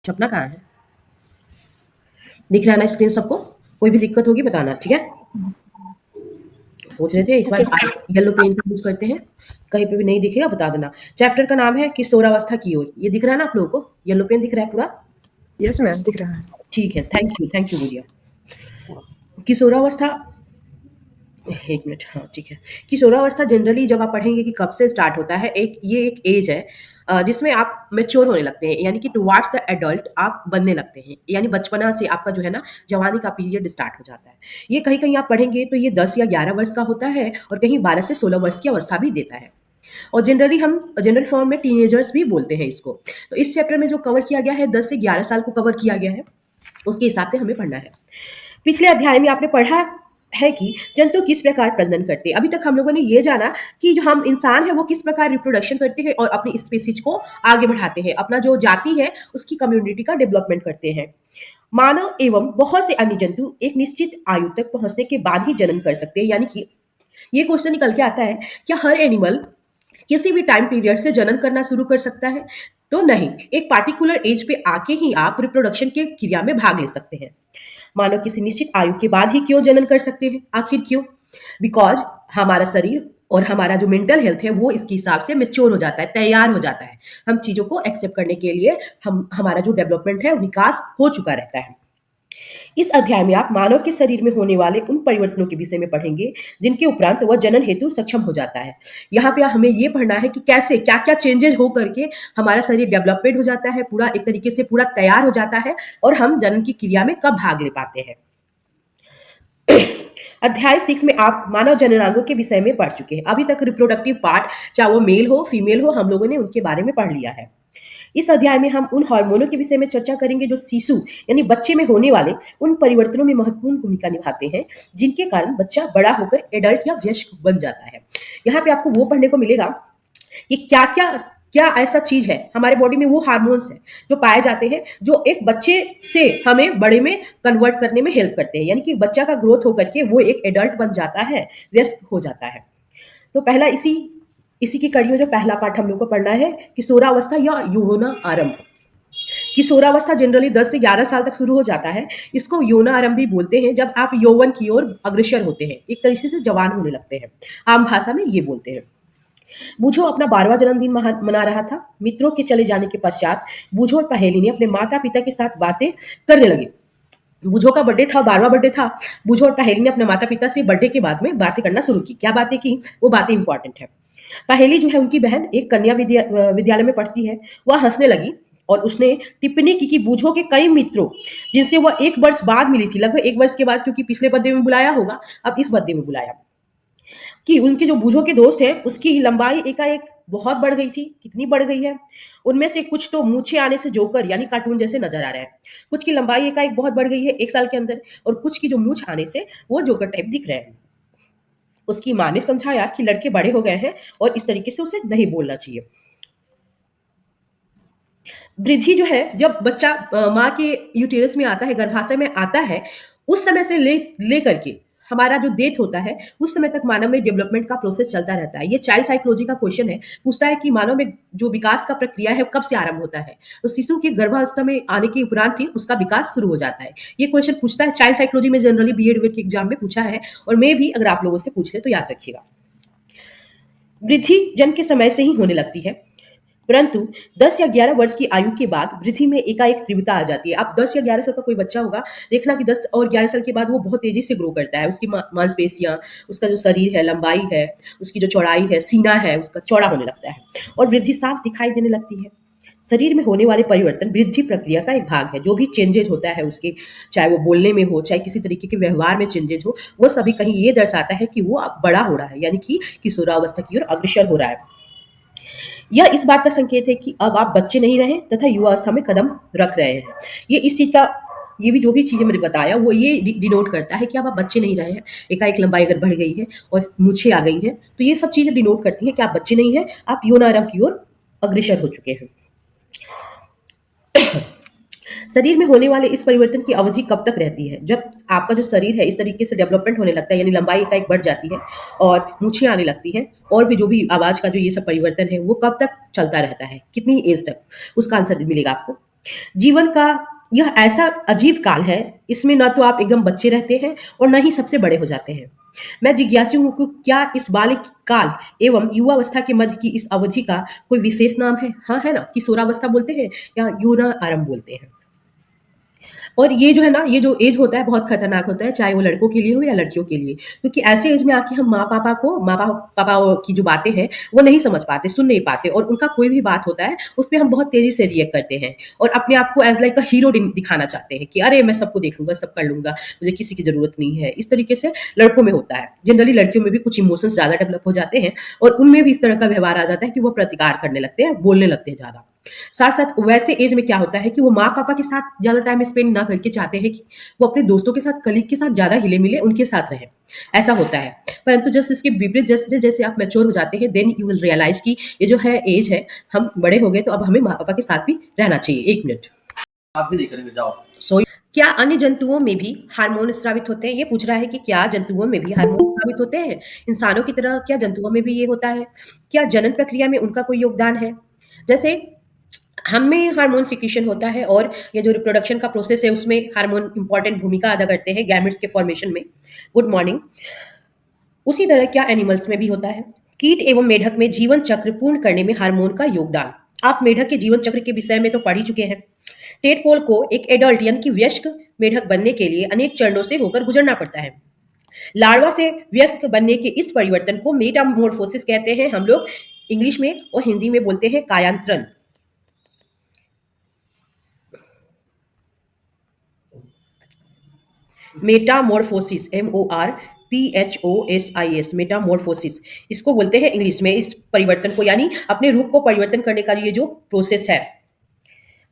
अपना कहाँ है? दिख रहा है ना स्क्रीन सबको? कोई भी दिक्कत होगी बताना, ठीक है? सोच रहे थे इस बार ओके। येलो पेन का यूज करते हैं, कहीं पे भी नहीं दिखेगा बता देना। चैप्टर का नाम है किशोरावस्था की ओर। ये दिख रहा है ना आप लोगों को? येलो पेन दिख रहा है पूरा? यस मैम, दिख रहा है। ठीक है, थैंक यू गुड़िया। किशोरावस्था, एक मिनट, हाँ ठीक है। किशोरावस्था जनरली जब आप पढ़ेंगे कि कब से स्टार्ट होता है, ये एक एज है जिसमें आप मैच्योर होने लगते हैं, यानी कि टुवार्ड्स द एडल्ट आप बनने लगते हैं, यानी बचपना से आपका जो है ना जवानी का पीरियड स्टार्ट हो जाता है। ये कहीं कहीं आप पढ़ेंगे तो ये 10 या 11 वर्ष का होता है और कहीं 12 से 16 वर्ष की अवस्था भी देता है। और जनरली हम जनरल फॉर्म में टीनेजर्स भी बोलते हैं इसको। तो इस चैप्टर में जो कवर किया गया है 10 से 11 साल को कवर किया गया है, उसके हिसाब से हमें पढ़ना है। पिछले अध्याय में आपने पढ़ा है कि जंतु किस प्रकार प्रजनन करते हैं। अभी तक हम लोगों ने ये जाना कि जो हम इंसान है वो किस प्रकार रिप्रोडक्शन करते हैं और अपनी स्पीसीज को आगे बढ़ाते हैं, अपना जो जाति है उसकी कम्युनिटी का डेवलपमेंट करते हैं। मानव एवं बहुत से अन्य जंतु एक निश्चित आयु तक पहुंचने के बाद ही जन्म कर सकते हैं, यानी कि ये क्वेश्चन निकल के आता है, क्या हर एनिमल किसी भी टाइम पीरियड से जनन करना शुरू कर सकता है? तो नहीं, एक पार्टिकुलर एज पे आके ही आप रिप्रोडक्शन के क्रिया में भाग ले सकते हैं। मानव किसी निश्चित आयु के बाद ही क्यों जनन कर सकते हैं? आखिर क्यों? बिकॉज हमारा शरीर और हमारा जो मेंटल हेल्थ है वो इसके हिसाब से मेच्योर हो जाता है, तैयार हो जाता है। हम चीजों को एक्सेप्ट करने के लिए हम हमारा जो डेवलपमेंट है विकास हो चुका रहता है। इस अध्याय में आप मानव के शरीर में होने वाले उन परिवर्तनों के विषय में पढ़ेंगे जिनके उपरांत वह जनन हेतु सक्षम हो जाता है। यहाँ पे हमें ये पढ़ना है कि कैसे क्या क्या चेंजेस हो करके हमारा शरीर डेवलपमेंट हो जाता है, पूरा एक तरीके से पूरा तैयार हो जाता है और हम जनन की क्रिया में कब भाग ले पाते हैं। अध्याय 6 में आप मानव जननांगों के विषय में पढ़ चुके हैं। अभी तक रिप्रोडक्टिव पार्ट, चाहे वो मेल हो फीमेल हो, हम लोगों ने उनके बारे में पढ़ लिया है। इस अध्याय में हम उन हार्मोनों के विषय में चर्चा करेंगे जो शिशु यानी बच्चे में होने वाले उन परिवर्तनों में महत्वपूर्ण भूमिका निभाते हैं जिनके कारण बच्चा बड़ा होकर एडल्ट या वयस्क बन जाता है। यहाँ पे आपको वो पढ़ने को मिलेगा कि क्या क्या क्या ऐसा चीज है हमारे बॉडी में, वो हार्मोन्स है जो पाए जाते हैं जो एक बच्चे से हमें बड़े में कन्वर्ट करने में हेल्प करते हैं, यानी कि बच्चा का ग्रोथ होकर के वो एक एडल्ट बन जाता है, वयस्क हो जाता है। तो पहला इसी इसी की कड़ी में जो पहला पार्ट हम लोग को पढ़ना है किशोरावस्था या यौवन आरंभ। किशोरावस्था जनरली 10 से 11 साल तक शुरू हो जाता है। इसको यौन आरंभ भी बोलते हैं, जब आप यौवन की ओर अग्रसर होते हैं, एक तरीके से जवान होने लगते हैं। आम भाषा में ये बोलते हैं। बूझो अपना 12वां जन्मदिन मना रहा था। मित्रों के चले जाने के पश्चात बूझो और पहेली ने अपने माता पिता के साथ बातें करने लगे। बूझो का बर्थडे था, 12वां बर्थडे था। बूझो और पहेली ने अपने माता पिता से बर्थडे के बाद में बातें करना शुरू की। क्या बातें की, वो बातें इंपॉर्टेंट है। पहेली जो है उनकी बहन एक कन्या विद्यालय में पढ़ती है। वह हंसने लगी और उसने टिप्पणी की कि बूझो के कई मित्रों जिनसे वह 1 वर्ष बाद मिली थी, लगभग 1 वर्ष के बाद, क्योंकि पिछले बर्थडे में बुलाया होगा, अब इस बर्थडे में बुलाया, कि उनके जो बूझो के दोस्त हैं उसकी लंबाई एकाएक बहुत बढ़ गई थी। कितनी बढ़ गई है? उनमें से कुछ तो मूछे आने से जोकर यानी कार्टून जैसे नजर आ रहे हैं, कुछ की लंबाई एकाएक बहुत बढ़ गई है 1 साल के अंदर, और कुछ की जो मूछ आने से वो जोकर टाइप दिख रहे हैं। उसकी माँ ने समझाया कि लड़के बड़े हो गए हैं और इस तरीके से उसे नहीं बोलना चाहिए। वृद्धि जो है, जब बच्चा माँ के यूटेरस में आता है, गर्भाशय में आता है, उस समय से ले करके हमारा जो डेथ होता है उस समय तक मानव में डेवलपमेंट का प्रोसेस चलता रहता है। ये चाइल्ड साइकोलॉजी का क्वेश्चन है, पूछता है कि मानव में जो विकास का प्रक्रिया है कब से आरंभ होता है। तो शिशु के गर्भावस्था में आने के उपरांत ही उसका विकास शुरू हो जाता है। ये क्वेश्चन पूछता है चाइल्ड साइकोलॉजी में, जनरली बीएड के एग्जाम में पूछा है, और मैं भी अगर आप लोगों से पूछ ले तो याद रखिएगा। वृद्धि जन्म के समय से ही होने लगती है, परंतु 10 या 11 वर्ष की आयु के बाद वृद्धि में एकाएक तीव्रता आ जाती है। अब 10 या 11 साल का कोई बच्चा होगा, देखना कि 10 और 11 साल के बाद वो बहुत तेजी से ग्रो करता है। उसकी मांसपेशियां, उसका जो शरीर है, लंबाई है, उसकी जो चौड़ाई है, सीना है, उसका चौड़ा होने लगता है और वृद्धि साफ दिखाई देने लगती है। शरीर में होने वाले परिवर्तन वृद्धि प्रक्रिया का एक भाग है। जो भी चेंजेज होता है उसके, चाहे वो बोलने में हो, चाहे किसी तरीके के व्यवहार में चेंजेज हो, वो सभी कहीं ये दर्शाता है कि वो अब बड़ा हो रहा है, यानी कि किशोरावस्था की ओर अग्रसर हो रहा है। यह इस बात का संकेत है कि अब आप बच्चे नहीं रहे तथा युवावस्था में कदम रख रहे हैं। ये इस चीज का, ये भी जो भी चीजें मैंने बताया वो ये डिनोट करता है कि अब आप बच्चे नहीं रहे हैं। एकाएक लंबाई अगर बढ़ गई है और मूछें आ गई हैं, तो ये सब चीजें डिनोट करती है कि आप बच्चे नहीं हैं, आप यौनारंभ की ओर अग्रसर हो चुके हैं। शरीर में होने वाले इस परिवर्तन की अवधि कब तक रहती है? जब आपका जो शरीर है इस तरीके से डेवलपमेंट होने लगता है, यानी लंबाई एकाएक बढ़ जाती है और मूछें आने लगती हैं, और भी जो भी आवाज का जो ये सब परिवर्तन है वो कब तक चलता रहता है, कितनी एज तक, उसका आंसर मिलेगा आपको। जीवन का यह ऐसा अजीब काल है, इसमें ना तो आप एकदम बच्चे रहते हैं और ना ही सबसे बड़े हो जाते हैं। मैं जिज्ञासु हूँ कि क्या इस बालिक काल एवं युवावस्था के मध्य की इस अवधि का कोई विशेष नाम है? हाँ, है ना? किशोरावस्था बोलते हैं या यौन आरंभ बोलते हैं। और ये जो है ना, ये जो एज होता है बहुत खतरनाक होता है, चाहे वो लड़कों के लिए हो या लड़कियों के लिए। क्योंकि ऐसे एज में आके हम माँ-पापा की जो बातें हैं, वो नहीं समझ पाते, सुन नहीं पाते और उनका कोई भी बात होता है, उस पे हम बहुत तेज़ी से रिएक्ट करते हैं और अपने आप को एज़ लाइक अ हीरो दिखाना चाहते हैं कि अरे! मैं सबको देख लूँगा, सब कर लूँगा, मुझे किसी की ज़रूरत नहीं है। इस तरीके से लड़कों में होता है। जनरली लड़कियों में भी कुछ इमोशंस ज़्यादा डेवलप हो जाते हैं और उनमें भी इस तरह का व्यवहार आ जाता है कि वो प्रतिकार करने लगते हैं, बोलने लगते हैं ज़्यादा। साथ-साथ वैसे एज में क्या होता है कि वो माँ-पापा के साथ ज़्यादा टाइम स्पेंड ना करके चाहते हैं कि वो अपने दोस्तों के साथ, कलीग के साथ ज़्यादा हिले-मिले उनके साथ रहें, ऐसा होता है। परंतु जस्ट इसके विपरीत जैसे-जैसे आप मैच्योर हो जाते हैं देन यू विल रियलाइज़ कि ये जो है एज है, हम बड़े हो गए तो अब हमें माँ-पापा के साथ भी रहना चाहिए। 1 मिनट। आप भी नहीं करेंगे, जाओ। सो क्या अन्य जंतुओं में भी हार्मोन स्रावित होते हैं? ये पूछ रहा है कि क्या जंतुओं में भी हार्मोन स्रावित होते हैं? इंसानों की तरह क्या जंतुओं में भी ये होता है? क्या जनन प्रक्रिया में उनका कोई योगदान है? जैसे हम में हार्मोन सिक्रीशन होता है और ये जो रिप्रोडक्शन का प्रोसेस है उसमें हार्मोन इंपॉर्टेंट भूमिका अदा करते हैं गैमेट्स के फॉर्मेशन में। Good morning. उसी तरह क्या एनिमल्स में भी होता है? कीट एवं मेढक में जीवन चक्र पूर्ण करने में हार्मोन का योगदान। आप मेढक के जीवन चक्र के विषय में तो पढ़ ही चुके हैं। टेडपोल को एक एडल्ट यानी कि वयस्क मेढक बनने के लिए अनेक चरणों से होकर गुजरना पड़ता है। लार्वा से वयस्क बनने के इस परिवर्तन को मेटामॉर्फोसिस कहते हैं हम लोग इंग्लिश में और हिंदी में बोलते हैं कायांतरण। मेटामॉर्फोसिस MORPHOSIS मेटामॉर्फोसिस इसको बोलते हैं इंग्लिश में इस परिवर्तन को यानी अपने रूप को परिवर्तन करने का ये जो प्रोसेस है।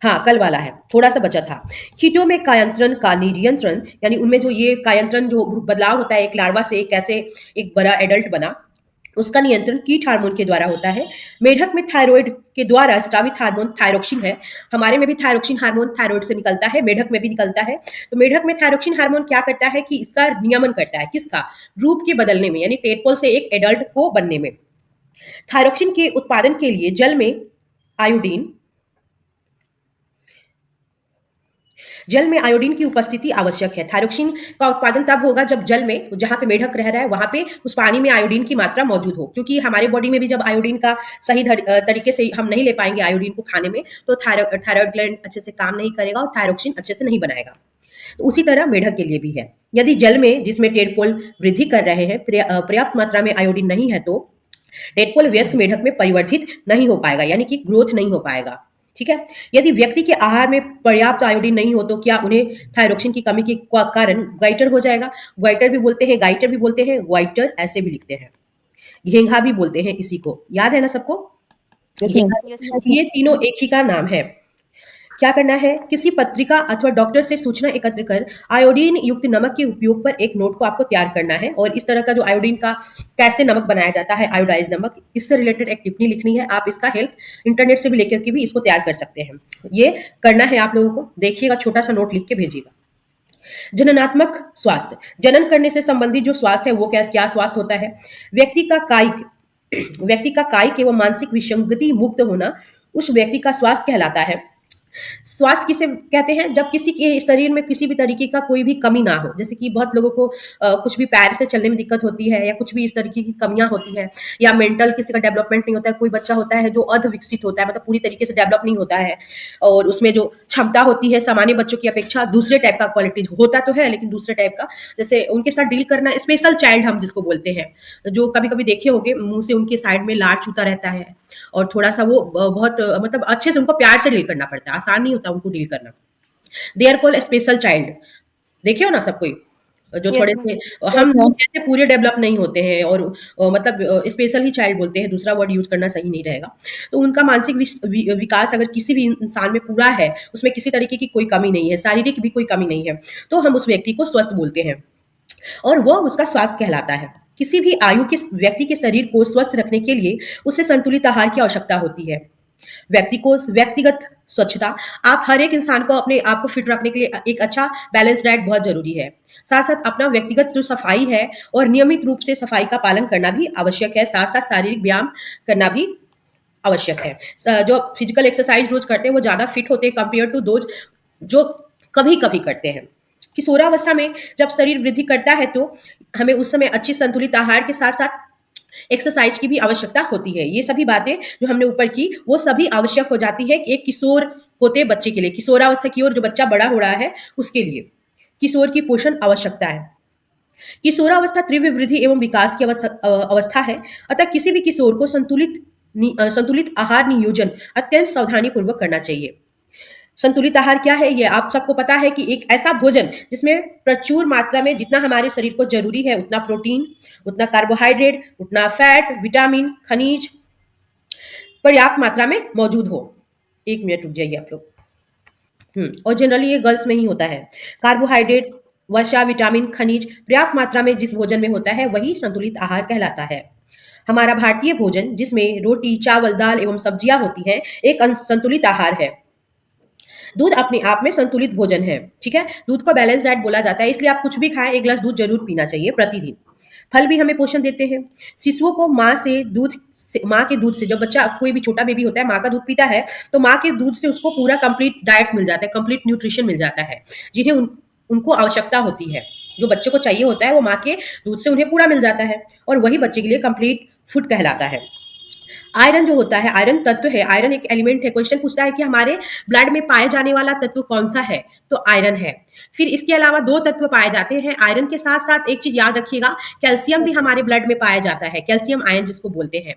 हाँ, कल वाला है, थोड़ा-सा बचा था। कीटों में कायांतरण का नियंत्रण यानी उनमें जो ये कायांतरण जो बदलाव होता है एक लार्वा से कैसे एक बड़ा एडल्ट बना, उसका नियंत्रण कीट हार्मोन के द्वारा होता है। मेढक में थायरॉइड के द्वारा स्रावित हार्मोन थायरोक्सिन है। हमारे में भी थायरोक्सिन हार्मोन थायरॉइड से निकलता है, मेढक में भी निकलता है। तो मेढक में थायरोक्सिन हार्मोन क्या करता है कि इसका नियमन करता है, किसका? रूप के बदलने में यानी टेडपोल से एक एडल्ट को बनने में। थायरोक्सिन के उत्पादन के लिए जल में आयोडीन की उपस्थिति आवश्यक है। थायरोक्सिन का उत्पादन तब होगा जब जल में जहाँ पे मेढक रह रहा है वहाँ पे उस पानी में आयोडीन की मात्रा मौजूद हो क्योंकि हमारे बॉडी में भी जब आयोडीन का सही तरीके से हम नहीं ले पाएंगे आयोडीन को खाने में तो थायराइड ग्लैंड अच्छे से काम नहीं करेगा और थायरोक्सिन अच्छे से नहीं बनाएगा। तो उसी तरह मेढक के लिए भी है। यदि जल में जिसमें टेडपोल वृद्धि कर रहे हैं पर्याप्त मात्रा में आयोडीन नहीं है तो टेडपोल वयस्क मेढक में परिवर्तित नहीं हो पाएगा यानी कि ग्रोथ नहीं हो पाएगा। ठीक है। यदि व्यक्ति के आहार में पर्याप्त आयोडीन नहीं हो तो क्या उन्हें थायरोक्सिन की कमी के कारण ग्वाइटर हो जाएगा। ग्वाइटर भी बोलते हैं, गाइटर भी बोलते हैं, ग्वाइटर ऐसे भी लिखते हैं। घेंघा भी बोलते हैं इसी को, याद है ना सबको? घेंघा, ये तीनों एक ही का नाम है। क्या करना है? किसी पत्रिका अथवा डॉक्टर से सूचना एकत्र कर आयोडीन युक्त नमक के उपयोग पर एक नोट को आपको तैयार करना है और इस तरह का जो आयोडीन का कैसे नमक बनाया जाता है आयोडाइज नमक, इससे रिलेटेड एक टिप्पणी लिखनी है। आप इसका हेल्प इंटरनेट से भी लेकर के भी इसको तैयार कर सकते हैं। ये करना है आप लोगों को। देखिएगा, छोटा सा नोट लिख के भेजिएगा। जननात्मक स्वास्थ्य, जनन करने से संबंधित जो स्वास्थ्य है वो क्या क्या स्वास्थ्य होता है? व्यक्ति का कायिक एवं मानसिक विसंगति मुक्त होना उस व्यक्ति का स्वास्थ्य कहलाता है। स्वास्थ्य किसे कहते हैं? जब किसी के शरीर में किसी भी तरीके का कोई भी कमी ना हो। जैसे कि बहुत लोगों को कुछ भी पैर से चलने में दिक्कत होती है या कुछ भी इस तरीके की कमियाँ होती हैं या मेंटल किसी का डेवलपमेंट नहीं होता है। कोई बच्चा होता है जो अर्ध विकसित होता है, मतलब पूरी तरीके से डेवलप नहीं होता है और उसमें जो क्षमता होती है सामान्य बच्चों की अपेक्षा दूसरे टाइप का क्वालिटी होता तो है लेकिन दूसरे टाइप का, जैसे उनके साथ डील करना, स्पेशल चाइल्ड हम जिसको बोलते हैं, जो कभी-कभी देखे होंगे मुँह से उनके साइड में लार चूता रहता है और थोड़ा-सा वो बहुत मतलब अच्छे से उनको प्यार से डील करना पड़ता है, आसान नहीं होता उनको डील करना। They are called special child. देखे हो ना सब कोई? जो यस थोड़े मैम। से हम लोग जैसे पूरे डेवलप नहीं होते हैं और मतलब स्पेशल ही चाइल्ड बोलते हैं, दूसरा वर्ड यूज़ करना सही नहीं रहेगा। तो उनका मानसिक विकास अगर किसी भी इंसान में पूरा है, उसमें किसी तरीके की कोई कमी नहीं है, शारीरिक भी कोई कमी नहीं है, तो हम उस व्यक्ति को स्वस्थ बोलते हैं। और वह उसका स्वास्थ्य कहलाता है। किसी भी आयु के व्यक्ति के शरीर को स्वस्थ रखने के लिए उसे संतुलित आहार की आवश्यकता होती है। व्यक्ति को व्यक्तिगत स्वच्छता, आप हर एक इंसान को अपने आप को फिट रखने के लिए एक अच्छा बैलेंस डाइट बहुत ज़रूरी है। साथ-साथ अपना व्यक्तिगत जो सफाई है और नियमित रूप से सफाई का पालन करना भी आवश्यक है। साथ-साथ शारीरिक व्यायाम करना भी आवश्यक है। जो फिजिकल एक्सरसाइज रोज करते हैं वो ज़्यादा फिट होते हैं कंपेयर टू दोज जो कभी-कभी करते हैं। किशोरावस्था में जब शरीर वृद्धि करता है तो हमें उस समय अच्छी संतुलित आहार के साथ-साथ एक्सरसाइज की भी आवश्यकता होती है। ये सभी बातें जो हमने ऊपर की वो सभी आवश्यक हो जाती है कि एक किशोर होते बच्चे के लिए, किशोरावस्था की ओर जो बच्चा बड़ा हो रहा है उसके लिए। किशोर की पोषण आवश्यकता है। किशोरावस्था तीव्र वृद्धि एवं विकास की अवस्था है। अतः किसी भी किशोर को संतुलित आहार नियोजन अत्यंत सावधानी पूर्वक करना चाहिए। संतुलित आहार क्या है? ये आप सबको पता है कि एक ऐसा भोजन जिसमें प्रचुर मात्रा में जितना हमारे शरीर को जरूरी है उतना प्रोटीन, उतना कार्बोहाइड्रेट, उतना फैट, विटामिन, खनिज पर्याप्त मात्रा में मौजूद हो। 1 मिनट रुक जाइए आप लोग। और जनरली ये गर्ल्स में ही होता है। कार्बोहाइड्रेट, वसा, विटामिन, खनिज पर्याप्त मात्रा में जिस भोजन में होता है वही संतुलित आहार कहलाता है। हमारा भारतीय भोजन जिसमें रोटी, चावल, दाल एवं सब्जियां होती हैं, एक संतुलित आहार है। दूध अपने आप में संतुलित भोजन है, ठीक है? दूध को बैलेंस डाइट बोला जाता है, इसलिए आप कुछ भी खाएं, 1 ग्लास दूध जरूर पीना चाहिए प्रतिदिन। फल भी हमें पोषण देते हैं। शिशुओं को माँ के दूध से जब बच्चा कोई भी छोटा बेबी होता है माँ का दूध पीता है तो माँ के दूध से उसको पूरा कंप्लीट डाइट मिल जाता है, कंप्लीट न्यूट्रिशन मिल जाता है, जिन्हें उनको आवश्यकता होती है। जो बच्चे को चाहिए होता है वो माँ के दूध से उन्हें पूरा मिल जाता है और वही बच्चे के लिए कंप्लीट फूड कहलाता है। आयरन जो होता है, आयरन तत्व है, आयरन एक एलिमेंट है। क्वेश्चन पूछता है कि हमारे ब्लड में पाए जाने वाला तत्व कौन सा है? तो आयरन है। फिर इसके अलावा 2 तत्व पाए जाते हैं। आयरन के साथ-साथ एक चीज़ याद रखिएगा, कैल्शियम भी हमारे ब्लड में पाया जाता है, कैल्शियम आयन जिसको बोलते हैं।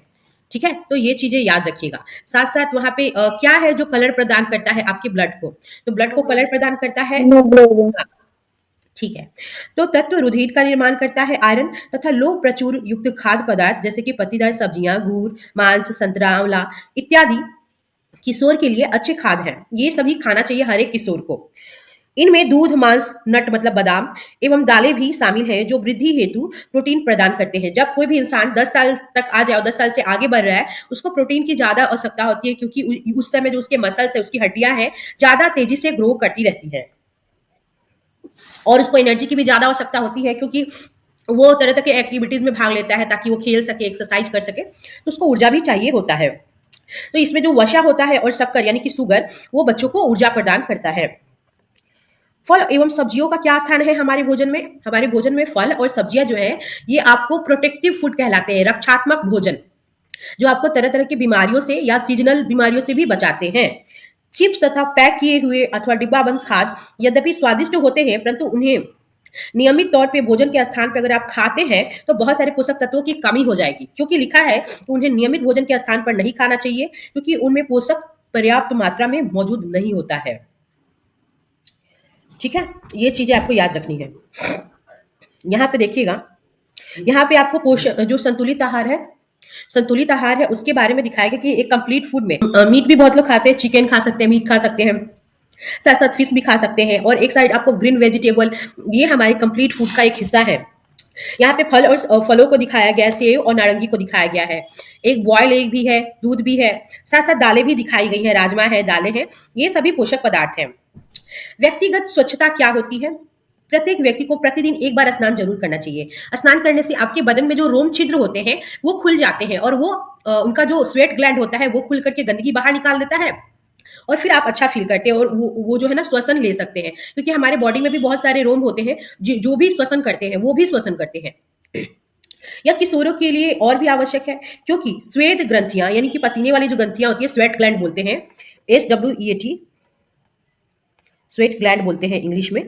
ठीक है? तो ये चीज़ें याद रखिएगा। साथ-साथ वहाँ पे क्या है जो कलर प्रदान करता है आपके ब्लड को? तो ब्लड को कलर प्रदान करता है हीमोग्लोबिन। हाँ, ठीक है। तो तत्व रुधिर का निर्माण करता है आयरन तथा लोह प्रचुर युक्त खाद्य पदार्थ जैसे कि पत्तीदार सब्जियां, गुड़, मांस, संतरा, आंवला इत्यादि किशोर के लिए अच्छे खाद्य हैं। ये सभी खाना चाहिए हर एक किशोर को। इनमें दूध, मांस, नट मतलब बादाम एवं दालें भी शामिल हैं जो वृद्धि हेतु प्रोटीन प्रदान करते हैं। जब कोई भी इंसान 10 साल तक आ जाए और 10 साल से आगे बढ़ रहा है, उसको प्रोटीन की ज़्यादा आवश्यकता होती है क्योंकि उस समय जो उसके मसल्स है, उसकी हड्डियां हैं, ज़्यादा तेजी से ग्रो करती रहती हैं। और उसको एनर्जी की भी ज़्यादा आवश्यकता होती है क्योंकि वो तरह-तरह के एक्टिविटीज़ में भाग लेता है ताकि वो खेल सके, एक्सरसाइज कर सके, तो उसको ऊर्जा भी चाहिए होता है। तो इसमें जो वसा होता है और शक्कर यानी कि शुगर, वो बच्चों को ऊर्जा प्रदान करता है। फल एवं सब्जियों का क्या स्थान है हमारे भोजन में? हमारे भोजन में फल और सब्जियाँ जो हैं, ये आपको प्रोटेक्टिव फूड कहलाते हैं, रक्षात्मक भोजन, जो आपको तरह-तरह की बीमारियों से या सीज़नल बीमारियों से भी बचाते हैं। चिप्स तथा पैक किए हुए अथवा डिब्बाबंद खाद्य यद्यपि स्वादिष्ट होते हैं, परंतु उन्हें नियमित तौर पे भोजन के स्थान पे अगर आप खाते हैं, तो बहुत सारे पोषक तत्वों की कमी हो जाएगी। क्योंकि लिखा है कि उन्हें नियमित भोजन के स्थान पर नहीं खाना चाहिए, क्योंकि उनमें पोषक पर्याप्त मात्रा में मौजूद नहीं होता है। ठीक है? ये चीज़ें आपको याद रखनी है। यहाँ पे देखिएगा, यहाँ पे आपको जो संतुलित आहार है उसके बारे में दिखाया गया कि एक कंप्लीट फूड में मीट भी बहुत लोग खाते हैं, चिकन खा सकते हैं, मीट खा सकते हैं, साथ-साथ फिश भी खा सकते हैं और एक साइड आपको ग्रीन वेजिटेबल, ये हमारे कंप्लीट फूड का एक हिस्सा है। यहाँ पे फल और फलों को दिखाया गया है, सेब और नारंगी को दिखाया गया है। एक बॉयल एग भी है, दूध भी है, साथ-साथ दालें भी दिखाई गई हैं, राजमा है, दालें हैं, ये सभी पोषक पदार्थ हैं। व्यक्तिगत स्वच्छता क्या होती है? प्रत्येक व्यक्ति को प्रतिदिन एक बार स्नान जरूर करना चाहिए। स्नान करने से आपके बदन में जो रोम छिद्र होते हैं वो खुल जाते हैं और वो उनका जो स्वेट ग्लैंड होता है वो खुल करके गंदगी बाहर निकाल देता है और फिर आप अच्छा फील करते हैं और वो जो है ना श्वसन ले सकते हैं, क्योंकि हमारे बॉडी में भी बहुत सारे रोम होते हैं जो भी श्वसन करते हैं, वो भी श्वसन करते हैं। यह किशोरों के लिए और भी आवश्यक है क्योंकि स्वेद ग्रंथियां यानी कि पसीने वाली जो ग्रंथियां होती है, स्वेट ग्लैंड बोलते हैं, SWEAT, स्वेट ग्लैंड बोलते हैं इंग्लिश में,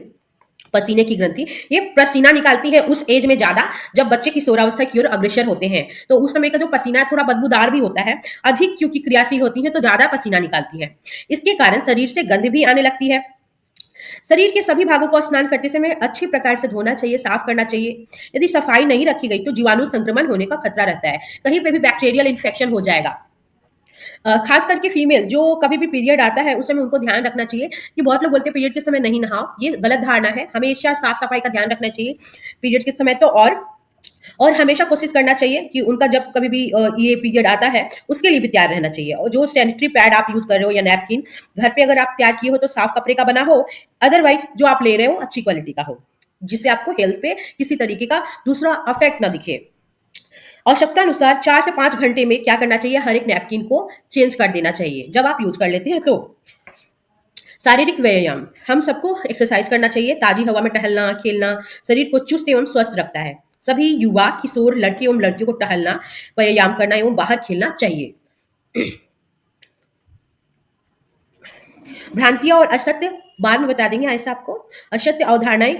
पसीने की ग्रंथि, ये पसीना निकालती है उस एज में ज्यादा जब बच्चे किशोरावस्था की ओर अग्रसर होते हैं। तो उस समय का जो पसीना है थोड़ा बदबूदार भी होता है, अधिक क्योंकि क्रियाशील होती है तो ज्यादा पसीना निकालती है। इसके कारण शरीर से गंध भी आने लगती है। शरीर के सभी भागों को स्नान करते समय अच्छे प्रकार से धोना चाहिए, साफ करना चाहिए। यदि सफाई नहीं रखी गई तो जीवाणु संक्रमण होने का खतरा रहता है, कहीं पे भी बैक्टीरियल इन्फेक्शन हो जाएगा। खास करके फीमेल जो कभी भी पीरियड आता है उस समय उनको ध्यान रखना चाहिए कि बहुत लोग बोलते हैं पीरियड के समय नहीं नहाओ, ये गलत धारणा है। हमेशा साफ सफाई का ध्यान रखना चाहिए पीरियड के समय। तो और हमेशा कोशिश करना चाहिए कि उनका जब कभी भी ये पीरियड आता है उसके लिए भी तैयार रहना चाहिए। और जो सैनिटरी पैड आप यूज कर रहे हो या नैपकिन घर पे अगर आप तैयार किए हो तो साफ कपड़े का बना हो, अदरवाइज जो आप ले रहे हो अच्छी क्वालिटी का हो, जिससे आपको हेल्थ पे किसी तरीके का दूसरा अफेक्ट ना दिखे। आवश्यकतानुसार 4 से 5 घंटे में क्या करना चाहिए, हर एक नैपकिन को चेंज कर देना चाहिए जब आप यूज़ कर लेते हैं तो। शारीरिक व्यायाम, हम सबको एक्सरसाइज करना चाहिए, ताज़ी हवा में टहलना, खेलना शरीर को चुस्त एवं स्वस्थ रखता है। सभी युवा, किशोर, लड़के एवं लड़कियों को टहलना, व्यायाम करना एवं बाहर खेलना चाहिए। भ्रांतियाँ और असत्य बाद में बता देंगे ऐसा आपको। असत्य अवधारणाएँ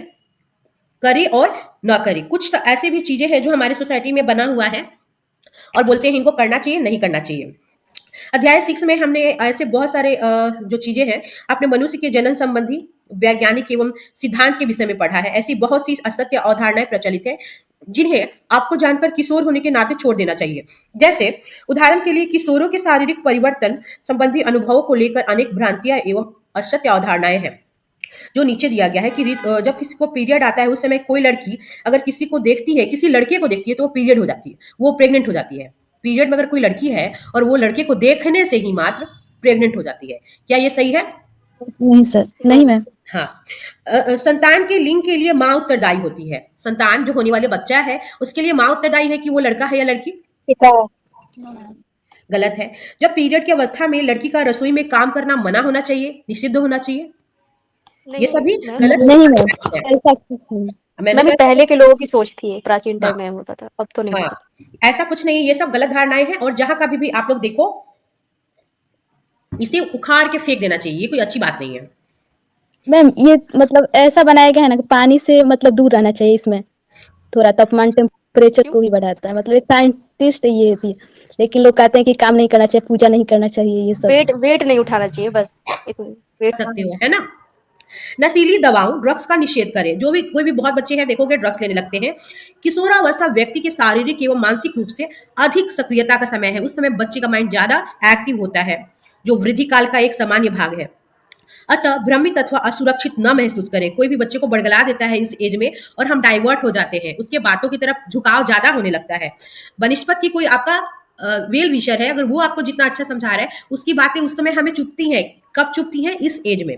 करें और ना करें। कुछ ऐसे भी चीज़ें हैं जो हमारी सोसाइटी में बना हुआ है और बोलते हैं इनको करना चाहिए, नहीं करना चाहिए। अध्याय 6 में हमने ऐसे बहुत सारे जो चीज़ें हैं, आपने मनुष्य के जनन संबंधी, वैज्ञानिक एवं सिद्धांत के विषय में पढ़ा है। ऐसी बहुत सी असत्य अवधारणाएँ प्रचलित हैं, जिन्हें आपको जानकर किशोर होने के नाते छोड़ देना चाहिए। जैसे उदाहरण के लिए किशोरों के शारीरिक परिवर्तन संबंधी अनुभवों को लेकर अनेक भ्रांतियाँ एवं असत्य अवधारणाएँ हैं। जो नीचे दिया गया है कि जब किसी को पीरियड आता है उस समय कोई लड़की अगर किसी को देखती है, किसी लड़के को देखती है तो वो पीरियड हो जाती है, वो प्रेग्नेंट हो जाती है। पीरियड में अगर कोई लड़की है और वो लड़के को देखने से ही मात्र प्रेग्नेंट हो जाती है। क्या ये सही है? नहीं सर, नहीं मैम। हाँ। संतान के लिंग के लिए माँ उत्तरदायी होती है। संतान जो होने वाले बच्चा है उसके लिए माँ उत्तरदायी है कि वो लड़का है या लड़की? पिता। गलत है। जब पीरियड की अवस्था में लड़की का रसोई में काम करना मना होना चाहिए, निषिद्ध होना चाहिए। ये नहीं सभी मैम, गलत नहीं मैम, है। ऐसा कुछ नहीं। मैंने मैम तो ये ऐसा पहले के लोगों की सोच थी, प्राचीन हाँ, टाइम में होता था, अब तो नहीं हाँ, होता। ऐसा कुछ नहीं है, ये सब गलत धारणाएँ हैं और जहाँ कभी भी आप लोग देखो, इसे उखाड़ के फेंक देना चाहिए, ये कोई अच्छी बात नहीं है। मैम ये मतलब ऐसा बनाया गया है ना कि पानी से मतलब दूर रहना चाहिए इसमें। थोड़ा तापमान टेम्परेचर क्यों? को भी बढ़ाता है। मतलब एक साइंटिस्ट ये थी, लेकिन लोग कहते हैं कि काम नहीं करना चाहिए, पूजा नहीं करना चाहिए, ये सब। वेट नहीं उठाना चाहिए बस, इतना वेट सकते हो, है ना? नशीली दवाओं, ड्रग्स का निषेध करें। जो भी कोई भी बहुत बच्चे हैं देखोगे ड्रग्स लेने लगते हैं। किशोरावस्था व्यक्ति के शारीरिक एवं मानसिक रूप से अधिक सक्रियता का समय है। उस समय बच्चे का माइंड ज़्यादा एक्टिव होता है, जो वृद्धि काल का एक सामान्य भाग है। अतः भ्रमित अथवा असुरक्षित न महसूस करें। कोई भी बच्चे को बड़गला देता है इस एज में और हम डाइवर्ट हो जाते हैं, उसके बातों की तरफ झुकाव ज़्यादा होने लगता है। बनिस्पत की कोई आपका वेल विशर है, अगर वो आपको जितना अच्छा समझा रहा है, उसकी बातें उस समय हमें चुभती हैं। कब चुभती हैं? इस एज में।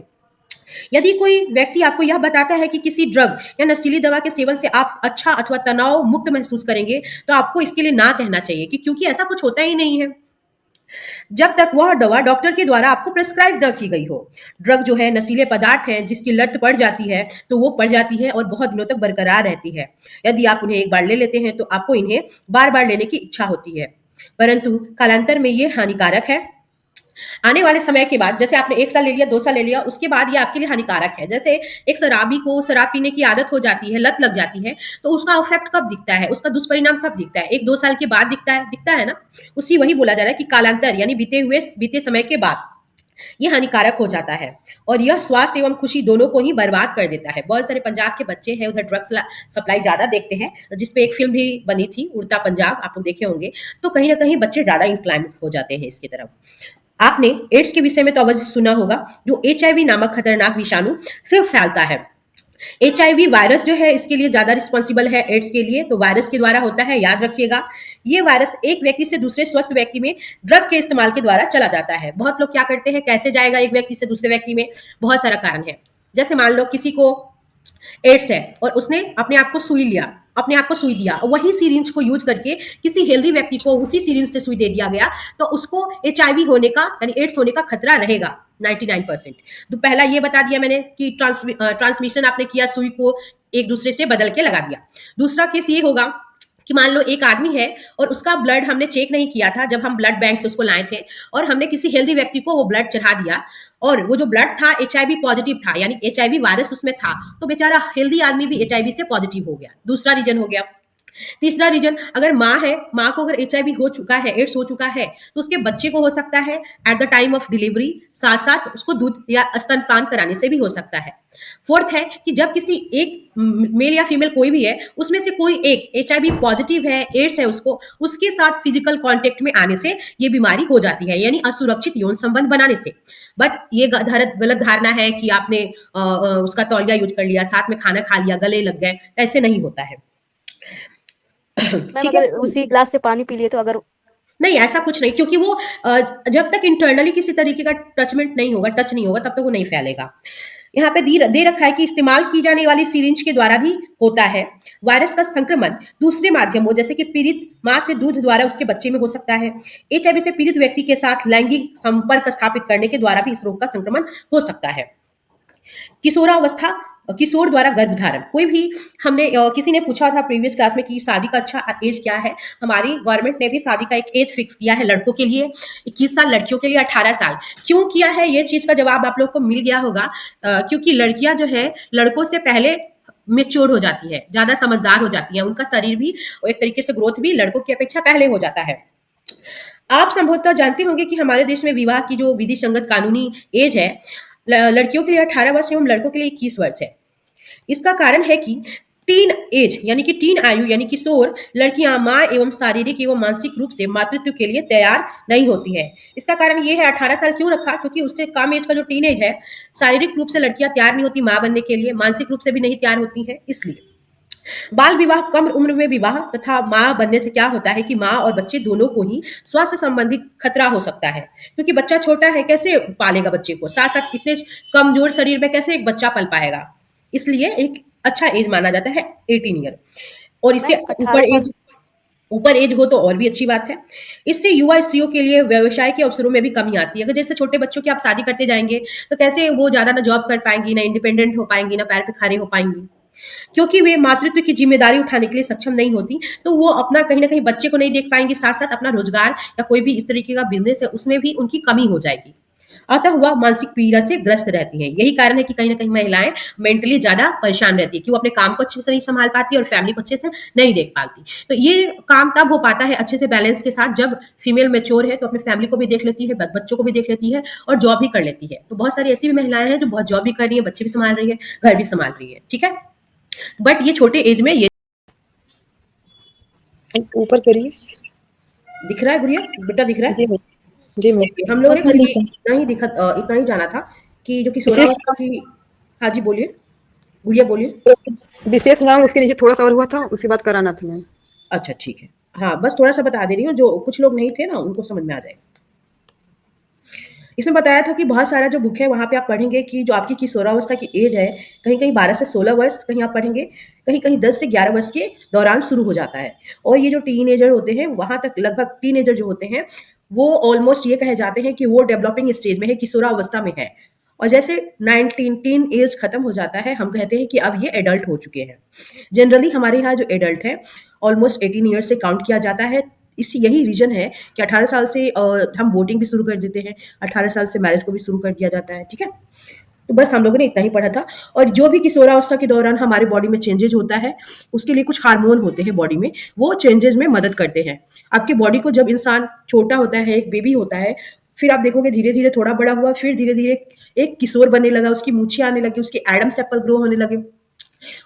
यदि कोई व्यक्ति आपको यह बताता है कि किसी ड्रग या नशीली दवा के सेवन से आप अच्छा अथवा तनाव मुक्त महसूस करेंगे, तो आपको इसके लिए ना कहना चाहिए कि क्योंकि ऐसा कुछ होता ही नहीं है। जब तक वह दवा डॉक्टर के द्वारा आपको प्रेस्क्राइब न की गई हो। ड्रग जो है नशीले पदार्थ हैं, जिसकी लत पड़ जाती है, तो वो पड़ जाती है और बहुत दिनों तक बरकरार रहती है। यदि आप उन्हें एक बार ले लेते हैं, तो आपको इन्हें बार-बार लेने की इच्छा होती है। परंतु कालांतर में ये हानिकारक है। आने वाले समय के बाद जैसे आपने 1 साल ले लिया, 2 साल ले लिया, उसके बाद ये आपके लिए हानिकारक है। जैसे एक शराबी को शराब पीने की आदत हो जाती है, लत लग जाती है, तो उसका इफ़ेक्ट कब दिखता है? उसका दुष्परिणाम कब दिखता है? 1-2 साल के बाद दिखता है ना? उसी वही बोला जा रहा है कि कालांतर यानी बीते समय के बाद ये हानिकारक हो जाता है और यह स्वास्थ्य एवं खुशी दोनों को ही बर्बाद कर देता है। बहुत सारे पंजाब के बच्चे हैं, उधर ड्रग्स सप्लाई ज़्यादा देखते हैं, जिस पे एक फ़िल्म भी बनी थी, उड़ता पंजाब, आप लोग देखे होंगे। तो कहीं न कहीं बच्चे ज़्यादा इंक्लाइन हो जाते हैं इसकी तरफ। आपने एड्स के विषय में तो अवश्य सुना होगा, जो एचआईवी नामक खतरनाक विषाणु से फैलता है। एचआईवी वायरस जो है इसके लिए ज्यादा रिस्पॉन्सिबल है एड्स के लिए, तो वायरस के द्वारा होता है, याद रखिएगा। ये वायरस एक व्यक्ति से दूसरे स्वस्थ व्यक्ति में ड्रग के इस्तेमाल के द्वारा चला जाता है। बहुत लोग क्या करते हैं, कैसे जाएगा एक व्यक्ति से दूसरे व्यक्ति में? बहुत सारा कारण है। जैसे मान लो किसी को एड्स है और उसने अपने आप को सुई लिया, अपने आप को सुई दिया, वही सीरिंज को यूज करके किसी हेल्दी व्यक्ति को उसी सीरिंज से सुई दे दिया गया, तो उसको एचआईवी होने का यानी एड्स होने का खतरा रहेगा 99%। तो पहला ये बता दिया मैंने कि ट्रांसमिशन आपने किया, सुई को एक दूसरे से बदल के लगा दिया। दूसरा केस ये होगा कि मान लो एक आदमी है और उसका ब्लड हमने चेक नहीं किया था जब हम ब्लड बैंक से उसको लाए थे, और हमने किसी हेल्दी व्यक्ति को वो ब्लड चढ़ा दिया और वो जो ब्लड था एचआईवी पॉजिटिव था, यानी एचआईवी वायरस उसमें था, तो बेचारा हेल्दी आदमी भी एचआईवी से पॉजिटिव हो गया। दूसरा रीजन हो गया। तीसरा रीजन, अगर माँ है, माँ को अगर एचआईवी हो चुका है, एड्स हो चुका है, तो उसके बच्चे को हो सकता है at the time of delivery, साथ साथ उसको दूध या स्तनपान कराने से भी हो सकता है। फोर्थ है कि जब किसी एक मेल या फीमेल कोई भी है, उसमें से कोई एक एचआईवी पॉजिटिव है, एड्स है उसको, उसके साथ फिजिकल कांटेक्ट में आने से ये बीमारी हो जाती है, यानी असुरक्षित यौन संबंध बनाने से। बट ये गलत धारणा है कि आपने उसका तौलिया यूज कर लिया, साथ में खाना खा लिया, गले लग गए, ऐसे नहीं होता है। मैम ठीक है, अगर उसी ग्लास से पानी पी लिए तो अगर नहीं ऐसा कुछ नहीं, क्योंकि वो जब तक इंटरनली किसी तरीके का टच नहीं होगा, तब तक वो नहीं फैलेगा। यहाँ पे दे रखा है कि इस्तेमाल की जाने वाली सिरिंज के द्वारा भी होता है। वायरस का संक्रमण दूसरे माध्यमों जैसे कि पीड़ित माँ से दूध द्वारा उसके बच्चे में हो सकता है। एचआईवी से पीड़ित व्यक्ति के साथ लैंगिक संपर्क स्थापित करने के द्वारा भी इस रोग का संक्रमण हो सकता है। किशोरावस्था किशोर द्वारा गर्भधारण कोई भी हमने किसी ने पूछा था प्रीवियस क्लास में कि शादी का अच्छा एज क्या है। हमारी गवर्नमेंट ने भी शादी का एक एज फिक्स किया है लड़कों के लिए 21 साल, लड़कियों के लिए 18 साल। क्यों किया है ये चीज का जवाब आप लोग को मिल गया होगा। क्योंकि लड़कियां जो है लड़कों से पहले मेच्योर हो जाती है, ज्यादा समझदार हो जाती है, उनका शरीर भी एक तरीके से ग्रोथ भी लड़कों की अपेक्षा पहले हो जाता है। आप संभवतः जानते होंगे कि हमारे देश में विवाह की जो विधि संगत कानूनी एज है लड़कियों के लिए 18 वर्ष एवं लड़कों के लिए 21 वर्ष है। इसका कारण है कि टीन एज यानी कि टीन आयु यानी किशोर लड़कियां मां एवं शारीरिक एवं मानसिक रूप से मातृत्व के लिए तैयार नहीं होती है। इसका कारण ये है 18 साल क्यों रखा, क्योंकि उससे कम एज का जो टीन एज है शारीरिक रूप से लड़कियां तैयार नहीं होती मां बनने के लिए, मानसिक रूप से भी नहीं तैयार होती है। इसलिए बाल विवाह कम उम्र में विवाह तथा मां बनने से क्या होता है कि मां और बच्चे दोनों को ही स्वास्थ्य संबंधी खतरा हो सकता है। क्योंकि बच्चा छोटा है, कैसे पालेगा बच्चे को, साथ साथ इतने कमजोर शरीर में कैसे एक बच्चा पल पाएगा। इसलिए एक अच्छा एज माना जाता है 18 ईयर। और इससे मैम 18 साल ऊपर एज हो तो और भी अच्छी बात है। इससे युवा स्त्रियों के लिए व्यवसाय के अवसरों में भी कमी आती है। अगर जैसे छोटे बच्चों की आप शादी करते जाएंगे तो कैसे वो ज्यादा ना जॉब कर पाएंगी, ना इंडिपेंडेंट हो पाएंगी, ना पैर पे खड़े हो पाएंगी, क्योंकि वे मातृत्व की जिम्मेदारी उठाने के लिए सक्षम नहीं होती। तो वो अपना कहीं ना कहीं बच्चे को नहीं देख पाएंगी, साथ साथ अपना रोजगार या कोई भी इस तरीके का बिजनेस है उसमें भी उनकी कमी हो जाएगी। अतः वह मानसिक पीड़ा से ग्रस्त रहती हैं। यही कारण है कि कहीं ना कहीं महिलाएं मेंटली ज्यादा परेशान रहती है कि वो अपने काम को अच्छे से नहीं संभाल पाती और फैमिली को अच्छे से नहीं देख पाती। तो ये काम तब हो पाता है अच्छे से बैलेंस के साथ जब फीमेल मैच्योर है तो अपने फैमिली को भी देख लेती है, बच्चों को भी देख लेती है और जॉब भी कर लेती है। तो बहुत सारी ऐसी भी महिलाएं हैं जो बहुत जॉब भी कर रही है, बच्चे भी संभाल रही है, घर भी संभाल रही है। ठीक है, बट ये छोटे एज में ये ऊपर करिए। दिख रहा है गुड़िया, बेटा दिख रहा है। जी मैम। हम लोगों ने खाली इतना ही जाना था कि जो किशोरावस्था की। हाँ जी बोलिए गुड़िया बोलिए। विशेष नाम उसके नीचे थोड़ा सा और हुआ था, उसके बाद कराना था मैम। अच्छा ठीक है, हाँ बस थोड़ा सा बता दे रही हूँ, जो कुछ लोग नहीं थे ना उनको समझ में आ जाएगा। इसमें बताया था कि बहुत सारा जो बुक है वहाँ पे आप पढ़ेंगे कि जो आपकी किशोरावस्था की एज है कहीं कहीं 12 से 16 वर्ष, कहीं आप पढ़ेंगे कहीं कहीं 10 से 11 वर्ष के दौरान शुरू हो जाता है। और ये जो टीनेजर होते हैं वहां तक लगभग टीनेजर जो होते हैं वो ऑलमोस्ट ये कहे जाते हैं कि वो डेवलपिंग स्टेज में है, किशोरावस्था में है। और जैसे 19 टीन एज खत्म हो जाता है हम कहते हैं कि अब ये एडल्ट हो चुके हैं। जनरली हमारे यहाँ जो एडल्ट है ऑलमोस्ट 18 ईयर्स से काउंट किया जाता है। इसी यही रीजन है कि 18 साल से हम वोटिंग भी शुरू कर देते हैं, 18 साल से मैरिज को भी शुरू कर दिया जाता है। ठीक है, तो बस हम लोगों ने इतना ही पढ़ा था। और जो भी किशोरावस्था के दौरान हमारे बॉडी में चेंजेज होता है उसके लिए कुछ हार्मोन होते हैं बॉडी में, वो चेंजेस में मदद करते हैं। आपकी बॉडी को जब इंसान छोटा होता है, एक बेबी होता है, फिर आप देखोगे धीरे धीरे थोड़ा बड़ा हुआ, फिर धीरे धीरे एक किशोर बनने लगा, उसकी मूछें आने लगी, उसके एडम्स एप्पल ग्रो होने लगे,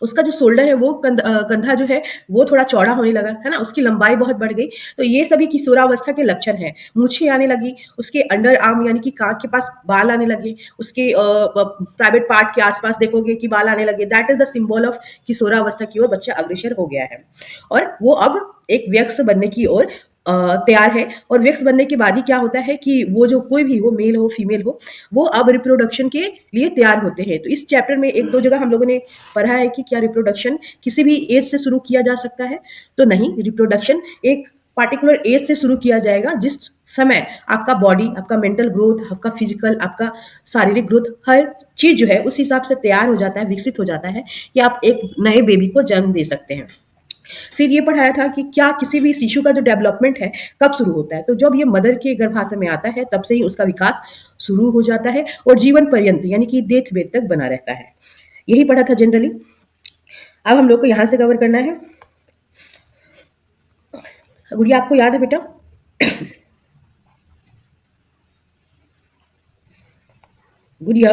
उसका जो शोल्डर है वो कंधा जो है वो थोड़ा चौड़ा होने लगा, है ना, उसकी लंबाई बहुत बढ़ गई। तो ये सभी किशोरावस्था के लक्षण हैं। मूछें आने लगी, उसके अंडर आर्म यानी कि कान के पास बाल आने लगे, उसके प्राइवेट पार्ट के आसपास देखोगे कि बाल आने लगे। That is the symbol of किशोरावस्था की ओर बच्चा अग्रसर हो गया है और वो अब एक वयस्क बनने की ओर तैयार है। और वयस्क बनने के बाद ही क्या होता है कि वो जो कोई भी हो, मेल हो फीमेल हो, वो अब रिप्रोडक्शन के लिए तैयार होते हैं। तो इस चैप्टर में एक दो जगह हम लोगों ने पढ़ा है कि क्या रिप्रोडक्शन किसी भी एज से शुरू किया जा सकता है, तो नहीं, रिप्रोडक्शन एक पार्टिकुलर एज से शुरू किया जाएगा जिस समय आपका बॉडी, आपका मेंटल ग्रोथ, आपका फिजिकल, आपका शारीरिक ग्रोथ, हर चीज जो है उस हिसाब से तैयार हो जाता है, विकसित हो जाता है कि आप एक नए बेबी को जन्म दे सकते हैं। फिर ये पढ़ाया था कि क्या किसी भी शिशु का जो डेवलपमेंट है कब शुरू होता है, तो जब ये मदर के गर्भाशय में आता है तब से ही उसका विकास शुरू हो जाता है और जीवन पर्यंत यानी कि डेथ बेद तक बना रहता है। यही पढ़ा था जनरली। अब हम लोग को यहां से कवर करना है। गुड़िया आपको याद है बेटा? गुड़िया,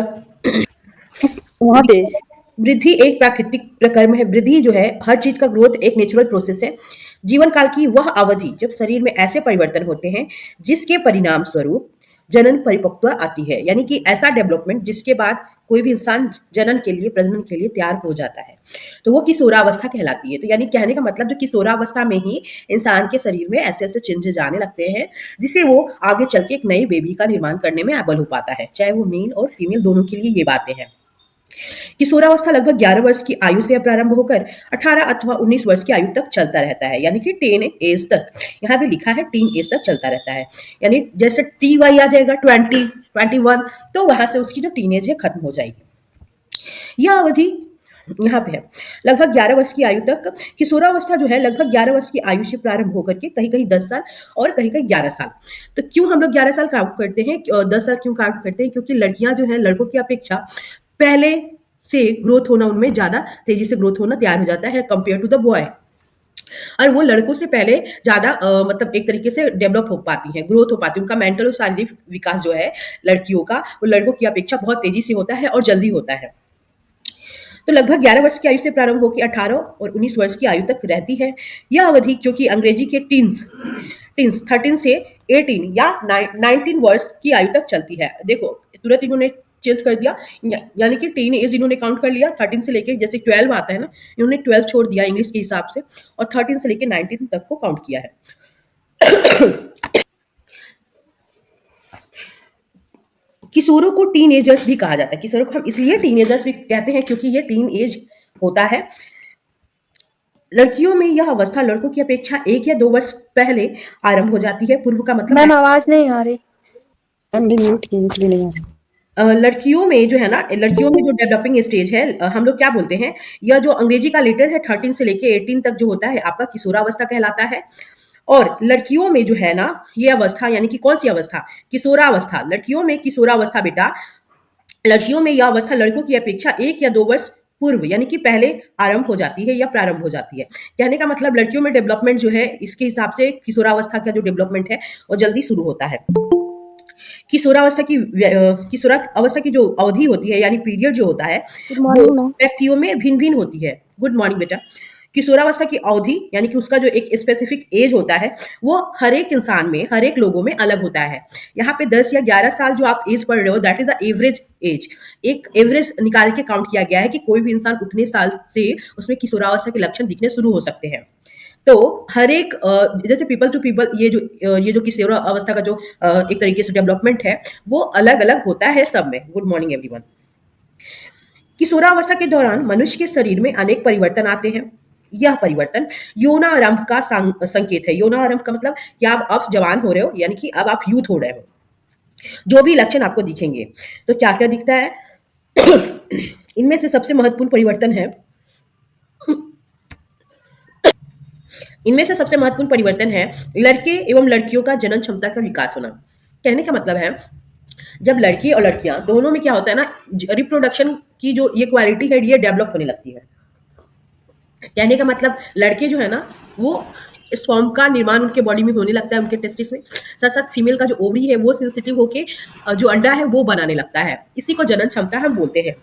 वहाँ पे वृद्धि एक प्राकृतिक प्रक्रम है। वृद्धि जो है हर चीज का ग्रोथ एक नेचुरल प्रोसेस है। जीवन काल की वह अवधि जब शरीर में ऐसे परिवर्तन होते हैं जिसके परिणाम स्वरूप जनन परिपक्वता आती है, यानी कि ऐसा डेवलपमेंट जिसके बाद कोई भी इंसान जनन के लिए, प्रजनन के लिए तैयार हो जाता है, तो वो किशोरावस्था कहलाती है। तो यानी कहने का मतलब जो किशोरावस्था में ही इंसान के शरीर में ऐसे ऐसे चेंजेस आने लगते हैं जिससे वो आगे चल के एक नई बेबी का निर्माण करने में एबल हो पाता है, चाहे वो मेल और फीमेल दोनों के लिए ये बातें हैं। किशोरावस्था लगभग 11 वर्ष की आयु से प्रारंभ होकर 18 अथवा 19 वर्ष की आयु तक चलता रहता है, यानी कि टीन एज तक। यहाँ पे लिखा है टीन एज तक चलता रहता है, यानी जैसे टी वाई आ जाएगा 20, 21, तो वहां से उसकी जो टीन एज है खत्म हो जाएगी। यह अवधि यहाँ पे है लगभग 11 वर्ष की आयु तक। किशोरावस्था जो है लगभग 11 वर्ष की आयु से प्रारंभ होकर के कहीं कहीं 10 साल और कहीं कहीं 11 साल। तो क्यों हम लोग 11 साल काउंट करते हैं, 10 साल क्यों काउंट करते हैं? क्योंकि लड़कियां जो है लड़कों की अपेक्षा पहले से ग्रोथ होना, उनमें ज्यादा तेजी से ग्रोथ होना तैयार हो जाता है कंपेयर टू द बॉय, और वो लड़कों से पहले ज्यादा मतलब एक तरीके से डेवलप हो पाती हैं, ग्रोथ हो पाती है। उनका मेंटल और शारीरिक विकास जो है लड़कियों का, वो लड़कों की अपेक्षा बहुत तेजी से होता है और जल्दी होता है। तो लगभग 11 वर्ष की आयु से प्रारंभ होकर 18 और 19 वर्ष की आयु तक रहती है यह अवधि, क्योंकि अंग्रेजी के टीन्स टीन्स 13 से 18 या 19 वर्ष की आयु तक चलती है। देखो तुरंत इन्होंने चेंज कर दिया, यानी कि टीन एज इन्होंने काउंट कर लिया 13 से लेके, जैसे 12 आता है ना, इन्होंने 12 छोड़ दिया इंग्लिश के हिसाब से और 13 से लेके 19 तक को काउंट किया है। किशोरों को टीन एजर्स भी कहा जाता है। किशोरों को हम इसलिए टीन एजर्स भी कहते हैं क्योंकि ये टीन एज होता है। लड़कियों में यह अवस्था लड़कों की अपेक्षा 1 या 2 वर्ष पहले आरंभ हो जाती है। पूर्व का मतलब मैम आवाज नहीं आ रही। मैम भी म्यूट की इसलिए नहीं आ रहा। लड़कियों में जो है ना, लड़कियों में जो डेवलपिंग स्टेज है, हम लोग क्या बोलते हैं, यह जो अंग्रेजी का लेटर है 13 से लेके 18 तक जो होता है आपका किशोरावस्था कहलाता है। और लड़कियों में जो है ना ये अवस्था, यानी कि कौन सी अवस्था, किशोरावस्था। लड़कियों में किशोरावस्था बेटा, लड़कियों में यह अवस्था लड़कों की अपेक्षा 1 या 2 वर्ष पूर्व यानी कि पहले आरंभ हो जाती है या प्रारंभ हो जाती है। कहने का मतलब लड़कियों में डेवलपमेंट जो है इसके हिसाब से किशोरावस्था का जो डेवलपमेंट है वो जल्दी शुरू होता है। किशोरावस्था की जो अवधि होती है यानी पीरियड जो होता है गुड वो मॉर्निंग मैम। व्यक्तियों में भिन्न भिन्न होती है। गुड मॉर्निंग बेटा। किशोरावस्था की अवधि यानी कि उसका जो एक स्पेसिफिक एज होता है वो हर एक इंसान में, हर एक लोगों में अलग होता है। यहाँ पे 10 या 11 साल जो आप एज पढ़ रहे हो that is the average age. एक एवरेज निकाल के काउंट किया गया है कि कोई भी इंसान उतने साल से उसमें किशोरावस्था के लक्षण दिखने शुरू हो सकते हैं। तो हर एक जैसे पीपल टू पीपल ये जो किशोर अवस्था का जो एक तरीके से डेवलपमेंट है वो अलग अलग होता है सब में। Good morning everyone. किशोरावस्था के दौरान मनुष्य के शरीर में अनेक परिवर्तन आते हैं। यह परिवर्तन यौनारंभ का संकेत है। यौनारंभ का मतलब कि आप अब जवान हो रहे हो, यानी कि अब आप यूथ हो रहे हो। जो भी लक्षण आपको दिखेंगे तो क्या क्या दिखता है इनमें से सबसे महत्वपूर्ण परिवर्तन है, इनमें से सबसे महत्वपूर्ण परिवर्तन है लड़के एवं लड़कियों का जनन क्षमता का विकास होना। कहने का मतलब है जब लड़के और लड़कियां दोनों में क्या होता है ना, रिप्रोडक्शन की जो ये क्वालिटी है ये डेवलप होने लगती है। कहने का मतलब लड़के जो है ना वो स्पर्म का निर्माण उनके बॉडी में होने लगता है, उनके टेस्टिस में। साथ साथ फीमेल का जो ओवरी है वो सेंसिटिव होके जो अंडा है वो बनाने लगता है। इसी को जनन क्षमता हम बोलते हैं।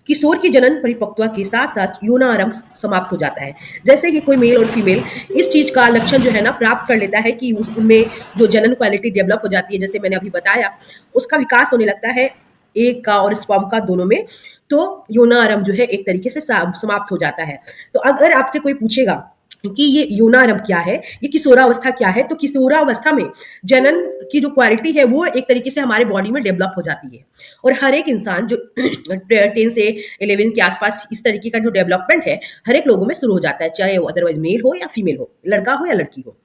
किशोर की जनन परिपक्वता के साथ साथ यौनारंभ समाप्त हो जाता है। जैसे कि कोई मेल और फीमेल इस चीज का लक्षण जो है ना प्राप्त कर लेता है कि उनमें जो जनन क्वालिटी डेवलप हो जाती है, जैसे मैंने अभी बताया, उसका विकास होने लगता है एग का और स्पर्म का दोनों में, तो यौनारंभ जो है एक तरीके से समाप्त हो जाता है। तो अगर आपसे कोई पूछेगा कि ये यौनारंभ क्या है, ये किशोरावस्था क्या है, तो किशोरावस्था में जनन की जो क्वालिटी है वो एक तरीके से हमारे बॉडी में डेवलप हो जाती है। और हर एक इंसान जो 10 से 11 के आसपास इस तरीके का जो डेवलपमेंट है हर एक लोगों में शुरू हो जाता है, चाहे वो अदरवाइज मेल हो या फीमेल हो, लड़का हो या लड़की हो।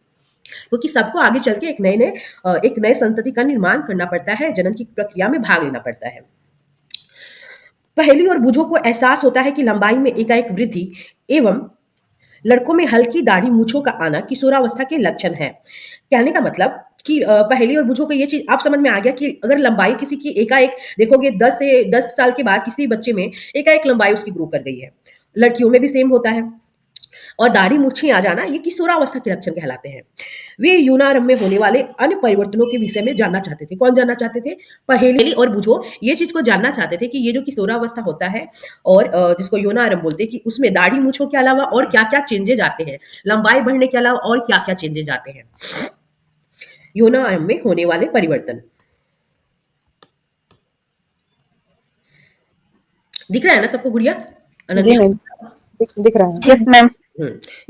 क्योंकि सबको आगे चल के एक नए संतति का निर्माण करना पड़ता है, जनन की प्रक्रिया में भाग लेना पड़ता है। पहली और बूझों को एहसास होता है कि लंबाई में एकाएक वृद्धि एवं लड़कों में हल्की दाढ़ी मूछों का आना किशोरावस्था के लक्षण है। कहने का मतलब कि पहली और बूझों को ये चीज आप समझ में आ गया कि अगर लंबाई किसी की एकाएक देखोगे 10 साल के बाद किसी बच्चे में एकाएक लंबाई उसकी ग्रो कर गई है, लड़कियों में भी सेम होता है। और दाढ़ी मूछें आ जाना ये किशोरावस्था के लक्षण कहलाते हैं। वे यौनारंभ में होने वाले अन्य परिवर्तनों के विषय में जानना चाहते थे। कौन जानना चाहते थे? पहेली और बूझो ये चीज को जानना चाहते थे कि ये जो किशोरावस्था होता है और जिसको यौनारंभ बोलते हैं कि उसमें दाढ़ी मूछों के अलावा और क्या क्या चेंजेज आते हैं, लंबाई बढ़ने के अलावा और क्या क्या चेंजेज आते हैं। यौनारंभ में होने वाले परिवर्तन दिख रहा है ना सबको गुड़िया? जी मैम, दिख रहा है। Yes ma'am.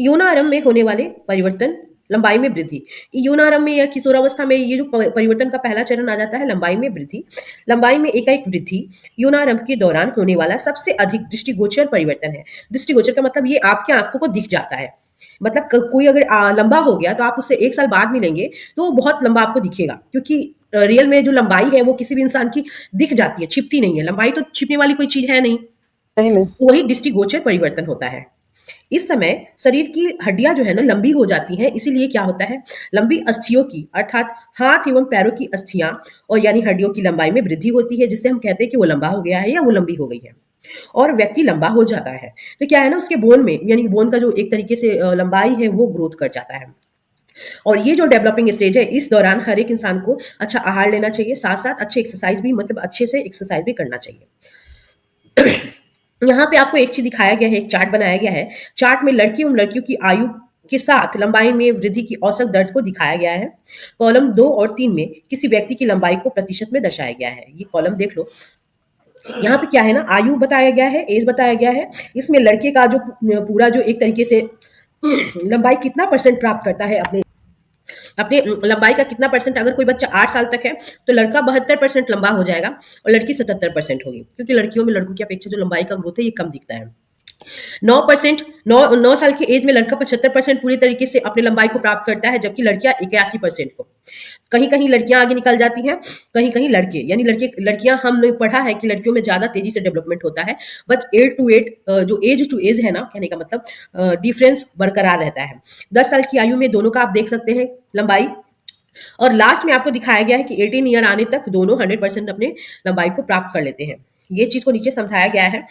यौनारंभ में होने वाले परिवर्तन लंबाई में वृद्धि। यौनारंभ में या किशोरावस्था में ये जो परिवर्तन का पहला चरण आ जाता है लंबाई में वृद्धि। लंबाई में एकाएक वृद्धि यौनारंभ के दौरान होने वाला सबसे अधिक दृष्टिगोचर परिवर्तन है। दृष्टिगोचर का मतलब ये आपकी आंखों को दिख जाता है। मतलब कोई अगर लंबा हो गया तो आप उससे 1 साल बाद मिलेंगे तो वो बहुत लंबा आपको दिखेगा, क्योंकि रियल में जो लंबाई है वो किसी भी इंसान की दिख जाती है, छिपती नहीं है। लंबाई तो छिपने वाली कोई चीज है नहीं। सही में। वही दृष्टिगोचर परिवर्तन होता है। इस समय शरीर की हड्डियां जो है ना लंबी हो जाती हैं, इसीलिए क्या होता है, लंबी अस्थियों की अर्थात हाथ एवं पैरों की अस्थियां और यानी हड्डियों की लंबाई में वृद्धि होती है, जिससे हम कहते हैं कि वो लंबा हो गया है या वो लंबी हो गई है और व्यक्ति लंबा हो जाता है। तो क्या है ना, उसके बोन में यानी बोन का जो एक तरीके से लंबाई है वो ग्रोथ कर जाता है। और ये जो डेवलपिंग स्टेज है, इस दौरान हर एक इंसान को अच्छा आहार लेना चाहिए, साथ साथ अच्छे एक्सरसाइज भी, मतलब अच्छे से एक्सरसाइज भी करना चाहिए। यहाँ पे आपको एक चीज दिखाया गया है, एक चार्ट बनाया गया है। चार्ट में लड़की एवं लड़कियों की आयु के साथ लंबाई में वृद्धि की औसत दर को दिखाया गया है। कॉलम 2 और 3 में किसी व्यक्ति की लंबाई को प्रतिशत में दर्शाया गया है। ये कॉलम देख लो। यहाँ पे क्या है ना, आयु बताया गया है, एज बताया गया है। इसमें लड़के का जो पूरा जो एक तरीके से लंबाई कितना परसेंट प्राप्त करता है, अपने अपने लंबाई का कितना परसेंट, अगर कोई बच्चा 8 साल तक है तो लड़का 72% लंबा हो जाएगा और लड़की 77% होगी, क्योंकि लड़कियों में लड़कों की अपेक्षा जो लंबाई का ग्रोथ है ये कम दिखता है। 9% 9 साल की एज में लड़का 75% पूरी तरीके से अपने लंबाई को प्राप्त करता है, जबकि लड़कियां 81% को। कहीं कहीं लड़कियां आगे निकल जाती हैं, कहीं कहीं लड़के, यानी लड़कियां, हमने पढ़ा है कि लड़कियों में ज्यादा तेजी से डेवलपमेंट होता है, बट 8 to 8 जो एज टू एज है ना, कहने का मतलब डिफरेंस बरकरार रहता है। 10 साल की आयु में दोनों का आप देख सकते हैं लंबाई, और लास्ट में आपको दिखाया गया है कि 18 ईयर आने तक दोनों 100% अपने लंबाई को प्राप्त कर लेते हैं। ये चीज को नीचे समझाया गया है।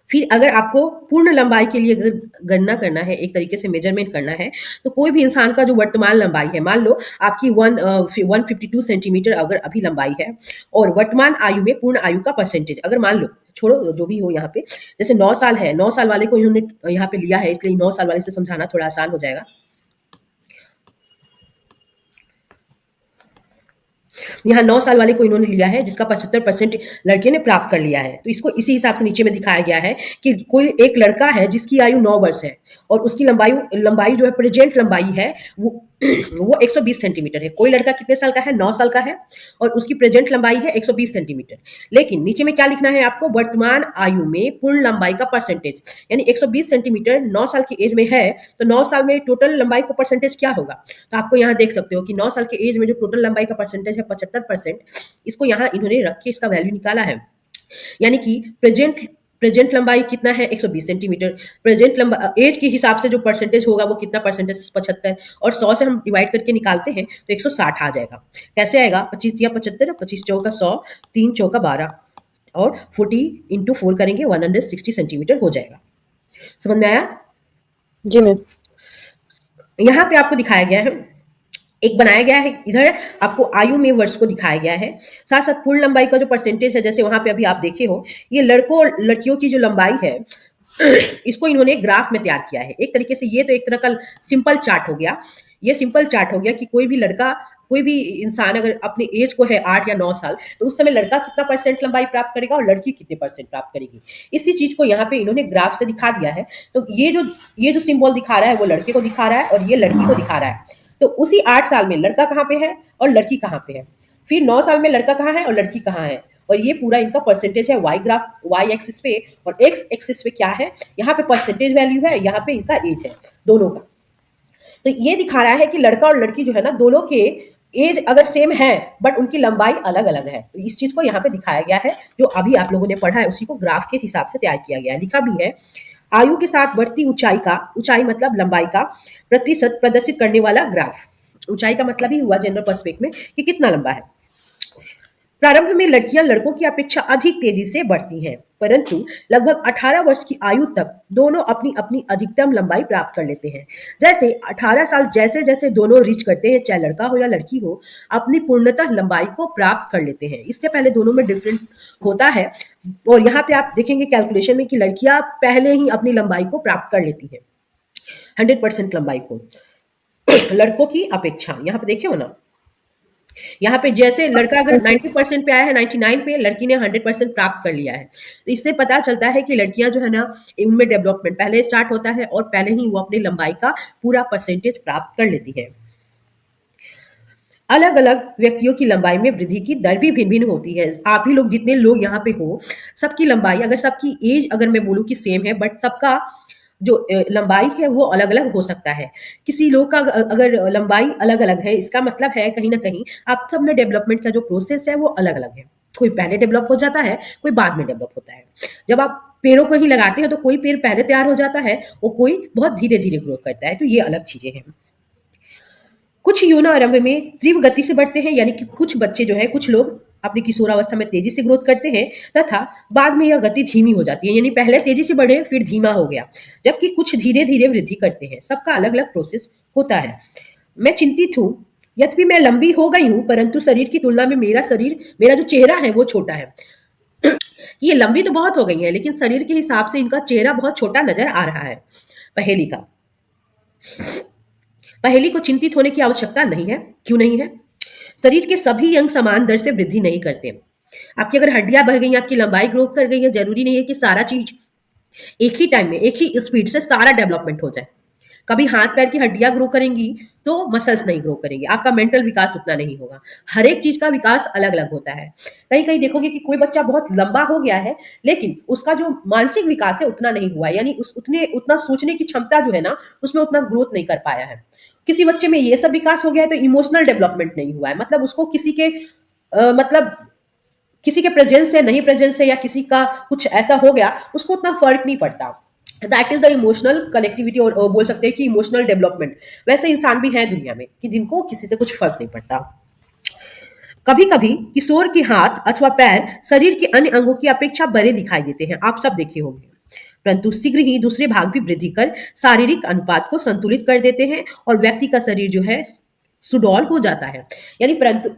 फिर अगर आपको पूर्ण लंबाई के लिए अगर गणना करना है, एक तरीके से मेजरमेंट करना है, तो कोई भी इंसान का जो वर्तमान लंबाई है, मान लो आपकी 152 सेंटीमीटर अगर अभी लंबाई है, और वर्तमान आयु में पूर्ण आयु का परसेंटेज अगर मान लो, छोड़ो जो भी हो, यहाँ पे जैसे 9 साल है, 9 साल वाले को इन्होंने यहाँ पे लिया है, इसलिए 9 साल वाले से समझाना थोड़ा आसान हो जाएगा। यहाँ 9 साल वाले को इन्होंने लिया है, जिसका 75% लड़के ने प्राप्त कर लिया है। तो इसको इसी हिसाब से नीचे में दिखाया गया है कि कोई एक लड़का है जिसकी आयु 9 वर्ष है और उसकी लंबाई जो है, प्रेजेंट लंबाई है वो 120 सेंटीमीटर है। कोई लड़का कितने साल का है, 9 साल का है, और उसकी प्रेजेंट लंबाई है 120 सेंटीमीटर। लेकिन नीचे में क्या लिखना है आपको, वर्तमान आयु में पूर्ण लंबाई का परसेंटेज, यानी 120 सेंटीमीटर 9 साल की एज में है, तो 9 साल में टोटल लंबाई का परसेंटेज क्या होगा। तो आपको यहाँ देख सकते हो कि 9 साल की एज में जो टोटल लंबाई का परसेंटेज है 75%, इसको यहाँ इन्होंने रख के इसका वैल्यू निकाला है। यानी कि प्रेजेंट लंबाई कितना है, 120 सेंटीमीटर। प्रेजेंट एज के हिसाब से जो परसेंटेज होगा वो कितना परसेंटेज, 75, और 100 से हम डिवाइड करके निकालते हैं तो 160 आ जाएगा। कैसे आएगा, 25 या 75, 25 चौका 100, 3 चौका 12, और 40 इंटू 4 करेंगे 160 सेंटीमीटर हो जाएगा। समझ में आया? जी मैम। यहाँ पे आपको दिखाया गया है, एक बनाया गया है, इधर आपको आयु में वर्ष को दिखाया गया है, साथ साथ पूर्ण लंबाई का जो परसेंटेज है, जैसे वहां पे अभी आप देखे हो, ये लड़कों और लड़कियों की जो लंबाई है इसको इन्होंने ग्राफ में तैयार किया है। एक तरीके से ये तो एक तरह का सिंपल चार्ट हो गया। ये सिंपल चार्ट हो गया कि कोई भी लड़का, कोई भी इंसान अगर अपने एज को है 8 या 9 साल, तो उस समय लड़का कितना परसेंट लंबाई प्राप्त करेगा और लड़की कितने परसेंट प्राप्त करेगी। इसी चीज को यहाँ पे इन्होंने ग्राफ से दिखा दिया है। तो ये जो सिंबल दिखा रहा है वो लड़के को दिखा रहा है और ये लड़की को दिखा रहा है। तो उसी 8 साल में लड़का कहाँ पे है और लड़की कहाँ पे है, फिर 9 साल में लड़का कहाँ है और लड़की कहाँ है, और ये पूरा इनका परसेंटेज है वाई एक्सिस पे, और एक्स एक्सिस पे क्या है, यहाँ पे परसेंटेज वैल्यू है, यहाँ पे इनका एज है दोनों का। तो ये दिखा रहा है कि लड़का और लड़की जो है ना, दोनों के एज अगर सेम है बट उनकी लंबाई अलग अलग है। तो इस चीज को यहाँ पे दिखाया गया है, जो अभी आप लोगों ने पढ़ा है उसी को ग्राफ के हिसाब से तैयार किया गया है। लिखा भी है, आयु के साथ बढ़ती ऊंचाई मतलब लंबाई का प्रतिशत प्रदर्शित करने वाला ग्राफ। ऊंचाई का मतलब ही हुआ जनरल पर्सपेक्ट में कि कितना लंबा है। प्रारंभ में लड़कियां लड़कों की अपेक्षा अधिक तेजी से बढ़ती हैं, परंतु लगभग 18 वर्ष की आयु तक दोनों अपनी अपनी अधिकतम लंबाई प्राप्त कर लेते हैं। जैसे 18 साल जैसे जैसे दोनों रीच करते हैं, चाहे लड़का हो या लड़की हो, अपनी पूर्णतः लंबाई को प्राप्त कर लेते हैं। इससे पहले दोनों में डिफरेंट होता है, और यहाँ पे आप देखेंगे कैलकुलेशन में कि लड़कियां पहले ही अपनी लंबाई को प्राप्त कर लेती है, 100% लंबाई को लड़कों की अपेक्षा। यहाँ पे देखे हो ना, यहाँ पे जैसे लड़का अगर 90% पे आया है, 99 पे, लड़की ने 100% प्राप्त कर लिया है। तो इससे पता चलता है कि लड़कियां जो है ना, उनमें डेवलपमेंट पहले स्टार्ट होता है और पहले ही वो अपनी लंबाई का पूरा परसेंटेज प्राप्त कर लेती है। अलग अलग व्यक्तियों की लंबाई में वृद्धि की दर भी भिन्न भिन्न होती है। आप ही लोग जितने लोग यहाँ पे हो, सबकी लंबाई, अगर सबकी एज अगर मैं बोलूँ कि सेम है, बट सबका जो लंबाई है वो अलग अलग हो सकता है। किसी लोग का अगर लंबाई अलग अलग है, इसका मतलब है कहीं ना कहीं आप सब में डेवलपमेंट का जो प्रोसेस है वो अलग अलग है। कोई पहले डेवलप हो जाता है, कोई बाद में डेवलप होता है। जब आप पेड़ों को ही लगाते हो तो कोई पेड़ पहले तैयार हो जाता है और कोई बहुत धीरे धीरे ग्रोथ करता है। तो ये अलग चीजें हैं। कुछ यौन आरंभ में तीव्र गति से बढ़ते हैं, यानी कि कुछ बच्चे जो है, कुछ लोग अपनी किशोरावस्था में तेजी से ग्रोथ करते हैं तथा बाद में यह गति धीमी हो जाती है, यानी पहले तेजी से बढ़े फिर धीमा हो गया, जबकि कुछ धीरे धीरे वृद्धि करते हैं। सबका अलग अलग प्रोसेस होता है। मैं चिंतित हूँ, यद्यपि मैं लंबी हो गई हूँ, परंतु शरीर की तुलना में मेरा जो चेहरा है वो छोटा है। ये लंबी तो बहुत हो गई है, लेकिन शरीर के हिसाब से इनका चेहरा बहुत छोटा नजर आ रहा है। पहेली का पहेली को चिंतित होने की आवश्यकता नहीं है। क्यों नहीं है? शरीर के सभी अंग समान दर से वृद्धि नहीं करते। आपकी अगर हड्डियां बढ़ गई, आपकी लंबाई ग्रो कर गई है, जरूरी नहीं है कि सारा चीज एक ही टाइम में, एक ही स्पीड से सारा डेवलपमेंट हो जाए। कभी हाथ पैर की हड्डियां ग्रो करेंगी तो मसल्स नहीं ग्रो करेंगी, आपका मेंटल विकास उतना नहीं होगा। हर एक चीज का विकास अलग अलग होता है। कहीं कहीं देखोगे कि कोई बच्चा बहुत लंबा हो गया है, लेकिन उसका जो मानसिक विकास है उतना नहीं हुआ, यानी उतना सोचने की क्षमता जो है ना, उसमें उतना ग्रोथ नहीं कर पाया है। किसी बच्चे में ये सब विकास हो गया है तो इमोशनल डेवलपमेंट नहीं हुआ है, मतलब उसको मतलब किसी के प्रेजेंस से, नहीं प्रेजेंस से, या किसी का कुछ ऐसा हो गया, उसको उतना फर्क नहीं पड़ता। That is the emotional connectivity, और बोल सकते हैं कि इमोशनल डेवलपमेंट। वैसे इंसान भी हैं दुनिया में कि जिनको किसी से कुछ फर्क नहीं पड़ता। कभी कभी किशोर के हाथ अथवा पैर शरीर के अन्य अंगों की अपेक्षा बड़े दिखाई देते हैं, आप सब देखे होंगे, परंतु शीघ्र ही दूसरे भाग भी वृद्धि कर शारीरिक अनुपात को संतुलित कर देते हैं और व्यक्ति का शरीर जो है सुडौल हो जाता है। यानी परंतु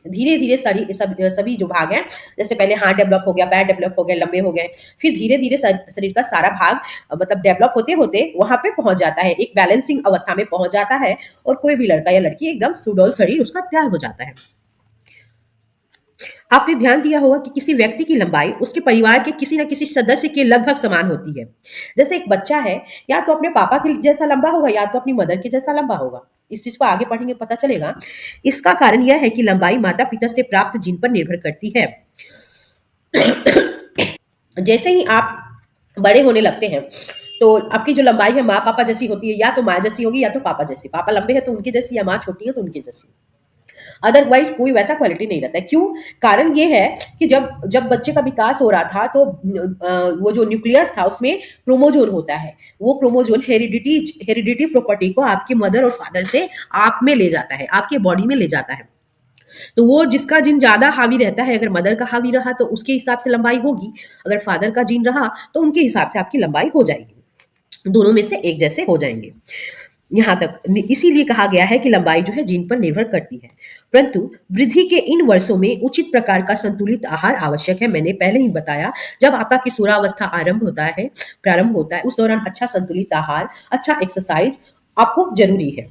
धीरे धीरे सभी जो भाग हैं, जैसे पहले हाथ डेवलप हो गया, पैर डेवलप हो गए, लंबे हो गए, फिर धीरे धीरे शरीर का सारा भाग मतलब डेवलप होते होते वहां पे पहुंच जाता है, एक बैलेंसिंग अवस्था में पहुंच जाता है, और कोई भी लड़का या लड़की एकदम सुडौल शरीर उसका तैयार हो जाता है। आपने ध्यान दिया होगा कि किसी व्यक्ति की लंबाई उसके परिवार के किसी न किसी सदस्य के लगभग समान होती है। जैसे एक बच्चा है, या तो अपने पापा के जैसा लंबा होगा या तो अपनी मदर के जैसा लंबा होगा। इस चीज को आगे पढ़ेंगे पता चलेगा। इसका कारण यह है कि लंबाई माता पिता से प्राप्त जीन पर निर्भर करती है। जैसे ही आप बड़े होने लगते हैं तो आपकी जो लंबाई है माँ पापा जैसी होती है, या तो माँ जैसी होगी या तो पापा जैसी। पापा लंबे हैं तो उनकी जैसी, या माँ छोटी है तो उनकी जैसी। अदरवाइज कोई वैसा क्वालिटी नहीं रहता है। क्यों? कारण ये है कि जब जब बच्चे का विकास हो रहा था तो वो जो न्यूक्लियस था उसमें क्रोमोजोन होता है। वो क्रोमोजोन हेरिडिटी प्रॉपर्टी को आपके मदर और फादर से आप में ले जाता है, आपके बॉडी में ले जाता है। तो वो जिसका जीन ज्यादा हावी रहता है, अगर मदर का हावी रहा तो उसके हिसाब से लंबाई होगी, अगर फादर का जीन रहा तो उनके हिसाब से आपकी लंबाई हो जाएगी। दोनों में से एक जैसे हो जाएंगे। यहाँ तक इसीलिए कहा गया है कि लंबाई जो है जीन पर निर्भर करती है, परंतु वृद्धि के इन वर्षों में उचित प्रकार का संतुलित आहार आवश्यक है। मैंने पहले ही बताया, जब आपका किशोरावस्था प्रारंभ होता है, उस दौरान अच्छा संतुलित आहार, अच्छा एक्सरसाइज आपको जरूरी है।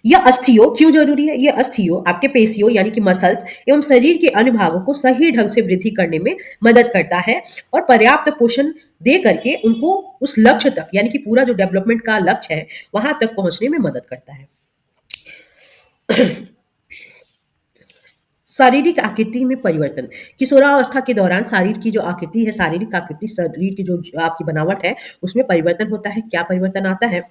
यह अस्थियों क्यों जरूरी है? यह अस्थियों आपके पेशियों यानी कि मसल्स एवं शरीर के अन्य भागों को सही ढंग से वृद्धि करने में मदद करता है और पर्याप्त पोषण दे करके उनको उस लक्ष्य तक, यानी कि पूरा जो डेवलपमेंट का लक्ष्य है वहां तक पहुंचने में मदद करता है। शारीरिक आकृति में परिवर्तन। किशोरावस्था के दौरान शरीर की जो आकृति है, शारीरिक आकृति, शरीर की जो आपकी बनावट है उसमें परिवर्तन होता है। क्या परिवर्तन आता है?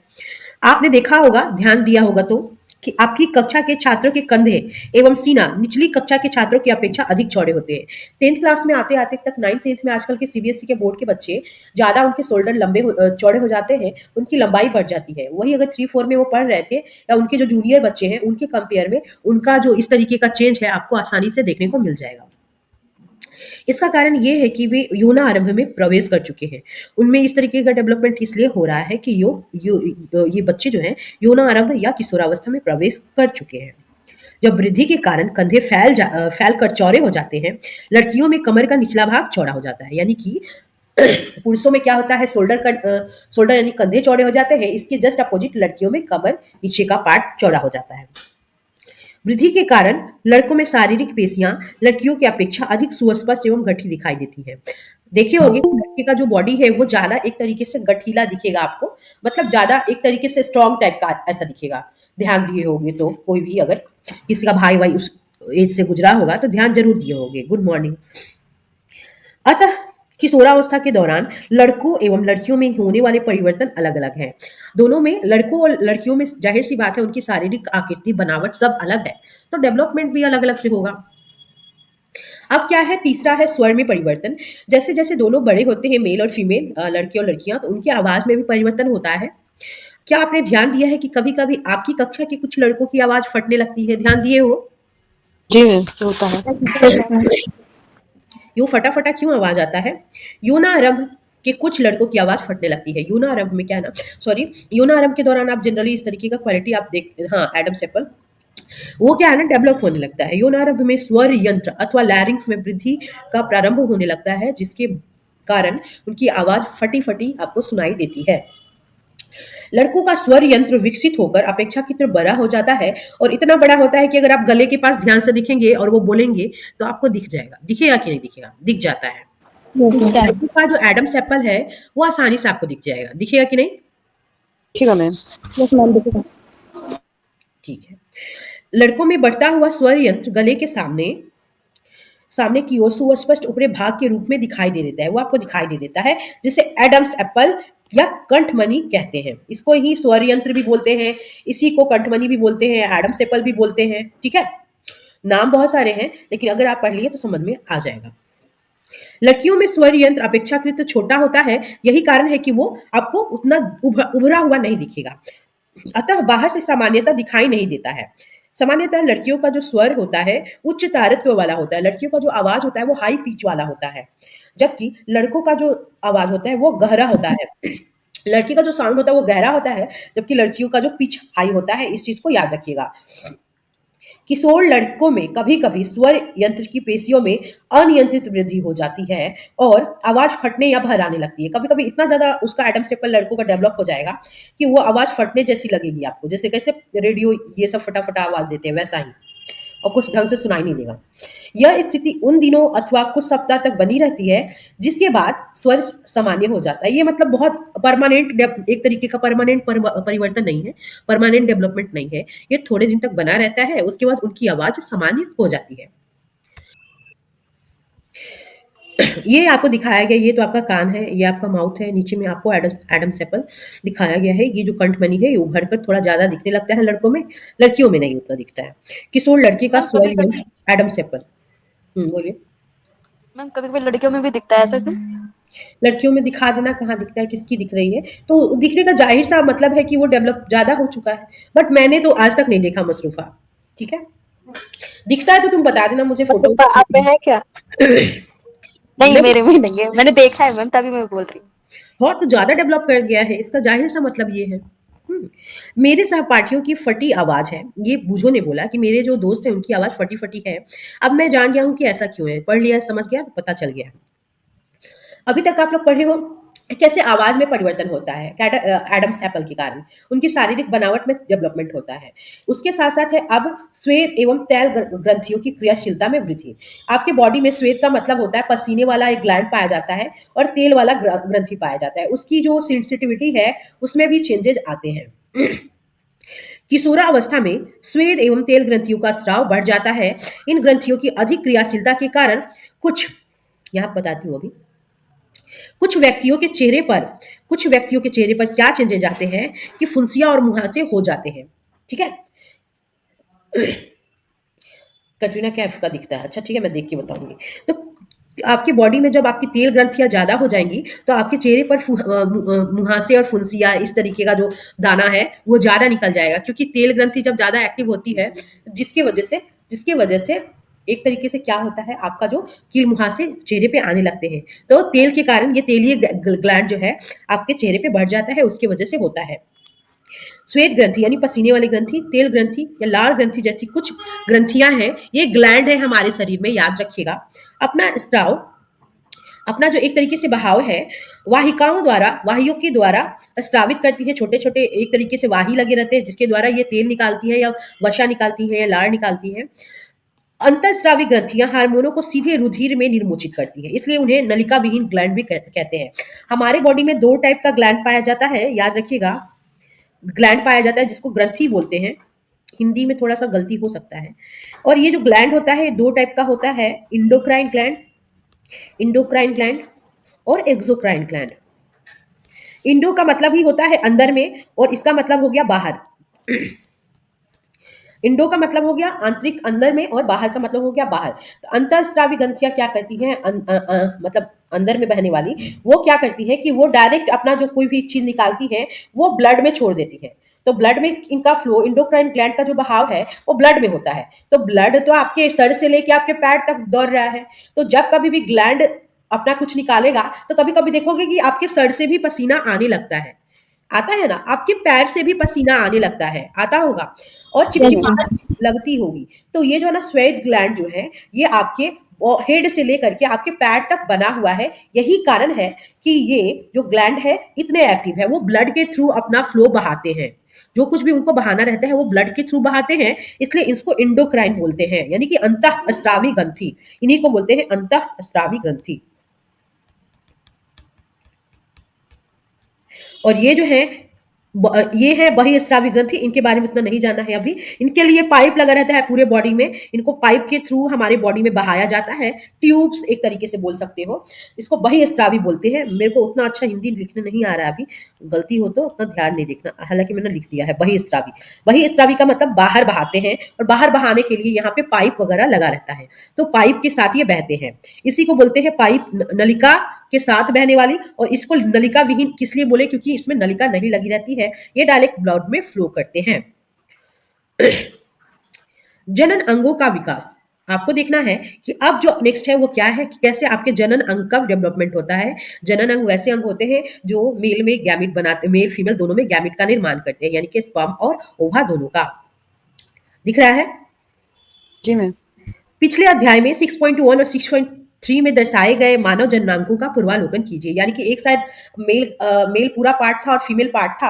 आपने देखा होगा, ध्यान दिया होगा तो, कि आपकी कक्षा के छात्रों के कंधे एवं सीना निचली कक्षा के छात्रों की अपेक्षा अधिक चौड़े होते हैं। 10th क्लास में आते आते तक, 9th 10th में आजकल के सीबीएसई के बोर्ड के बच्चे ज्यादा उनके शोल्डर चौड़े हो जाते हैं, उनकी लंबाई बढ़ जाती है। वही अगर 3-4 में वो पढ़ रहे थे, या उनके जो जूनियर बच्चे हैं उनके कंपेयर में उनका जो इस तरीके का चेंज है आपको आसानी से देखने को मिल जाएगा। इसका कारण ये है कि वे यौन आरंभ में प्रवेश कर चुके हैं। उनमें इस तरीके का डेवलपमेंट इसलिए हो रहा है कि ये बच्चे जो हैं यौन आरंभ या किशोरावस्था में प्रवेश कर चुके हैं। जब वृद्धि के कारण कंधे फैल कर चौड़े हो जाते हैं, लड़कियों में कमर का निचला भाग चौड़ा हो जाता है। यानी कि पुरुषों में क्या होता है, शोल्डर यानी कंधे चौड़े हो जाते हैं, इसके जस्ट अपोजिट लड़कियों में कमर नीचे का पार्ट चौड़ा हो जाता है। वृद्धि के कारण लड़कों में शारीरिक पेशियां लड़कियों की अपेक्षा अधिक सुस्पष्ट एवं गठी दिखाई देती है। देखे होंगे कि लड़के का जो बॉडी है वो ज्यादा एक तरीके से गठीला दिखेगा आपको, मतलब ज्यादा एक तरीके से स्ट्रॉन्ग टाइप का ऐसा दिखेगा। ध्यान दिए होंगे तो कोई भी अगर किसी का भाई भाई उस एज से गुजरा होगा तो ध्यान जरूर दिए होंगे। Good morning. अतः किशोरावस्था के दौरान लड़कों एवं लड़कियों में होने वाले परिवर्तन अलग अलग हैं। दोनों में, लड़कों और लड़कियों में जाहिर सी बात है उनकी शारीरिक आकृति बनावट सब अलग है, तो डेवलपमेंट भी अलग अलग से होगा। अब क्या है, तीसरा है स्वर में परिवर्तन। जैसे जैसे दोनों बड़े होते हैं, मेल और फीमेल, लड़के और लड़कियां, तो उनकी आवाज में भी परिवर्तन होता है। क्या आपने ध्यान दिया है कि कभी कभी आपकी कक्षा के कुछ लड़कों की आवाज फटने लगती है? ध्यान दिए हो? जी मैम, होता है। यूं फटा फटा क्यों आवाज आता है? यूनारंभ के कुछ लड़कों की आवाज फटने लगती है। यूनारंभ में क्या है ना, सॉरी, यूनारंभ के दौरान आप जनरली इस तरीके का क्वालिटी आप देख, हाँ, एडम सेपल, वो क्या है ना, डेवलप होने लगता है। यौनारंभ में स्वर यंत्र अथवा लैरिंग्स में वृद्धि का प्रारंभ होने लगता है, जिसके कारण उनकी आवाज फटी फटी आपको सुनाई देती है। लड़कों का स्वर यंत्र विकसित होकर अपेक्षाकृत बड़ा हो जाता है और इतना बड़ा होता है कि अगर आप गले के पास ध्यान से दिखेंगे और वो बोलेंगे तो आपको दिख जाएगा। दिखेगा कि नहीं दिखेगा? दिख जाता है। लड़कों का जो एडम सेपल है वो आसानी से आपको दिख जाएगा। दिखेगा कि नहीं? ठीक है मैम। ठीक है। लड़कों में बढ़ता हुआ स्वर यंत्र गले के सामने सामने की ओर सुस्पष्ट ऊपरी भाग के रूप में दिखाई दे देता है, वो आपको दिखाई दे देता है, जिसे एडम्स एप्पल या कंठमणि कहते हैं। इसको ही स्वर यंत्र भी बोलते हैं, इसी को कंठमणि भी बोलते हैं, एडम्स एप्पल भी बोलते हैं। ठीक है, नाम बहुत सारे हैं, लेकिन अगर आप पढ़ लिए तो समझ में आ जाएगा। लड़कियों में स्वर यंत्र अपेक्षाकृत छोटा होता है, यही कारण है कि वो आपको उतना उभरा हुआ नहीं दिखेगा, अतः बाहर से सामान्यता दिखाई नहीं देता है। सामान्यतः लड़कियों का जो स्वर होता है उच्च तारत्व वाला होता है, लड़कियों का जो आवाज होता है वो हाई पिच वाला होता है, जबकि लड़कों का जो आवाज होता है वो गहरा होता है। लड़की का जो साउंड होता है वो गहरा होता है, जबकि लड़कियों का जो पिच हाई होता है। इस चीज को याद रखिएगा। किशोर लड़कों में कभी कभी स्वर यंत्र की पेशियों में अनियंत्रित वृद्धि हो जाती है और आवाज फटने या भराने लगती है। कभी कभी इतना ज्यादा उसका एडम सेपल लड़कों का डेवलप हो जाएगा कि वो आवाज फटने जैसी लगेगी आपको, जैसे कैसे रेडियो ये सब फटाफटा आवाज देते हैं वैसा ही, और कुछ ढंग से सुनाई नहीं देगा। यह स्थिति उन दिनों अथवा कुछ सप्ताह तक बनी रहती है, जिसके बाद स्वर सामान्य हो जाता है। ये मतलब बहुत परमानेंट, एक तरीके का परमानेंट परिवर्तन नहीं है, परमानेंट डेवलपमेंट नहीं है, ये थोड़े दिन तक बना रहता है, उसके बाद उनकी आवाज सामान्य हो जाती है। ये आपको दिखाया गया, ये तो आपका कान है, ये आपका माउथ है, नीचे में आपको एडम सेपल दिखाया गया है। ये जो कंठमणि है ये उभर कर थोड़ा ज्यादा दिखने लगता है लड़कों में, लड़कियों में नहीं उतना दिखता है। किशोर लड़की का मैम स्वर कभी कभी यंत्र एडम सेपल। बोलिए। मैम कभी कभी लड़कियों में भी दिखता है ऐसा क्यों? लड़कियों में दिखा देना, कहाँ दिखता है, किसकी दिख रही है? तो दिखने का जाहिर सा मतलब है कि वो डेवलप ज्यादा हो चुका है, बट मैंने तो आज तक नहीं देखा मसरूफा। ठीक है, दिखता है तो तुम बता देना मुझे फोटो। आप में है क्या? नहीं, मेरे में नहीं है, मैंने देखा है मैम, तभी मैं बोल रही हूँ। और तो ज्यादा डेवलप कर गया है, इसका जाहिर सा मतलब ये है। मेरे सहपाठियों की फटी आवाज है, ये बूझो ने बोला कि मेरे जो दोस्त हैं उनकी आवाज फटी फटी है। अब मैं जान गया हूँ कि ऐसा क्यों है, पढ़ लिया, समझ गया, तो पता चल गया। अभी तक आप लोग पढ़े हो कैसे आवाज में परिवर्तन होता है एडम्स एप्पल के कारण, उनकी शारीरिक बनावट में डेवलपमेंट होता है। उसके साथ साथ है अब श्वेत एवं तैल ग्रंथियों की क्रियाशीलता में वृद्धि। आपके बॉडी में श्वेत का मतलब होता है पसीने वाला एक ग्लैंड पाया जाता है, और तेल वाला ग्रंथि पाया जाता है। उसकी जो सेंसिटिविटी है उसमें भी चेंजेस आते हैं। किशोरावस्था में श्वेत एवं तेल ग्रंथियों का स्राव बढ़ जाता है। इन ग्रंथियों की अधिक क्रियाशीलता के कारण कुछ, यहाँ बताती हूँ अभी, कुछ व्यक्तियों के चेहरे पर क्या चेंजेस आते हैं कि फुंसियां और मुहासे हो जाते हैं। ठीक है, कटरीना कैफ का दिखता है। अच्छा ठीक है, मैं देख के बताऊंगी। तो आपकी बॉडी में जब आपकी तेल ग्रंथियां ज्यादा हो जाएंगी तो आपके चेहरे पर मुहासे और फुंसिया, इस तरीके का जो दाना है वो ज्यादा निकल जाएगा, क्योंकि तेल ग्रंथि जब ज्यादा एक्टिव होती है, जिसके वजह से एक तरीके से क्या होता है, आपका जो कील मुहासे चेहरे पे आने लगते हैं। तो तेल के कारण ये तेलीय ग्लैंड जो है आपके चेहरे पे बढ़ जाता है, उसकी वजह से होता है। श्वेत ग्रंथि यानी पसीने वाली ग्रंथि, तेल ग्रंथि या लाल ग्रंथि जैसी कुछ ग्रंथियां हैं, ये ग्लैंड है हमारे शरीर में, याद रखिएगा। अपना स्त्राव अपना जो एक तरीके से बहाव है वाहियों के द्वारा स्रावित करती है। छोटे-छोटे एक तरीके से वाही लगे रहते हैं जिसके द्वारा ये तेल निकालती है या वसा निकालती है या लार निकालती है। अंतःस्रावी ग्रंथियां हार्मोनों को सीधे रुधिर में निर्मोचित करती है, इसलिए उन्हें नलिका विहीन ग्लैंड भी कहते हैं। हमारे बॉडी में 2 टाइप का ग्लैंड पाया जाता है, याद रखिएगा। ग्लैंड पाया जाता है जिसको ग्रंथि बोलते हैं, हिंदी में थोड़ा सा गलती हो सकता है। और ये जो ग्लैंड होता है 2 टाइप का होता है, इंडोक्राइन ग्लैंड और एक्सोक्राइन ग्लैंड। इंडो का मतलब ही होता है अंदर में और इसका मतलब हो गया बाहर। इंडो का मतलब हो गया आंतरिक अंदर में और बाहर का मतलब हो गया बाहर। तो अंतःस्रावी ग्रंथियां क्या करती हैं, मतलब अंदर में बहने वाली, वो क्या करती है कि वो डायरेक्ट अपना जो कोई भी चीज निकालती है वो ब्लड में छोड़ देती है। तो ब्लड में इनका फ्लो, इंडोक्राइन ग्लैंड का जो बहाव है वो ब्लड में होता है। तो ब्लड तो आपके सर से लेके आपके पैर तक दौड़ रहा है। तो जब कभी भी ग्लैंड अपना कुछ निकालेगा तो कभी कभी देखोगे कि आपके सर से भी पसीना आने लगता है, आता है ना, आपके पैर से भी पसीना आने लगता है, आता होगा और यस मैम। चिपचिपाहट लगती होगी। तो ये जो है ना स्वेट ग्लैंड जो है ये आपके हेड से लेकर के आपके पैर तक बना हुआ है। यही कारण है कि ये जो ग्लैंड है इतने एक्टिव है, वो ब्लड के थ्रू अपना फ्लो बहाते हैं। जो कुछ भी उनको बहाना रहता है वो ब्लड के थ्रू बहाते हैं, इसलिए इसको इंडोक्राइन बोलते हैं, यानी कि अंतःस्रावी ग्रंथि। इन्हीं को बोलते हैं अंतःस्रावी ग्रंथि। और ये जो है ये है बहिःस्रावी ग्रंथि। इनके बारे में उतना नहीं जानना है अभी। इनके लिए पाइप लगा रहता है पूरे बॉडी में, इनको पाइप के थ्रू हमारे बॉडी में बहाया जाता है। ट्यूब्स एक तरीके से बोल सकते हो, इसको बहिःस्रावी बोलते हैं। मेरे को उतना अच्छा हिंदी लिखने नहीं आ रहा अभी, गलती हो तो उतना ध्यान नहीं देखना, हालांकि मैंने लिख दिया है बहिःस्रावी। बहिःस्रावी का मतलब बाहर बहाते हैं, और बाहर बहाने के लिए यहाँ पे पाइप वगैरह लगा रहता है, तो पाइप के साथ ये बहते हैं। इसी को बोलते हैं पाइप, नलिका के साथ बहने वाली। और इसको नलिका विहीन किस लिए बोले, क्योंकि इसमें नलिका नहीं लगी रहती है, ये डायरेक्ट ब्लड में फ्लो करते हैं। जनन अंगों का विकास आपको देखना है कि अब जो नेक्स्ट है वो क्या है, कि कैसे आपके जनन अंग का डेवलपमेंट होता है। जनन अंग वैसे अंग होते हैं जो मेल में गैमिट बनाते, मेल फीमेल दोनों में गैमिट का निर्माण करते हैं, यानी कि स्पर्म और ओवा दोनों का। दिख रहा है? जी मैम। पिछले अध्याय में 6.1 और 6.3 में दर्शाए गए मानव जननांगों का पूर्वालोकन कीजिए। यानी कि एक साइड मेल पूरा पार्ट था और फीमेल पार्ट था।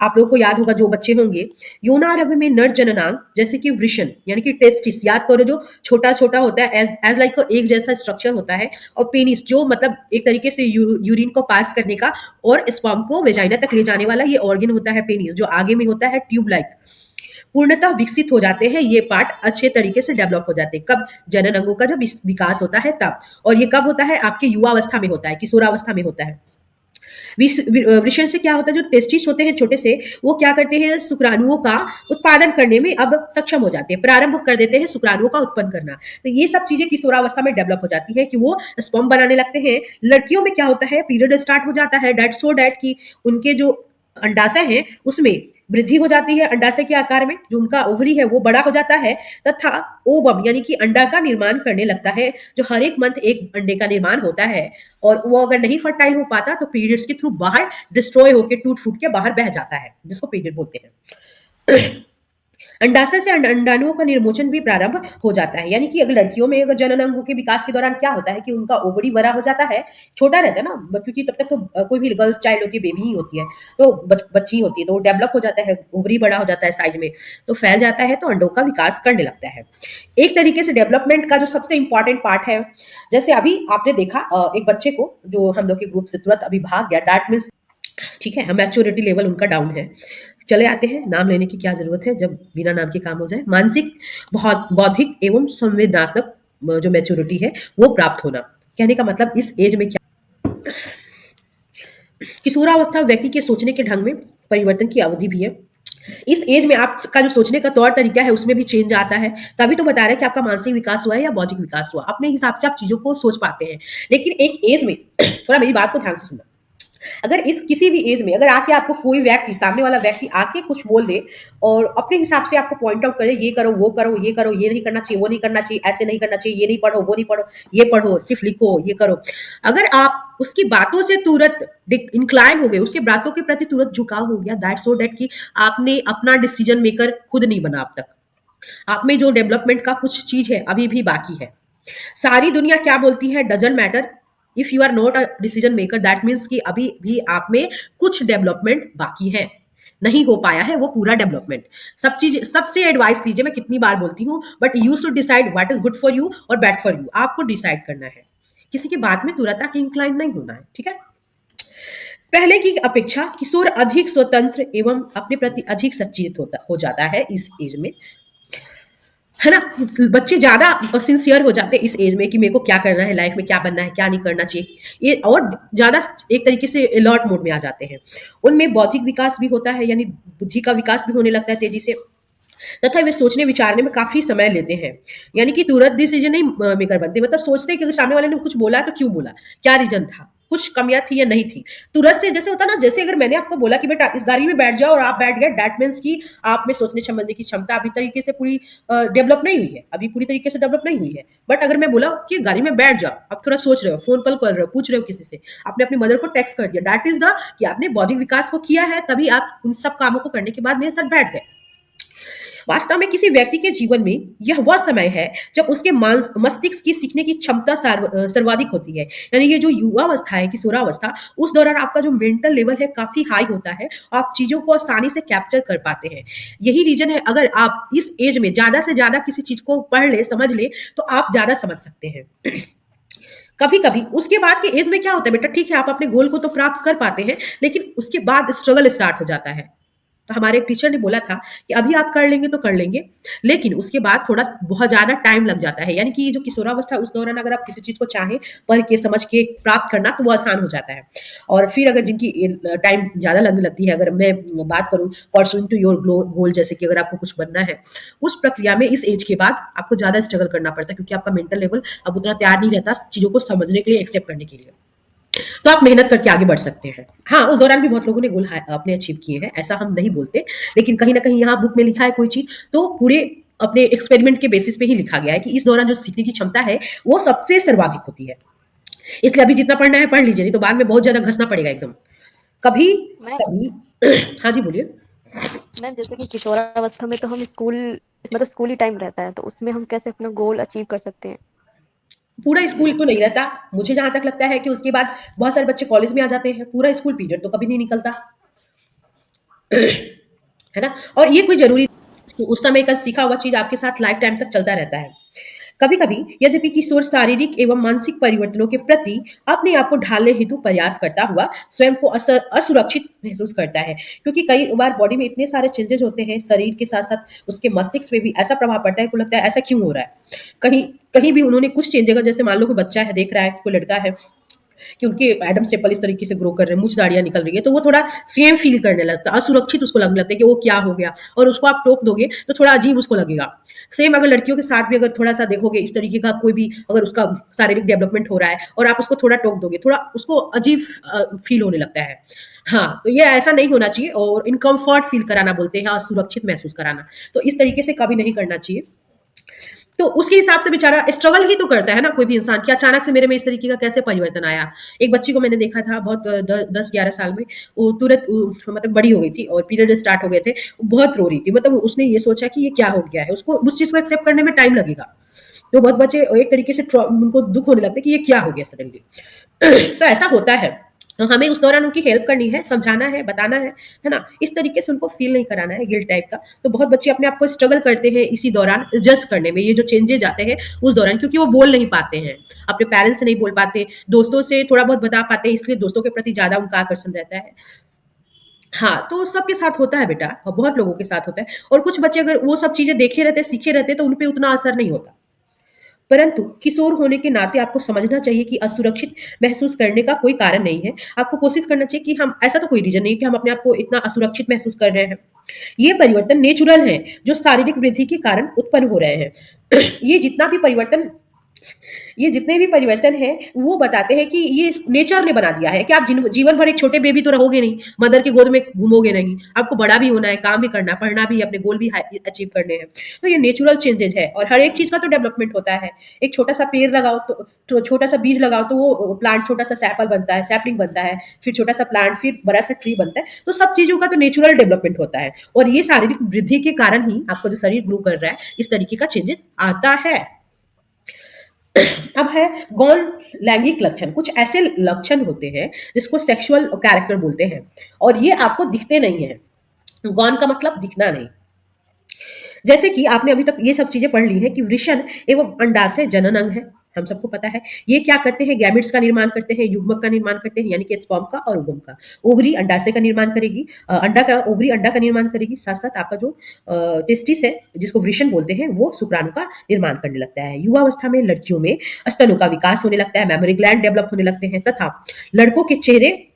आप लोगों को याद होगा जो बच्चे होंगे, यौनारंभ में नर जननांग जैसे कि वृषण यानी कि टेस्टिस, याद करो, जो छोटा छोटा होता है, एज लाइक एक जैसा स्ट्रक्चर होता है। और पेनिस जो मतलब एक तरीके से यूरिन को पास करने का और स्पर्म को वेजाइना तक ले जाने वाला ये ऑर्गन होता है पेनिस, जो आगे में होता है ट्यूब लाइक। पूर्णतः विकसित हो जाते हैं, ये पार्ट अच्छे तरीके से डेवलप हो जाते हैं। कब? जनन अंगों का जब विकास होता है तब। और ये कब होता है? आपके युवावस्था में होता है, किशोरावस्था में होता है। वृषण से क्या होता है, जो टेस्टिस होते हैं छोटे से, वो क्या करते हैं, शुक्राणुओं का उत्पादन करने में अब सक्षम हो जाते हैं, प्रारंभ कर देते हैं शुक्राणुओं का उत्पन्न करना। तो ये सब चीजें किशोरावस्था में डेवलप हो जाती है कि वो स्पर्म बनाने लगते हैं। लड़कियों में क्या होता है, पीरियड स्टार्ट हो जाता है, डेट सो डेट की उनके जो अंडाशय है उसमें वृद्धि हो जाती है, अंडाशय के आकार में जो उनका ओवरी है वो बड़ा हो जाता है, तथा ओवम यानी कि अंडा का निर्माण करने लगता है, जो हर एक मंथ एक अंडे का निर्माण होता है। और वो अगर नहीं फर्टाइल हो पाता तो पीरियड्स के थ्रू बाहर डिस्ट्रॉय होकर टूट फूट के बाहर बह जाता है, जिसको पीरियड बोलते हैं। अंडाशय से अंडाणुओं का निर्मोचन भी प्रारंभ हो जाता है। यानी कि अगर लड़कियों में अगर जनन अंगों के विकास के दौरान क्या होता है कि उनका ओवरी बड़ा हो जाता है, छोटा रहता है ना, क्योंकि तब तक तो कोई भी गर्ल्स चाइल्ड होती है, बेबी ही होती है, तो बच्ची होती है, तो वो डेवलप हो जाता है, ओवरी बड़ा हो जाता है साइज में, तो फैल जाता है, तो अंडों का विकास करने लगता है। एक तरीके से डेवलपमेंट का जो सबसे इंपॉर्टेंट पार्ट है, जैसे अभी आपने देखा एक बच्चे को जो हम लोग के ग्रुप से तुरंत अभी भाग गया, दैट मीन्स ठीक है, मैच्योरिटी लेवल उनका डाउन है। चले आते हैं, नाम लेने की क्या जरूरत है जब बिना नाम के काम हो जाए। मानसिक, बहुत बौद्धिक एवं संवेदनात्मक जो मैच्योरिटी है वो प्राप्त होना। कहने का मतलब इस एज में क्या, किशोरावस्था व्यक्ति के सोचने के ढंग में परिवर्तन की अवधि भी है। इस एज में आपका जो सोचने का तौर तरीका है उसमें भी चेंज आता है। तभी तो बता रहे हैं कि आपका मानसिक विकास हुआ है या बौद्धिक विकास हुआ, अपने हिसाब से आप चीजों को सोच पाते हैं। लेकिन एक एज में थोड़ा मेरी बात को ध्यान से सुनना, अगर इस किसी भी एज में अगर आके आपको कोई व्यक्ति, सामने वाला व्यक्ति आके कुछ बोल दे और अपने हिसाब से आपको पॉइंट आउट करे, ये करो वो करो, ये करो, ये नहीं करना चाहिए, वो नहीं करना चाहिए, ऐसे नहीं करना चाहिए, ये नहीं पढ़ो, वो नहीं पढ़ो, ये पढ़ो, सिर्फ लिखो, ये करो, अगर आप उसकी बातों से तुरंत इंक्लाइन हो गए, उसके बातों के प्रति तुरंत झुकाव हो गया, दैट सो दैट कि आपने अपना डिसीजन मेकर खुद नहीं बना अब तक, आप में जो डेवलपमेंट का कुछ चीज है अभी भी बाकी है। सारी दुनिया क्या बोलती है doesn't matter, if you are not a decision maker that means कि अभी भी आप में कुछ डेवलपमेंट बाकी है, नहीं हो पाया है वो पूरा डेवलपमेंट। सब चीज सबसे एडवाइस लीजिए, मैं कितनी बार बोलती हूँ, but you should decide what is good for you और बैड फॉर यू। आपको डिसाइड करना है, किसी की बात में तुरंत आके इंक्लाइन नहीं होना है, ठीक है। पहले की अपेक्षा किशोर अधिक स्वतंत्र एवं अपने प्रति अधिक सचेत हो जाता है इस एज में, है ना। बच्चे ज्यादा सिंसियर हो जाते हैं इस एज में कि मेरे को क्या करना है लाइफ में, क्या बनना है, क्या नहीं करना चाहिए, ये और ज्यादा एक तरीके से अलर्ट मोड में आ जाते हैं। उनमें बौद्धिक विकास भी होता है, यानी बुद्धि का विकास भी होने लगता है तेजी से, तथा वे सोचने विचारने में काफी समय लेते हैं, यानी कि तुरंत डिसीजन नहीं मेकर बनते, मतलब सोचते हैं कि अगर सामने वाले ने कुछ बोला तो क्यों बोला, क्या रीजन था, कुछ कमियां थी या नहीं थी। तुरंत से जैसे होता ना, जैसे अगर मैंने आपको बोला कि बेटा इस गाड़ी में बैठ जाओ और आप बैठ गए, दैट मीन्स कि आप में सोचने समझने की क्षमता अभी तरीके से पूरी डेवलप नहीं हुई है, अभी पूरी तरीके से डेवलप नहीं हुई है। बट अगर मैं बोला कि गाड़ी में बैठ जाओ, आप थोड़ा सोच रहे हो, फोन कॉल कर रहे हो, पूछ रहे हो किसी से, आपने अपनी मदर को टेक्स्ट कर दिया, दैट इज द कि आपने बौद्धिक विकास को किया है, तभी आप उन सब कामों को करने के बाद मेरे साथ बैठ गए। वास्तव में किसी व्यक्ति के जीवन में यह वह समय है जब उसके मस्तिष्क की सीखने की क्षमता सर्वाधिक होती है, यानी ये जो युवावस्था है, किशोरावस्था, उस दौरान आपका जो मेंटल लेवल है काफी हाई होता है, आप चीजों को आसानी से कैप्चर कर पाते हैं। यही रीजन है, अगर आप इस एज में ज्यादा से ज्यादा किसी चीज को पढ़ ले, समझ ले, तो आप ज्यादा समझ सकते हैं। कभी कभी उसके बाद के एज में क्या होता है बेटा, ठीक है आप अपने गोल को तो प्राप्त कर पाते हैं, लेकिन उसके बाद स्ट्रगल स्टार्ट हो जाता है। तो हमारे एक टीचर ने बोला था कि अभी आप कर लेंगे तो कर लेंगे, लेकिन उसके बाद थोड़ा बहुत ज्यादा टाइम लग जाता है, यानी कि ये जो किशोरावस्था है उस दौरान अगर आप किसी चीज को चाहें पढ़ के समझ के प्राप्त करना तो वो आसान हो जाता है। और फिर अगर जिनकी टाइम ज्यादा लगने लगती है, अगर मैं बात करूं परसुइंग टू योर गोल, जैसे कि अगर आपको कुछ बनना है, उस प्रक्रिया में इस एज के बाद आपको ज्यादा स्ट्रगल करना पड़ता है, क्योंकि आपका मेंटल लेवल अब उतना तैयार नहीं रहता चीजों को समझने के लिए, एक्सेप्ट करने के लिए। तो आप मेहनत करके आगे बढ़ सकते हैं। हाँ, उस दौरान भी बहुत लोगों ने गोल अपने अचीव किए हैं, ऐसा हम नहीं बोलते, लेकिन कहीं न कहीं यहाँ बुक में लिखा है कोई चीज़, तो पूरे अपने एक्सपेरिमेंट के बेसिस पे ही लिखा गया है कि इस दौरान जो सीखने की क्षमता है, वो सबसे सर्वाधिक होती है। इसलिए अभी जितना पढ़ना है पढ़ लीजिए, नहीं तो बाद में बहुत ज़्यादा घसना पड़ेगा एकदम। कभी मैम कभी हाँ जी, बोलिए। मैम जैसे कि किशोरावस्था में तो हम स्कूल मतलब स्कूल ही टाइम रहता है, तो उसमें हम कैसे अपना गोल अचीव कर सकते हैं? पूरा स्कूल तो नहीं रहता, मुझे जहाँ तक लगता है कि उसके बाद बहुत सारे बच्चे कॉलेज में आ जाते हैं, पूरा स्कूल पीरियड तो कभी नहीं निकलता। है ना? और ये कोई ज़रूरी उस समय का सीखा हुआ चीज़ आपके साथ लाइफ टाइम तक चलता रहता है। कभी-कभी यद्यपि किशोर शारीरिक एवं मानसिक परिवर्तनों के प्रति अपने आप को ढालने हेतु प्रयास करता हुआ स्वयं को असुरक्षित महसूस करता है, क्योंकि कई बार बॉडी में इतने सारे चेंजेस होते हैं, शरीर के साथ-साथ उसके मस्तिष्क पे भी ऐसा प्रभाव पड़ता है, को लगता है ऐसा क्यों हो रहा है? कहीं कहीं भी उन्होंने कुछ चेंज अगर जैसे मान लो कोई बच्चा है, देख रहा है कि कोई लड़का है कि उनके एडम्स एप्पल इस तरीके से ग्रो कर रहे हैं, मूछ दाढ़ियाँ निकल रही है, तो वो थोड़ा सेम फील करने लगता है, असुरक्षित उसको लगने लगता है कि वो क्या हो गया, और उसको आप टोक दोगे तो थोड़ा अजीब उसको लगेगा। सेम अगर लड़कियों के साथ भी अगर थोड़ा-सा देखोगे इस तरीके का कोई भी अगर उसका शारीरिक डेवलपमेंट हो रहा है और आप उसको थोड़ा टोक दोगे, थोड़ा उसको अजीब फील होने लगता है। हाँ, तो ये ऐसा नहीं होना चाहिए और इनकम्फर्ट फील कराना बोलते हैं, असुरक्षित महसूस कराना। तो इस तरीके से कभी नहीं करना चाहिए। तो उसके हिसाब से बेचारा स्ट्रगल ही तो करता है ना कोई भी इंसान कि अचानक से मेरे में इस तरीके का कैसे परिवर्तन आया। एक बच्ची को मैंने देखा था बहुत 10-11 साल में, वो तुरंत मतलब बड़ी हो गई थी और पीरियड स्टार्ट हो गए थे, वो बहुत रो रही थी। मतलब उसने ये सोचा कि ये क्या हो गया है? उसको उस चीज़ को एक्सेप्ट करने में टाइम लगेगा। तो बहुत बच्चे एक तरीके से उनको दुःख होने लगता है कि ये क्या हो गया सडनली। तो ऐसा होता है। तो हमें उस दौरान उनकी हेल्प करनी है, समझाना है, बताना है ना? इस तरीके से उनको फ़ील नहीं कराना है गिल्ट टाइप का। तो बहुत बच्चे अपने आप को स्ट्रगल करते हैं इसी दौरान एडजस्ट करने में, ये जो चेंजेज़ आते हैं उस दौरान, क्योंकि वो बोल नहीं पाते हैं। अपने पेरेंट्स से नहीं बोल पाते, दोस्तों से थोड़ा बहुत बता पाते हैं, इसलिए दोस्तों के प्रति ज़्यादा उनका आकर्षण रहता है। हाँ, तो सबके साथ होता है बेटा, और बहुत लोगों के साथ होता है, और कुछ बच्चे अगर वो सब चीज़ें देखे रहते, सीखे रहते, तो उन पे उतना असर नहीं होता। परंतु किशोर होने के नाते आपको समझना चाहिए कि असुरक्षित महसूस करने का कोई कारण नहीं है। आपको कोशिश करना चाहिए कि हम ऐसा तो कोई रीज़न नहीं है कि हम अपने आप को इतना असुरक्षित महसूस कर रहे हैं। ये परिवर्तन नेचुरल हैं, जो शारीरिक वृद्धि के कारण उत्पन्न हो रहे हैं। ये जितना भी परिवर्तन ये जितने भी परिवर्तन हैं, वो बताते हैं कि ये नेचर ने बना दिया है कि आप जीवन भर एक छोटे बेबी तो रहोगे नहीं, मदर की गोद में घूमोगे नहीं, आपको बड़ा भी होना है, काम भी करना है, पढ़ना भी, अपने गोल भी अचीव करने हैं। तो ये नेचुरल चेंजेज है, और हर एक चीज़ का तो डेवलपमेंट होता है। एक छोटा-सा पेड़ लगाओ तो छोटा-सा बीज लगाओ तो वो प्लांट छोटा-सा सैपल बनता है, सैपलिंग बनता है, फिर छोटा-सा प्लांट, फिर बड़ा-सा ट्री बनता है। तो सब चीज़ों का तो नेचुरल डेवलपमेंट होता है, और ये शारीरिक वृद्धि के कारण ही आपका जो शरीर ग्रो कर रहा है, इस तरीके का चेंजेज आता है। अब है गौण लैंगिक लक्षण। कुछ ऐसे लक्षण होते हैं जिसको सेक्सुअल कैरेक्टर बोलते हैं, और ये आपको दिखते नहीं है। गौण का मतलब दिखना नहीं। जैसे कि आपने अभी तक ये सब चीजें पढ़ ली है कि वृषण एवं अंडाशय जनन अंग है, हम सबको पता है। ये क्या करते हैं? गैमेट्स का निर्माण करते हैं, युग्मक का निर्माण करते हैं, यानी कि स्पर्म का और ओवम का। ओवरी अंडाशय का निर्माण करेगी, अंडा का ओवरी अंडा का निर्माण करेगी, साथ साथ आपका जो टेस्टिस है जिसको वृषण बोलते हैं वो शुक्राणु का निर्माण करने लगता है। युवावस्था में लड़कियों में स्तनों का विकास होने लगता है, मेमोरी ग्लैंड डेवलप होने लगते हैं, तथा लड़कों के चेहरे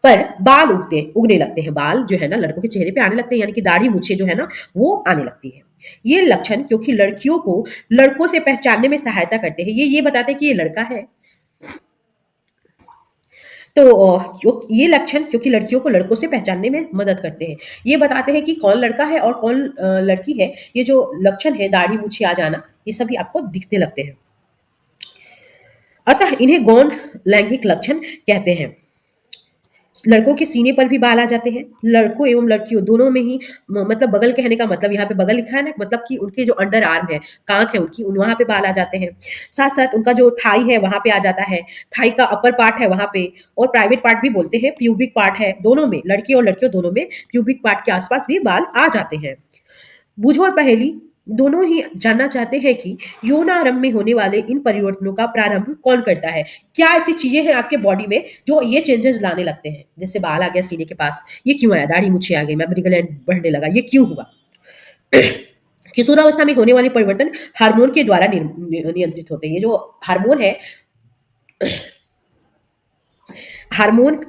पर बाल उगने लगते हैं। बाल जो है ना लड़कों के चेहरे पे आने लगते हैं, यानी कि दाढ़ी मूछें जो है ना वो आने लगती है। ये लक्षण क्योंकि लड़कियों को लड़कों से पहचानने में सहायता करते हैं। ये बताते हैं कि ये लड़का है। तो ये लक्षण क्योंकि लड़कियों को लड़कों से पहचानने में मदद करते हैं। ये बताते हैं कि कौन लड़का है और कौन लड़की है। ये जो लक्षण है दाढ़ी मूछें आ जाना, ये सभी आपको दिखने लगते हैं। अतः इन्हें गौण लैंगिक लक्षण कहते हैं। लड़कों के सीने पर भी बाल आ जाते हैं। लड़कों एवं लड़कियों दोनों में ही मतलब बगल कहने का मतलब यहाँ पे बगल लिखा है ना, मतलब कि उनके जो अंडर आर्म है, कांख है उनकी, वहां पे बाल आ जाते हैं। साथ साथ उनका जो थाई है वहां पे आ जाता है, थाई का अपर पार्ट है वहां पे, और प्राइवेट पार्ट भी बोलते हैं, प्यूबिक पार्ट है। दोनों में, लड़के और लड़कियों दोनों में प्यूबिक पार्ट के आसपास भी बाल आ जाते हैं। बूझो और पहेली दोनों ही जानना चाहते हैं कि यौनारंभ में होने वाले इन परिवर्तनों का प्रारंभ कौन करता है। क्या ऐसी चीजें हैं आपके बॉडी में जो ये चेंजेस लाने लगते हैं? जैसे बाल आ गया सीने के पास, ये क्यों आया? दाढ़ी मूछें आ गई, मेमोरी ग्लैंड बढ़ने लगा, ये क्यों हुआ? किशोरावस्था में होने वाले परिवर्तन हार्मोन के द्वारा नियंत्रित होते हैं। ये जो हार्मोन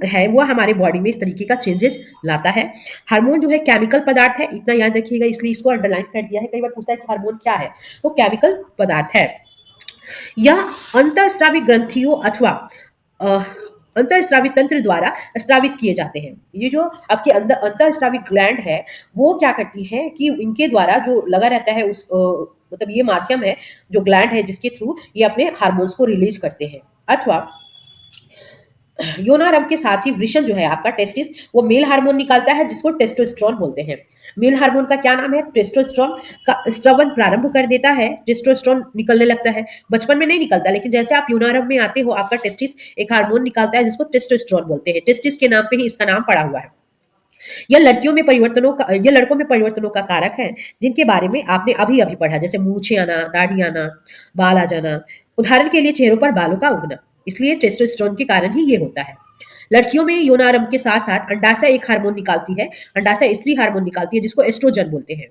है वो हमारे बॉडी में इस तरीके का चेंजेस लाता है। हार्मोन जो है केमिकल पदार्थ है, इतना याद रखिएगा, इसलिए इसको अंडरलाइन कर दिया है। कई बार पूछता है कि हार्मोन क्या है, तो केमिकल पदार्थ है। यह अंतःस्रावी ग्रंथियों अथवा अंतःस्रावी तंत्र द्वारा स्रावित किए जाते हैं। ये जो आपके अंदर अंतःस्रावी ग्लैंड है वो क्या करती है कि इनके द्वारा जो लगा रहता है उस मतलब ये माध्यम है, जो ग्लैंड है जिसके थ्रू ये अपने हार्मोन्स को रिलीज करते हैं। अथवा यौनारंभ के साथ ही वृषण जो है आपका टेस्टिस, वो मेल हार्मोन निकालता है जिसको टेस्टोस्टेरोन बोलते हैं। मेल हार्मोन का क्या नाम है? टेस्टोस्टेरोन का स्रवन प्रारंभ कर देता है, टेस्टोस्टेरोन निकलने लगता है। बचपन में नहीं निकलता, लेकिन जैसे आप यौनारंभ में आते हो आपका टेस्टिस एक हार्मोन निकालता है जिसको टेस्टोस्टेरोन बोलते हैं। टेस्टिस के नाम पे ही इसका नाम पड़ा हुआ है। यह लड़कों में परिवर्तनों का कारक है जिनके बारे में आपने अभी अभी पढ़ा, जैसे मूछें आना, दाढ़ी आना, बाल आ जाना। उदाहरण के लिए चेहरों पर बालों का उगना, इसलिए टेस्टोस्टेरोन के कारण ही ये होता है। लड़कियों में यौनारंभ के साथ साथ अंडाशय एक हार्मोन निकालती है, अंडाशय स्त्री हार्मोन निकालती है जिसको एस्ट्रोजन बोलते हैं।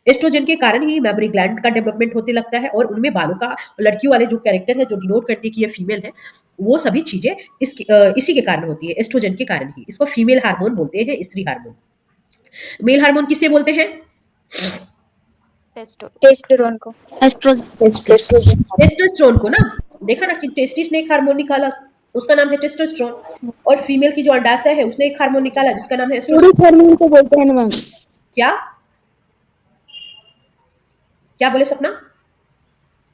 एस्ट्रोजन के कारण ही मेमोरी ग्लैंड का डेवलपमेंट होने लगता है, और उनमें बालों का, लड़कियों वाले जो कैरेक्टर है जो डिनोट करती है कि ये फीमेल है, वो सभी चीजें इसी के कारण होती है, एस्ट्रोजन के कारण ही। इसको फीमेल हार्मोन बोलते हैं, स्त्री हार्मोन। मेल हार्मोन किसे बोलते हैं? टेस्टो टेस्टोस्टेरोन को। एस्ट्रोजन। टेस्टोस्टेरोन को ना। देखा ना कि टेस्टिस ने एक हार्मोन निकाला, उसका नाम है टेस्टोस्टेरोन, और फीमेल की जो अंडाशय है उसने एक हार्मोन निकाला जिसका नाम है एस्ट्रोजन। पुरुष हार्मोन को बोलते हैं ना मैम। क्या क्या बोले सपना?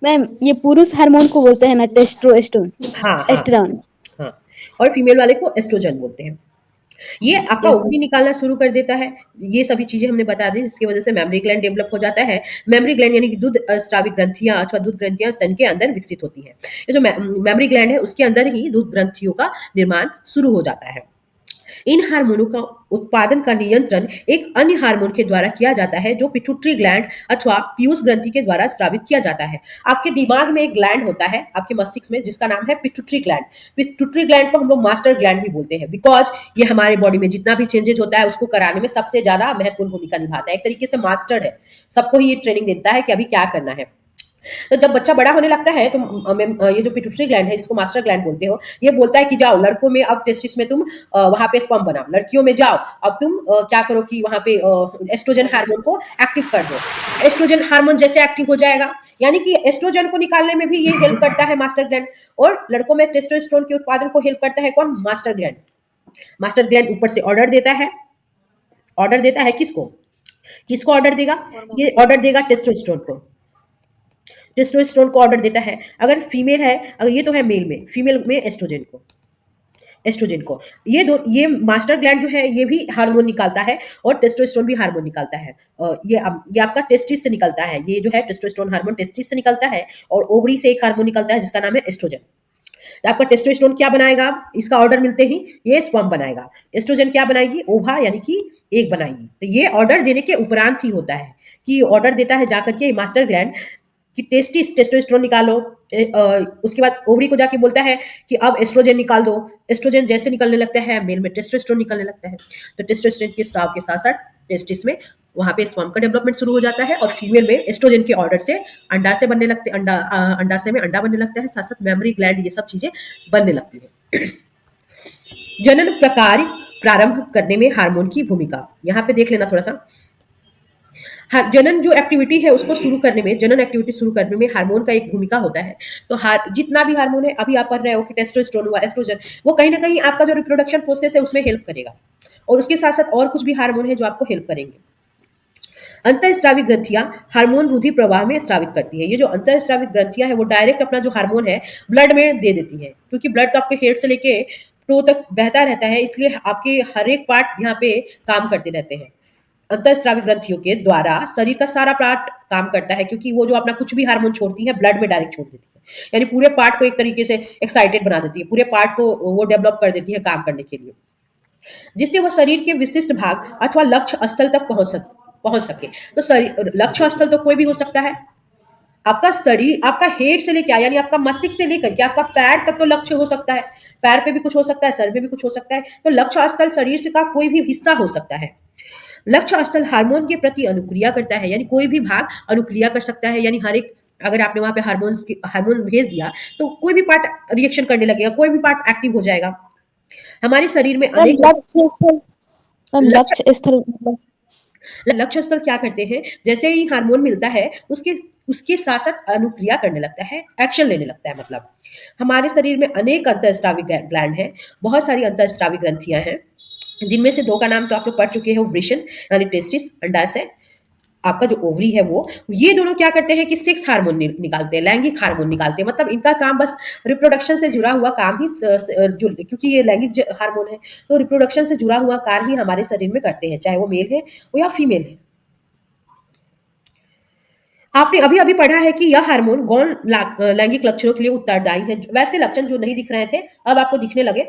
मैम ये पुरुष हार्मोन को बोलते हैं ना, टेस्टोस्टेरोन, हाँ हाँ एस्ट्रोजन। हाँ, और फीमेल वाले को एस्ट्रोजन बोलते हैं। ये आपका यस। ओवरी निकालना शुरू कर देता है। ये सभी चीजें हमने बता दी, जिसकी वजह से मेमोरी ग्लैंड डेवलप हो जाता है। मेमोरी ग्लैंड यानी कि दूध स्रावी ग्रंथियां अथवा दूध ग्रंथियां स्तन के अंदर विकसित होती है। ये जो मेमोरी ग्लैंड है उसके अंदर ही दूध ग्रंथियों का निर्माण शुरू हो जाता है। इन हार्मोनों का उत्पादन का नियंत्रण एक अन्य हार्मोन के द्वारा किया जाता है जो पिट्यूटरी ग्लैंड अथवा पीयूष ग्रंथि के द्वारा स्रावित किया जाता है। आपके दिमाग में एक ग्लैंड होता है आपके मस्तिष्क में जिसका नाम है पिट्यूटरी ग्लैंड। पिट्यूटरी ग्लैंड को हम लोग मास्टर ग्लैंड भी बोलते हैं, बिकॉज ये हमारे बॉडी में जितना भी चेंजेस होता है उसको कराने में सबसे ज्यादा महत्वपूर्ण भूमिका निभाता है। एक तरीके से मास्टर है, सबको ही ये ट्रेनिंग देता है कि अभी क्या करना है। तो जब बच्चा बड़ा होने लगता है तो ये जो पिट्यूटरी ग्लैंड है जिसको मास्टर ग्लैंड बोलते हो, ये बोलता है कि जाओ लड़कों में अब टेस्टिस में तुम वहां पे स्पर्म बनाओ, लड़कियों में जाओ अब तुम क्या करो कि वहां पे एस्ट्रोजन हार्मोन को एक्टिव कर दो। एस्ट्रोजन हार्मोन जैसे एक्टिव हो जाएगा, यानी कि एस्ट्रोजन को निकालने में भी ये हेल्प करता है मास्टर ग्लैंड, और लड़कों में टेस्टोस्टेरोन के उत्पादन को हेल्प करता है कौन? Master gland. मास्टर ग्लैंड ऊपर से ऑर्डर देता है, ऑर्डर देता है किसको? किसको ऑर्डर देगा? ये ऑर्डर देगा टेस्टोस्टेरोन को। टेस्टोस्टेरोन को ऑर्डर देता है। अगर फीमेल है, अगर ये तो है मेल में, फीमेल में एस्ट्रोजन को। एस्ट्रोजन को। ये मास्टर ग्लैंड जो है ये भी हार्मोन निकालता है और टेस्टोस्टेरोन भी हार्मोन निकालता है। ये आपका टेस्टिस से निकलता है, ये जो है टेस्टोस्टेरोन हार्मोन टेस्टिस से निकलता है और ओवरी से एक हार्मोन निकलता है जिसका नाम है एस्ट्रोजन। तो आपका टेस्टोस्टेरोन क्या बनाएगा, इसका ऑर्डर मिलते ही ये स्पर्म बनाएगा। एस्ट्रोजन क्या बनाएगी, ओवा यानी कि एग बनाएगी। तो ये ऑर्डर देने के उपरांत ही होता है कि ऑर्डर देता है जाकर के मास्टर ग्लैंड कि टेस्टोस्टेरोन निकालो। उसके बाद ओवरी को जाके बोलता है कि अब एस्ट्रोजन निकाल दो। एस्ट्रोजन जैसे निकलने लगता है मेल में टेस्टोस्टेरोन निकलने लगता है। तो टेस्टोस्टेरोन के स्राव के साथ साथ टेस्टिस में वहां पे स्पर्म का डेवलपमेंट शुरू हो जाता है और फीमेल में एस्ट्रोजन के ऑर्डर से अंडा से बनने लगते अंडाशय में अंडा बनने लगता है, साथ साथ मेमोरी ग्लैंड ये सब चीजें बनने लगती है। जनन प्रकार प्रारंभ करने में हार्मोन की भूमिका यहाँ पे देख लेना थोड़ा सा। जनन जो एक्टिविटी है उसको शुरू करने में, जनन एक्टिविटी शुरू करने में हार्मोन का एक भूमिका होता है। तो जितना भी हार्मोन है, अभी आप पढ़ रहे हो कि टेस्टोस्टेरोन हुआ, एस्ट्रोजन, वो कहीं ना कहीं आपका जो रिप्रोडक्शन प्रोसेस है उसमें हेल्प करेगा और उसके साथ साथ और कुछ भी हार्मोन है जो आपको हेल्प करेंगे। अंतःस्रावी ग्रंथियां हार्मोन रुधिर प्रवाह में स्रावित करती है। ये जो अंतःस्रावी ग्रंथियां है वो डायरेक्ट अपना जो हार्मोन है ब्लड में दे देती है, क्योंकि ब्लड तो आपके हेड से लेके टो तक बहता रहता है, इसलिए आपके हर एक पार्ट यहाँ पे काम करते रहते हैं। अंतःस्रावी ग्रंथियों के द्वारा शरीर का सारा पार्ट काम करता है, क्योंकि वो जो अपना कुछ भी हार्मोन छोड़ती है ब्लड में डायरेक्ट छोड़ देती है, यानी पूरे पार्ट को एक तरीके से एक्साइटेड बना देती है, पूरे पार्ट को वो डेवलप कर देती है काम करने के लिए, जिससे वो शरीर के विशिष्ट भाग अथवा लक्ष्य स्थल तक पहुंच सके। तो शरीर लक्ष्य स्थल तो कोई भी हो सकता है, आपका शरीर, आपका हेड से लेकर यानी आपका मस्तिष्क से लेकर के आपका पैर तक तो लक्ष्य हो सकता है, पैर पे भी कुछ हो सकता है, सर पे भी कुछ हो सकता है। तो लक्ष्य स्थल शरीर से का कोई भी हिस्सा हो सकता है। लक्ष्य स्थल हार्मोन के प्रति अनुक्रिया करता है, यानी कोई भी भाग अनुक्रिया कर सकता है, यानी हर एक, अगर आपने वहां पे हार्मोन भेज दिया तो कोई भी पार्ट रिएक्शन करने लगेगा, कोई भी पार्ट एक्टिव हो जाएगा। हमारे शरीर में मैम अनेक लक्ष्य स्थल मैम लक्ष्य लक्ष्य स्थल मतलब लक्ष्य स्थल क्या करते हैं, जैसे ही हार्मोन मिलता है उसके उसके साथ साथ अनुक्रिया करने लगता है, एक्शन लेने लगता है। मतलब हमारे शरीर में अनेक अंतःस्रावी ग्लैंड हैं, बहुत सारी अंतःस्रावी ग्रंथियां हैं, जिनमें से दो का नाम तो आप लोग पढ़ चुके हैं, वृषण यानी टेस्टिस, अंडाशय, आपका जो ओवरी है वो, ये दोनों क्या करते हैं कि सेक्स हार्मोन निकालते हैं, लैंगिक हार्मोन निकालते हैं। मतलब इनका काम बस रिप्रोडक्शन से जुड़ा हुआ काम ही जो, क्योंकि ये लैंगिक हार्मोन है तो रिप्रोडक्शन से जुड़ा हुआ कार्य ही हमारे शरीर में करते हैं, चाहे वो मेल है वो या फीमेल है। आपने अभी अभी पढ़ा है कि यह हार्मोन गौण लैंगिक लक्षणों के लिए उत्तरदायी है। वैसे लक्षण जो नहीं दिख रहे थे अब आपको दिखने लगे,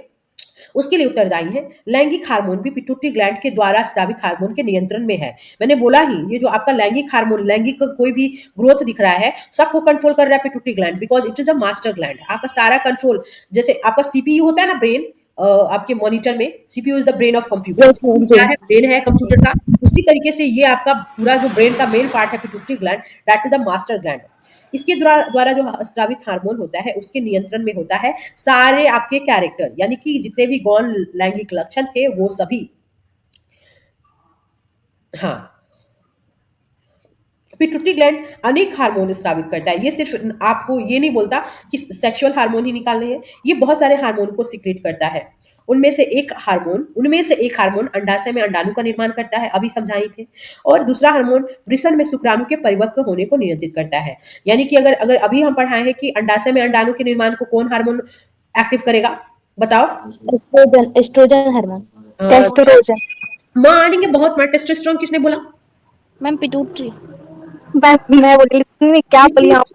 उसके लिए उत्तरदायी है। लैंगिक हार्मोन भी पिट्यूटरी ग्लैंड के द्वारा स्रावित हार्मोन के नियंत्रण में है। मैंने बोला ही, ये जो आपका लैंगिक हार्मोन, लैंगिक कोई भी ग्रोथ दिख रहा है, सबको कंट्रोल कर रहा है pituitary gland, because it is a master gland. आपका सारा कंट्रोल, जैसे आपका सीपीयू होता है ना ब्रेन, आपके मॉनिटर में CPU is the brain of computer, yes ma'am क्या है, ब्रेन है कंप्यूटर का, उसी तरीके से ये आपका पूरा जो ब्रेन का मेन पार्ट है pituitary gland, that is the master gland. इसके द्वारा जो स्रावित हार्मोन होता है उसके नियंत्रण में होता है सारे आपके कैरेक्टर, यानी कि जितने भी गौण लैंगिक लक्षण थे वो सभी। हाँ, पिट्यूटरी ग्लैंड अनेक हार्मोन स्रावित करता है। ये सिर्फ आपको ये नहीं बोलता कि सेक्सुअल हार्मोन ही निकालने हैं, ये बहुत सारे हार्मोन को सिक्रेट करता है। उनमें से एक हार्मोन अंडाशय में अंडाणु का निर्माण करता है, अभी समझाए थे, और दूसरा हार्मोन वृषण में शुक्राणु के परिपक्व होने को नियंत्रित करता है। यानी कि अगर अगर अभी हम पढ़ाए हैं कि अंडाशय में अंडाणु के निर्माण को कौन हार्मोन एक्टिव करेगा, बताओ। Estrogen hormone testosterone. मारेंगे बहुत मार, टेस्टोस्टेरोन किसने बोला? मैम पिट्यूटरी मैं बोली क्या बोली आप?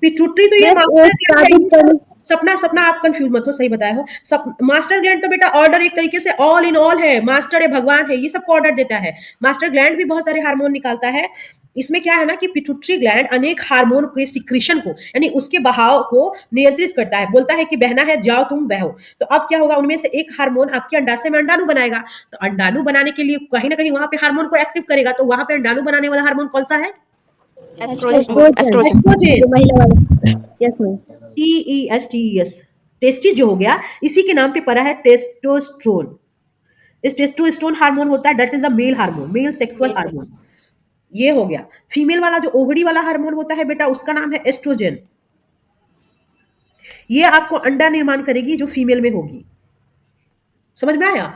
पिट्यूटरी तो ये मैम वो मास्टर स्रावित ग्लैंड है। करने सपना सपना आप कंफ्यूज मत हो, सही बताया हो। सब मास्टर ग्लैंड तो बेटा ऑर्डर एक तरीके से ऑल इन ऑल है, मास्टर है, भगवान है, ये सबको ऑर्डर देता है। मास्टर ग्लैंड भी बहुत सारे हार्मोन निकालता है। इसमें क्या है ना कि पिट्यूटरी ग्लैंड अनेक हार्मोन के सिक्रीशन को, यानी उसके बहाव को नियंत्रित करता है, बोलता है कि बहना है जाओ तुम बहो। तो अब क्या होगा, उनमें से एक हार्मोन आपके अंडाशय में अंडाणु बनाएगा, तो अंडाणु बनाने के लिए कहीं ना कहीं वहां पे हार्मोन को एक्टिव करेगा, तो वहां पे अंडाणु बनाने वाला हार्मोन कौन सा है? एस्ट्रोजन एस्ट्रोजन, जो महिला वाला। यस मैम TESTES, टेस्टिस जो हो गया, इसी के नाम पे पड़ा है टेस्टोस्टेरोन। इस टेस्टोस्टेरोन हार्मोन होता है, that is the male hormone, male sexual hormone. ये हो गया। फीमेल वाला जो ओवरी वाला हार्मोन होता है बेटा, उसका नाम है एस्ट्रोजन। ये आपको अंडा निर्माण करेगी जो फीमेल में होगी। समझ में आया?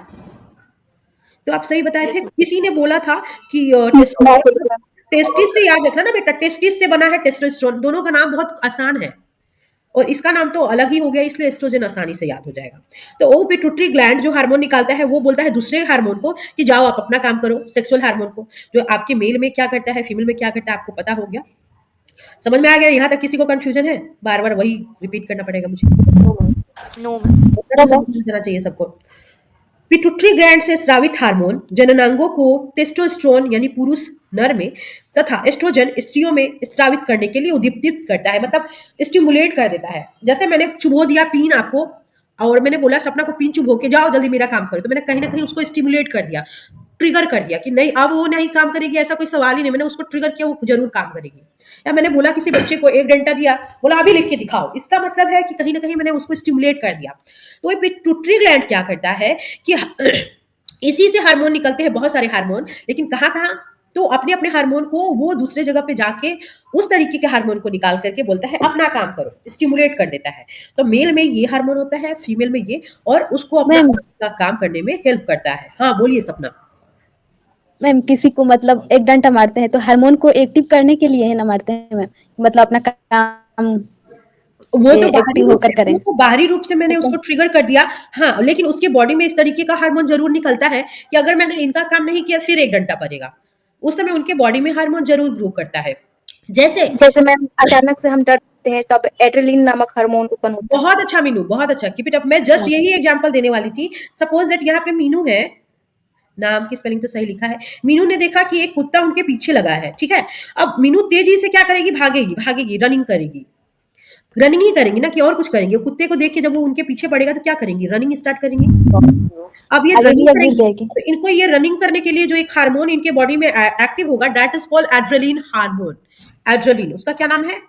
तो आप सही बताए थे। किसी ने बोला था कि टेस्टिस से याद रखना ना बेटा, टेस्टिस से बना है टेस्टोस्टेरोन। दोनों का नाम बहुत आसान है, और इसका नाम तो अलग ही हो गया, इसलिए एस्ट्रोजन आसानी से याद हो जाएगा। तो ओ पिट्यूटरी ग्लैंड जो हार्मोन निकालता है वो बोलता है दूसरे हार्मोन को कि जाओ आप अपना काम करो, सेक्सुअल हार्मोन को, जो आपके मेल में क्या करता है, फीमेल में क्या करता है, आपको पता हो गया। समझ में आ गया? यहाँ तक किसी को कंफ्यूजन है? बार बार वही रिपीट करना पड़ेगा मुझे? No ma'am. इतना तो समझ में जाना चाहिए सबको। पिट्यूटरी ग्लैंड से स्रावित हार्मोन जननांगों को टेस्टोस्टेरोन यानी पुरुष नर में तथा एस्ट्रोजन स्त्रियों में स्रावित करने के लिए उद्दीपित करता है, मतलब स्टिमुलेट कर देता है। जैसे मैंने चुभो दिया पीन आपको और मैंने बोला सपना को पीन चुभो के जाओ जल्दी मेरा काम करो, तो मैंने कहीं ना कहीं उसको स्टिमुलेट कर दिया, ट्रिगर कर दिया कि नहीं अब वो नहीं काम करेगी, ऐसा कोई सवाल ही नहीं, मैंने उसको ट्रिगर किया, वो जरूर काम करेगी। या मैंने बोला किसी बच्चे को एक घंटा दिया, बोला अभी लिख के दिखाओ, इसका मतलब है कि कहीं ना कहीं मैंने उसको स्टिमुलेट कर दिया। तो ये पिट्यूटरी ग्लैंड क्या करता है कि इसी से हार्मोन निकलते हैं, बहुत सारे हार्मोन, लेकिन कहाँ कहाँ, तो अपने अपने हार्मोन को वो दूसरे जगह पे जाके उस तरीके के हार्मोन को निकाल करके बोलता है अपना काम करो, स्टिमुलेट कर देता है। तो मेल में ये हार्मोन होता है, फीमेल में ये, और उसको अपना मैम काम करने में हेल्प करता है। हाँ बोलिए सपना। मैम किसी को मतलब एक डंडा मारते हैं तो हार्मोन को एक्टिव करने के लिए है ना मारते हैं मैम, मतलब अपना काम वो तो बाहरी एक्टिव रूप होकर से, करें। वो तो बाहरी रूप से मैंने उसको ट्रिगर कर दिया। हाँ लेकिन उसके बॉडी में इस तरीके का हार्मोन जरूर निकलता है कि अगर मैंने इनका काम नहीं किया फिर एक घंटा पड़ेगा, उस समय उनके बॉडी में हार्मोन जरूर ग्रो करता है। जैसे जैसे मैम अचानक से हम डरते हैं तब एड्रेनलिन नामक हार्मोन उत्पन्न होता है। बहुत अच्छा मीनू, बहुत अच्छा, कीप इट अप। मैं जस्ट यही एग्जांपल देने वाली थी। सपोज दैट यहाँ पे मीनू है, नाम की स्पेलिंग तो सही लिखा है। मीनू ने देखा कि एक कुत्ता उनके पीछे लगा है, ठीक है। अब मीनू तेजी से क्या करेगी, भागेगी, भागेगी, रनिंग करेगी, रनिंग ही करेंगी ना कि और कुछ करेंगी। कुत्ते को देख के जब वो उनके पीछे पड़ेगा तो क्या करेंगी, रनिंग स्टार्ट करेंगी। अब ये आगे रनिंग गिर करेंगी जाएगी। तो इनको ये रनिंग करने के लिए जो एक हार्मोन इनके बॉडी में एक्टिव होगा, that is called adrenaline hormone. Adrenaline, उसका क्या नाम है,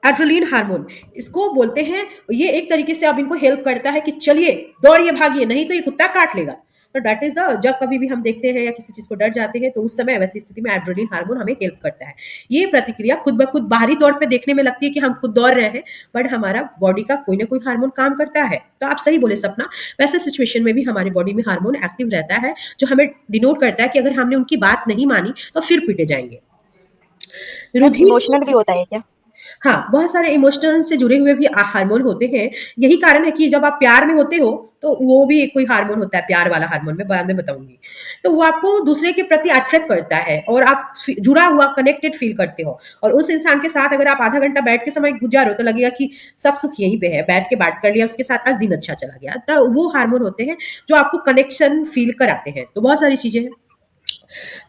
एड्रेलिन हार्मोन, इसको बोलते हैं। ये एक तरीके से अब इनको हेल्प करता है कि चलिए दौड़िए भागिए, नहीं तो ये कुत्ता काट लेगा। तो दैट इज द, जब कभी भी हम देखते हैं या किसी चीज को डर जाते हैं तो उस समय वैसी स्थिति में एड्रेलिन हार्मोन हमें हेल्प करता है। ये प्रतिक्रिया खुद ब खुद बाहरी तौर पे देखने में लगती है कि हम खुद दौड़ रहे हैं, बट हमारा बॉडी का कोई ना कोई हार्मोन काम करता है। तो आप सही बोले सपना, वैसे सिचुएशन में भी हमारी बॉडी में हार्मोन एक्टिव रहता है, जो हमें डिनोट करता है कि अगर हमने उनकी बात नहीं मानी तो फिर पीटे जाएंगे। रुधिर, इमोशनल भी होता है क्या? हाँ, बहुत सारे इमोशंस से जुड़े हुए भी हार्मोन होते हैं। यही कारण है कि जब आप प्यार में होते हो तो वो भी एक कोई हार्मोन होता है, प्यार वाला हार्मोन, मैं बाद में बताऊंगी। तो वो आपको दूसरे के प्रति अट्रैक्ट करता है और आप जुड़ा हुआ, कनेक्टेड फील करते हो। और उस इंसान के साथ अगर आप आधा घंटा बैठ के समय गुजारो तो लगेगा कि सब सुख यहीं पे है, बैठ के बात कर लिया उसके साथ, आज दिन अच्छा चला गया। तो वो हार्मोन होते हैं जो आपको कनेक्शन फील कराते हैं। तो बहुत सारी चीजें हैं।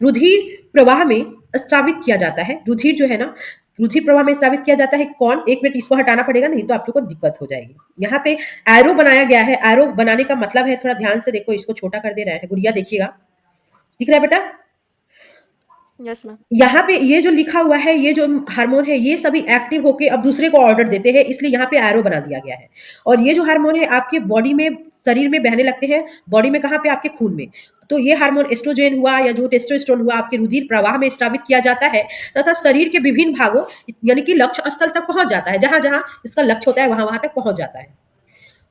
रुधिर प्रवाह में स्रावित किया जाता है, रुधिर जो है ना, रुधिर प्रवाह में स्रावित किया जाता है कौन, एक मिनट इसको हटाना पड़ेगा नहीं तो आप लोग को दिक्कत हो जाएगी। यहाँ पे एरो बनाया गया है। एरो बनाने का मतलब है, थोड़ा ध्यान से देखो, इसको छोटा कर दे रहे हैं, गुड़िया देखिएगा, दिख रहा है बेटा? Yes ma'am. यहाँ पे ये जो लिखा हुआ है, ये जो हार्मोन है, ये सभी एक्टिव होके अब दूसरे को ऑर्डर देते हैं, इसलिए यहाँ पे एरो बना दिया गया है। और ये जो हार्मोन है आपके बॉडी में, शरीर में बहने लगते हैं। बॉडी में कहाँ पे, आपके खून में। तो ये हार्मोन एस्ट्रोजन हुआ या जो टेस्टोस्टेरोन हुआ आपके रुधिर प्रवाह में स्रावित किया जाता है तथा शरीर के विभिन्न भागों यानी कि लक्ष्य स्थल तक पहुंच जाता है। जहां जहां इसका लक्ष्य होता है वहां वहां तक पहुंच जाता है।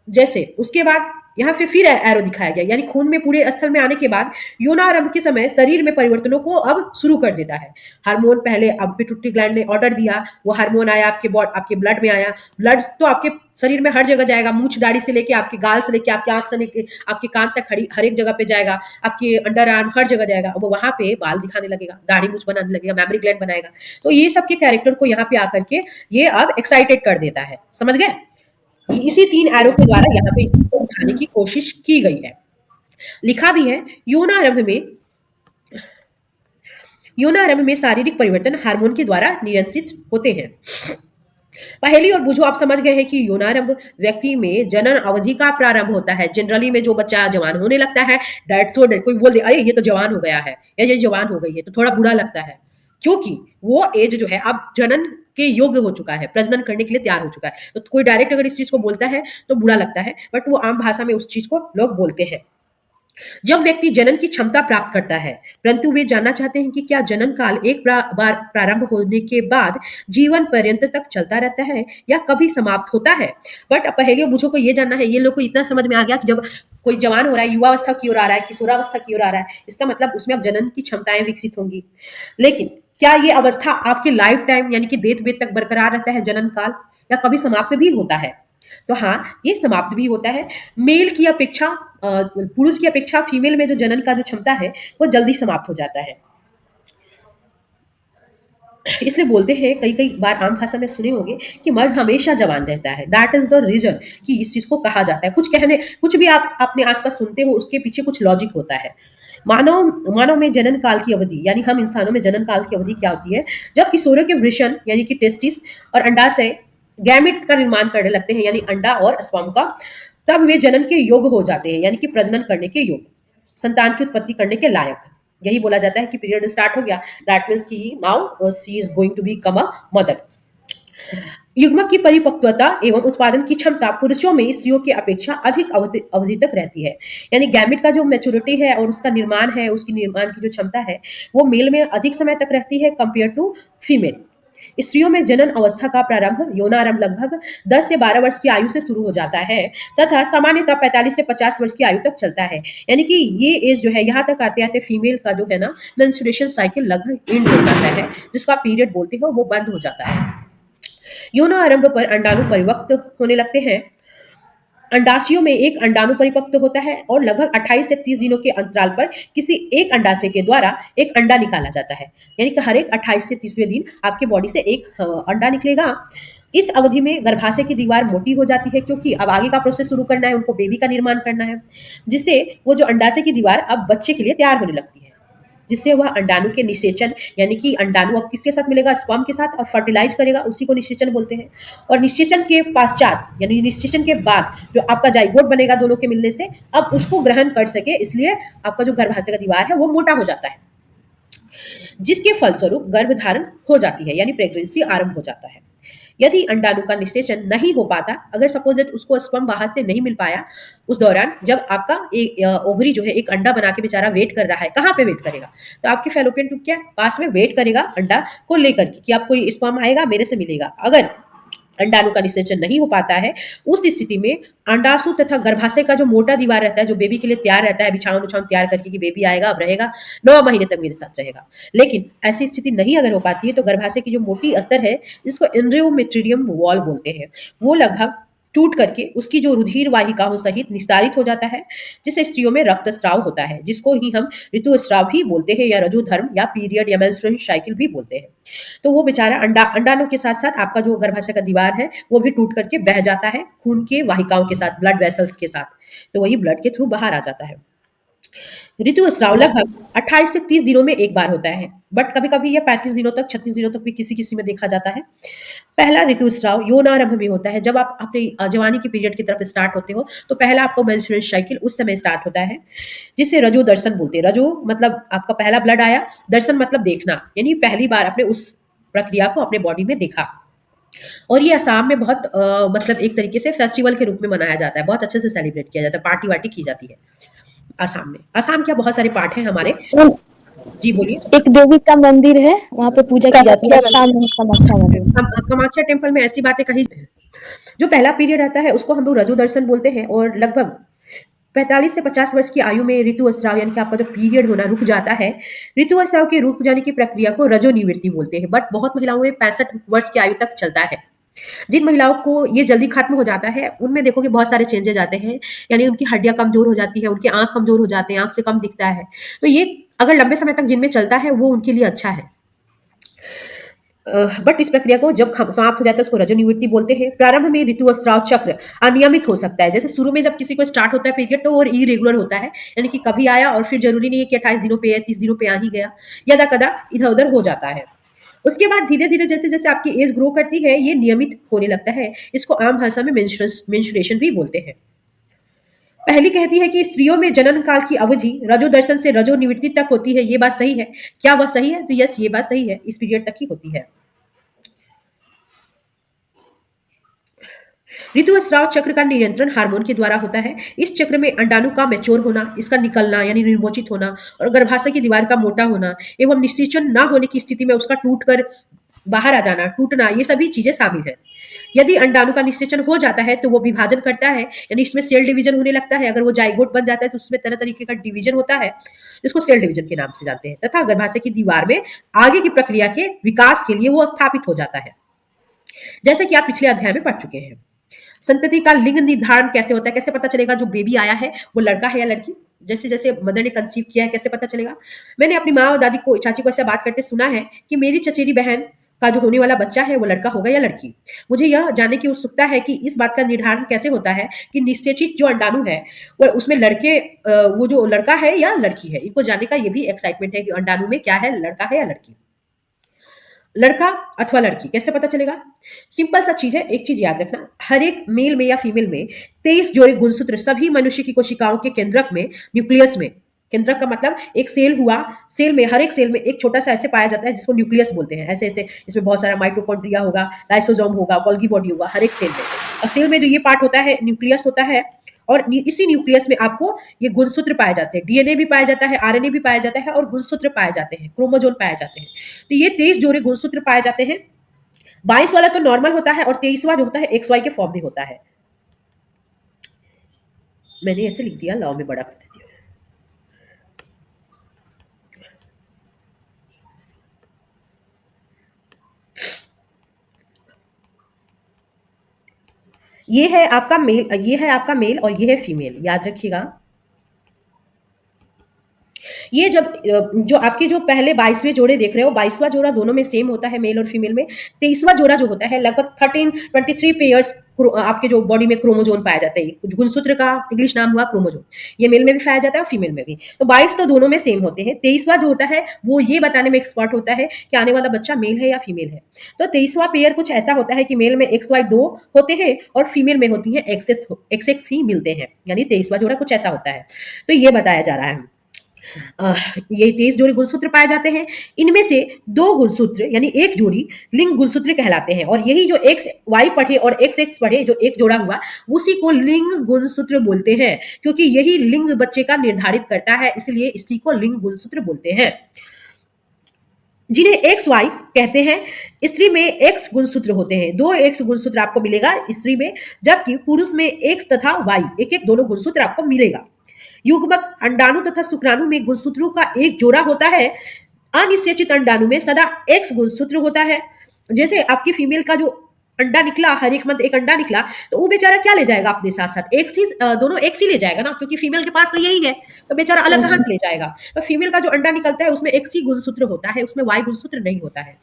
जैसे उसके बाद यहाँ पे फिर एरो दिखाया गया, यानी खून में पूरे स्थल में आने के बाद यौनारंभ के समय शरीर में परिवर्तनों को अब शुरू कर देता है। हार्मोन पहले, अब पिट्यूटरी ग्लैंड ने ऑर्डर दिया, वो हार्मोन आया आपके ब्लड में आया। ब्लड तो आपके शरीर में हर जगह जाएगा, मूछ दाढ़ी से लेके आपके गाल से लेके आपके आंख से लेके आपके कान तक, हर एक जगह पे जाएगा, आपके अंडर आर्म हर जगह जाएगा। अब वहां पे बाल दिखाने लगेगा, दाढ़ी मूछ बनाने लगेगा, मेमोरी ग्लैंड बनाएगा। तो ये सब के कैरेक्टर को यहाँ पे आकर के ये अब एक्साइटेड कर देता है। समझ गए? इसी 3 एरो के द्वारा यहाँ पे इसको दिखाने की कोशिश की गई है। लिखा भी है, यौनारंभ में शारीरिक परिवर्तन हार्मोन के द्वारा नियंत्रित होते हैं। पहली और बुझो, आप समझ गए हैं कि यौनारंभ व्यक्ति में जनन अवधि का प्रारंभ होता है। जनरली में जो बच्चा जवान होने लगता है, डेट सो डेट, कोई बोल दे अरे ये तो जवान हो गया है या ये जवान हो गई है, तो थोड़ा बुरा लगता है, क्योंकि वो एज जो है अब जनन के योग्य हो चुका है, प्रजनन करने के लिए तैयार हो चुका है। तो कोई डायरेक्ट अगर इस चीज को बोलता है तो बुरा लगता है, बट वो आम भाषा में उस चीज को लोग बोलते हैं। जब व्यक्ति जनन की क्षमता प्राप्त करता है, परंतु वे जानना चाहते हैं कि क्या जनन काल एक बार प्रारंभ होने के बाद जीवन पर्यंत तक चलता रहता है या कभी समाप्त होता है। बट पहेलियों बूझों को ये जानना है, ये लोग को इतना समझ में आ गया कि जब कोई जवान हो रहा है, युवावस्था की ओर आ रहा है, किशोरावस्था की ओर आ रहा है, इसका मतलब उसमें अब जनन की क्षमताएं विकसित होंगी। लेकिन क्या ये अवस्था आपकी लाइफ टाइम यानी कि डेथ वेद तक बरकरार रहता है जनन काल, या कभी समाप्त भी होता है? तो हाँ, ये समाप्त भी होता है। मेल की अपेक्षा पुरुष की अपेक्षा फीमेल में जो जनन का जो क्षमता है वो जल्दी समाप्त हो जाता है। इसलिए बोलते हैं, कई कई बार आम भाषा में सुने होंगे कि मर्द हमेशा जवान रहता है। दैट इज द रीजन कि इस चीज को कहा जाता है। कुछ भी आप अपने आसपास सुनते हो उसके पीछे कुछ लॉजिक होता है। मानव में जनन काल की अवधि यानी हम इंसानों में जनन काल की अवधि क्या होती है? जब किशोरों के वृषण यानी कि टेस्टिस और अंडाशय गैमेट का निर्माण करने लगते हैं, यानी अंडा और स्पर्म का, तब वे जन्म के योग्य हो जाते हैं, यानी कि प्रजनन करने के योग्य, संतान की उत्पत्ति करने के लायक। यही बोला जाता है कि पीरियड स्टार्ट हो गया, दैट मीन्स कि now she is going to become a mother. युग्मक की परिपक्वता एवं उत्पादन की क्षमता पुरुषों में स्त्रियों की अपेक्षा अधिक अवधि तक रहती है। यानी गैमेट का जो मैच्योरिटी है और उसका निर्माण है, उसकी निर्माण की जो क्षमता है वो मेल में अधिक समय तक रहती है कंपेयर टू फीमेल। स्त्रियों में जनन अवस्था का प्रारंभ यौनारंभ लगभग 10 से 12 वर्ष की आयु से शुरू हो जाता है तथा सामान्यतः 45 से 50 वर्ष की आयु तक चलता है। यानी कि ये एज जो है यहाँ तक आते आते फीमेल का जो है ना मेंस्ट्रुएशन साइकिल लगभग एंड हो जाता है, जिसको आप पीरियड बोलते हो, वो बंद हो जाता है। यौन आरंभ पर अंडाणु परिपक्व होने लगते हैं। अंडाशयों में एक अंडाणु परिपक्व होता है और लगभग 28 से 30 दिनों के अंतराल पर किसी एक अंडाशय के द्वारा एक अंडा निकाला जाता है। यानी कि हर एक 28 से 30वें दिन आपके बॉडी से एक अंडा निकलेगा। इस अवधि में गर्भाशय की दीवार मोटी हो जाती है, क्योंकि अब आगे का प्रोसेस शुरू करना है, उनको बेबी का निर्माण करना है, जिससे वो जो अंडाशय की दीवार अब बच्चे के लिए तैयार होने लगती है, जिससे वह अंडाणु के निषेचन यानी कि अंडाणु अब किसके साथ मिलेगा? स्पर्म के साथ, और फर्टिलाइज करेगा, उसी को निषेचन बोलते हैं। और निषेचन के पश्चात यानी निषेचन के बाद जो आपका जाइगोट बनेगा दोनों के मिलने से, अब उसको ग्रहण कर सके, इसलिए आपका जो गर्भाशय का दीवार है वो मोटा हो जाता है, जिसके फलस्वरूप गर्भधारण हो जाती है, यानी प्रेगनेंसी आरंभ हो जाता है। यदि अंडाणु का निषेचन नहीं हो पाता, अगर सपोज उसको स्पर्म बाहर से नहीं मिल पाया, उस दौरान जब आपका एक ओवरी जो है एक अंडा बना के बेचारा वेट कर रहा है, कहाँ पे वेट करेगा? तो आपके फैलोपियन ट्यूब के पास में वेट करेगा अंडा को लेकर के कि आप कोई स्पर्म आएगा मेरे से मिलेगा। अगर अंडाणु का निषेचन नहीं हो पाता है, उस स्थिति में अंडाशु तथा गर्भाशय का जो मोटा दीवार रहता है, जो बेबी के लिए तैयार रहता है, बिछावन उछावन तैयार करके कि बेबी आएगा, अब रहेगा 9 महीने तक मेरे साथ रहेगा, लेकिन ऐसी स्थिति नहीं अगर हो पाती है, तो गर्भाशय की जो मोटी अस्तर है, जिसको एंड्रोमेट्रियम वॉल बोलते हैं, वो लगभग टूट करके उसकी जो रुधिर वाहिकाओं सहित निस्तारित हो जाता है, जिससे स्त्रियों में रक्तस्राव होता है, जिसको ही हम ऋतुस्राव भी बोलते हैं, या रजोधर्म या पीरियड या मेंस्ट्रुएशन साइकिल भी बोलते हैं। तो वो बेचारा अंडाणु के साथ साथ आपका जो गर्भाशय का दीवार है वो भी टूट करके बह जाता है खून के वाहिकाओं के साथ, ब्लड वेसल्स के साथ, तो वही ब्लड के थ्रू बाहर आ जाता है। ऋतुस्राव लगभग 28 से 30 दिनों में एक बार होता है, बट कभी कभी यह 35 दिनों तक, 36 दिनों तक भी किसी किसी में देखा जाता है। पहला ऋतुस्राव यौनारंभ में होता है। जब आप अपनी जवानी की पीरियड की तरफ स्टार्ट होते हो, तो पहला आपको मेंस्ट्रुएशन साइकिल उस समय स्टार्ट होता है, जिसे रजो दर्शन बोलते हैं। रजो मतलब आपका पहला ब्लड आया, दर्शन मतलब देखना, यानी पहली बार आपने उस प्रक्रिया को अपने बॉडी में देखा। और ये असम में बहुत मतलब एक तरीके से फेस्टिवल के रूप में मनाया जाता है, बहुत अच्छे से सेलिब्रेट किया जाता है, पार्टी वार्टी की जाती है असम में। असम क्या बहुत सारे पार्ट हैं हमारे। जी बोलिए। एक देवी का मंदिर है, वहाँ पे पूजा की जाती है, कामाख्या मंदिर। कामाख्या टेम्पल में ऐसी बातें कही। जो पहला पीरियड आता है उसको हम लोग रजो दर्शन बोलते हैं, और लगभग 45 से 50 वर्ष की आयु में ऋतुस्राव यानी कि आपका जो पीरियड होना रुक जाता है, ऋतुस्राव के रुक जाने की प्रक्रिया को रजो निवृत्ति बोलते हैं। बट बहुत महिलाओं में 65 वर्ष की आयु तक चलता है। जिन महिलाओं को ये जल्दी खत्म हो जाता है, उनमें देखोगे बहुत सारे चेंजेस आते हैं, यानी उनकी हड्डियां कमजोर हो जाती है, उनकी आंख कमजोर हो जाते हैं, आंख से कम दिखता है। तो ये अगर लंबे समय तक जिनमें चलता है वो उनके लिए अच्छा है। बट इस प्रक्रिया को जब समाप्त हो जाता है उसको रजो निवृत्ति बोलते हैं। प्रारंभ में ऋतुस्राव चक्र अनियमित हो सकता है। जैसे शुरू में जब किसी को स्टार्ट होता है पीरियड, तो वो इरेगुलर होता है, यानी कि कभी आया और फिर जरूरी नहीं है कि 28 दिनों पे या 30 दिनों पे आ ही गया, यदा कदा इधर उधर हो जाता है। उसके बाद धीरे धीरे जैसे जैसे आपकी एज ग्रो करती है, ये नियमित होने लगता है। इसको आम भाषा में मेंस्ट्रुएशन भी बोलते हैं। पहली कहती है कि स्त्रियों में जनन काल की अवधि रजो दर्शन से रजो निवृत्ति तक होती है। ये बात सही है क्या? वह सही है? तो यस, ये बात सही है, इस पीरियड तक ही होती है। ऋतुस्राव चक्र का नियंत्रण हार्मोन के द्वारा होता है। इस चक्र में अंडाणु का मैच्योर होना, इसका निकलना यानी निर्मोचित होना, और गर्भाशय की दीवार का मोटा होना एवं निषेचन न होने की स्थिति में उसका टूटकर बाहर आ जाना, टूटना, ये सभी चीजें शामिल है। यदि अंडाणु का निषेचन हो जाता है तो वो विभाजन करता है, यानी इसमें सेल डिवीजन होने लगता है। अगर वो जाइगोट बन जाता है तो उसमें तरह तरीके का डिवीजन होता है, जिसको सेल डिवीजन के नाम से जानते हैं, तथा गर्भाशय की दीवार में आगे की प्रक्रिया के विकास के लिए वो स्थापित हो जाता है, जैसे कि आप पिछले अध्याय में पढ़ चुके हैं। संतति का लिंग निर्धारण कैसे होता है, कैसे पता चलेगा जो बेबी आया है वो लड़का है या लड़की, जैसे जैसे मदर ने कंसीव किया है कैसे पता चलेगा। मैंने अपनी माँ और दादी को, चाची को ऐसा बात करते सुना है कि मेरी चचेरी बहन का जो होने वाला बच्चा है वो लड़का होगा या लड़की। मुझे यह जानने की उत्सुकता है कि इस बात का निर्धारण कैसे होता है कि निषेचित जो अंडाणु है वो उसमें वो जो लड़का है या लड़की है। इनको जानने का ये भी एक्साइटमेंट है कि अंडाणु में क्या है, लड़का है या लड़की। लड़का अथवा लड़की कैसे पता चलेगा? सिंपल सा चीज है, एक चीज याद रखना, हर एक मेल में या फीमेल में 23 जोड़े गुणसूत्र सभी मनुष्य की कोशिकाओं के केंद्रक में, न्यूक्लियस में, केंद्रक का मतलब एक सेल हुआ, सेल में, हर एक सेल में एक छोटा सा ऐसे पाया जाता है जिसको न्यूक्लियस बोलते हैं। ऐसे ऐसे इसमें बहुत सारा माइटोकॉन्ड्रिया होगा, लाइसोसोम होगा, गोल्गी बॉडी होगा हर एक सेल में। और सेल में जो ये पार्ट होता है न्यूक्लियस होता है, और इसी न्यूक्लियस में आपको ये गुणसूत्र पाए जाते हैं, डीएनए भी पाया जाता है, आरएनए भी पाया जाता है, और गुणसूत्र पाए जाते हैं, क्रोमोजोम पाए जाते हैं। तो ये 23 जोड़े गुणसूत्र पाए जाते हैं। 22 वाला तो नॉर्मल होता है और 23वां जो होता है XY के फॉर्म में होता है। मैंने ऐसे लिख दिया, लॉ में बड़ा कर दिया। ये है आपका मेल और ये है फीमेल, याद रखिएगा। ये जब जो आपके जो पहले 22वें जोड़े देख रहे हो, 22वां जोड़ा दोनों में सेम होता है, मेल और फीमेल में। 23वां जोड़ा जो होता है लगभग 23 पेयर्स आपके जो बॉडी में क्रोमोजोम पाया जाता है। गुणसूत्र का इंग्लिश नाम हुआ क्रोमोजोम। ये मेल में भी पाया जाता है और फीमेल में भी। तो 22 तो दोनों में सेम होते हैं। 23वां जो होता है वो ये बताने में एक्सपर्ट होता है कि आने वाला बच्चा मेल है या फीमेल है। तो 23वां पेयर कुछ ऐसा होता है कि मेल में XY 2 होते हैं और फीमेल में होती है XX ही मिलते हैं, यानी 23वां जोड़ा कुछ ऐसा होता है। तो ये बताया जा रहा है। ये 23 जोड़ी गुणसूत्र पाए जाते हैं। इनमें से 2 गुणसूत्र यानी एक जोड़ी लिंग गुणसूत्र कहलाते हैं, और यही जो XY पढ़े और XX पढ़े जो एक जोड़ा हुआ उसी को लिंग गुणसूत्र बोलते हैं, क्योंकि यही लिंग बच्चे का निर्धारित करता है, इसलिए इसी को लिंग गुणसूत्र बोलते हैं। जिन्हें XY कहते हैं, स्त्री में X गुणसूत्र होते हैं। 2 X गुणसूत्र आपको मिलेगा स्त्री में, जबकि पुरुष में X तथा Y एक एक दोनों गुणसूत्र आपको मिलेगा। युग्मक अंडाणु तथा शुक्राणु में गुणसूत्रों का एक जोड़ा होता है। अनिषेचित अंडाणु में सदा X गुणसूत्र होता है। जैसे आपकी फीमेल का जो अंडा निकला, हर एक मंथ एक अंडा निकला, तो वो बेचारा क्या ले जाएगा अपने साथ साथ? दोनों X ही ले जाएगा ना, क्योंकि फीमेल के पास तो यही है, तो बेचारा अलग कहां से ले जाएगा? तो फीमेल का जो अंडा निकलता है उसमें X ही गुणसूत्र होता है, उसमें Y गुणसूत्र नहीं होता है।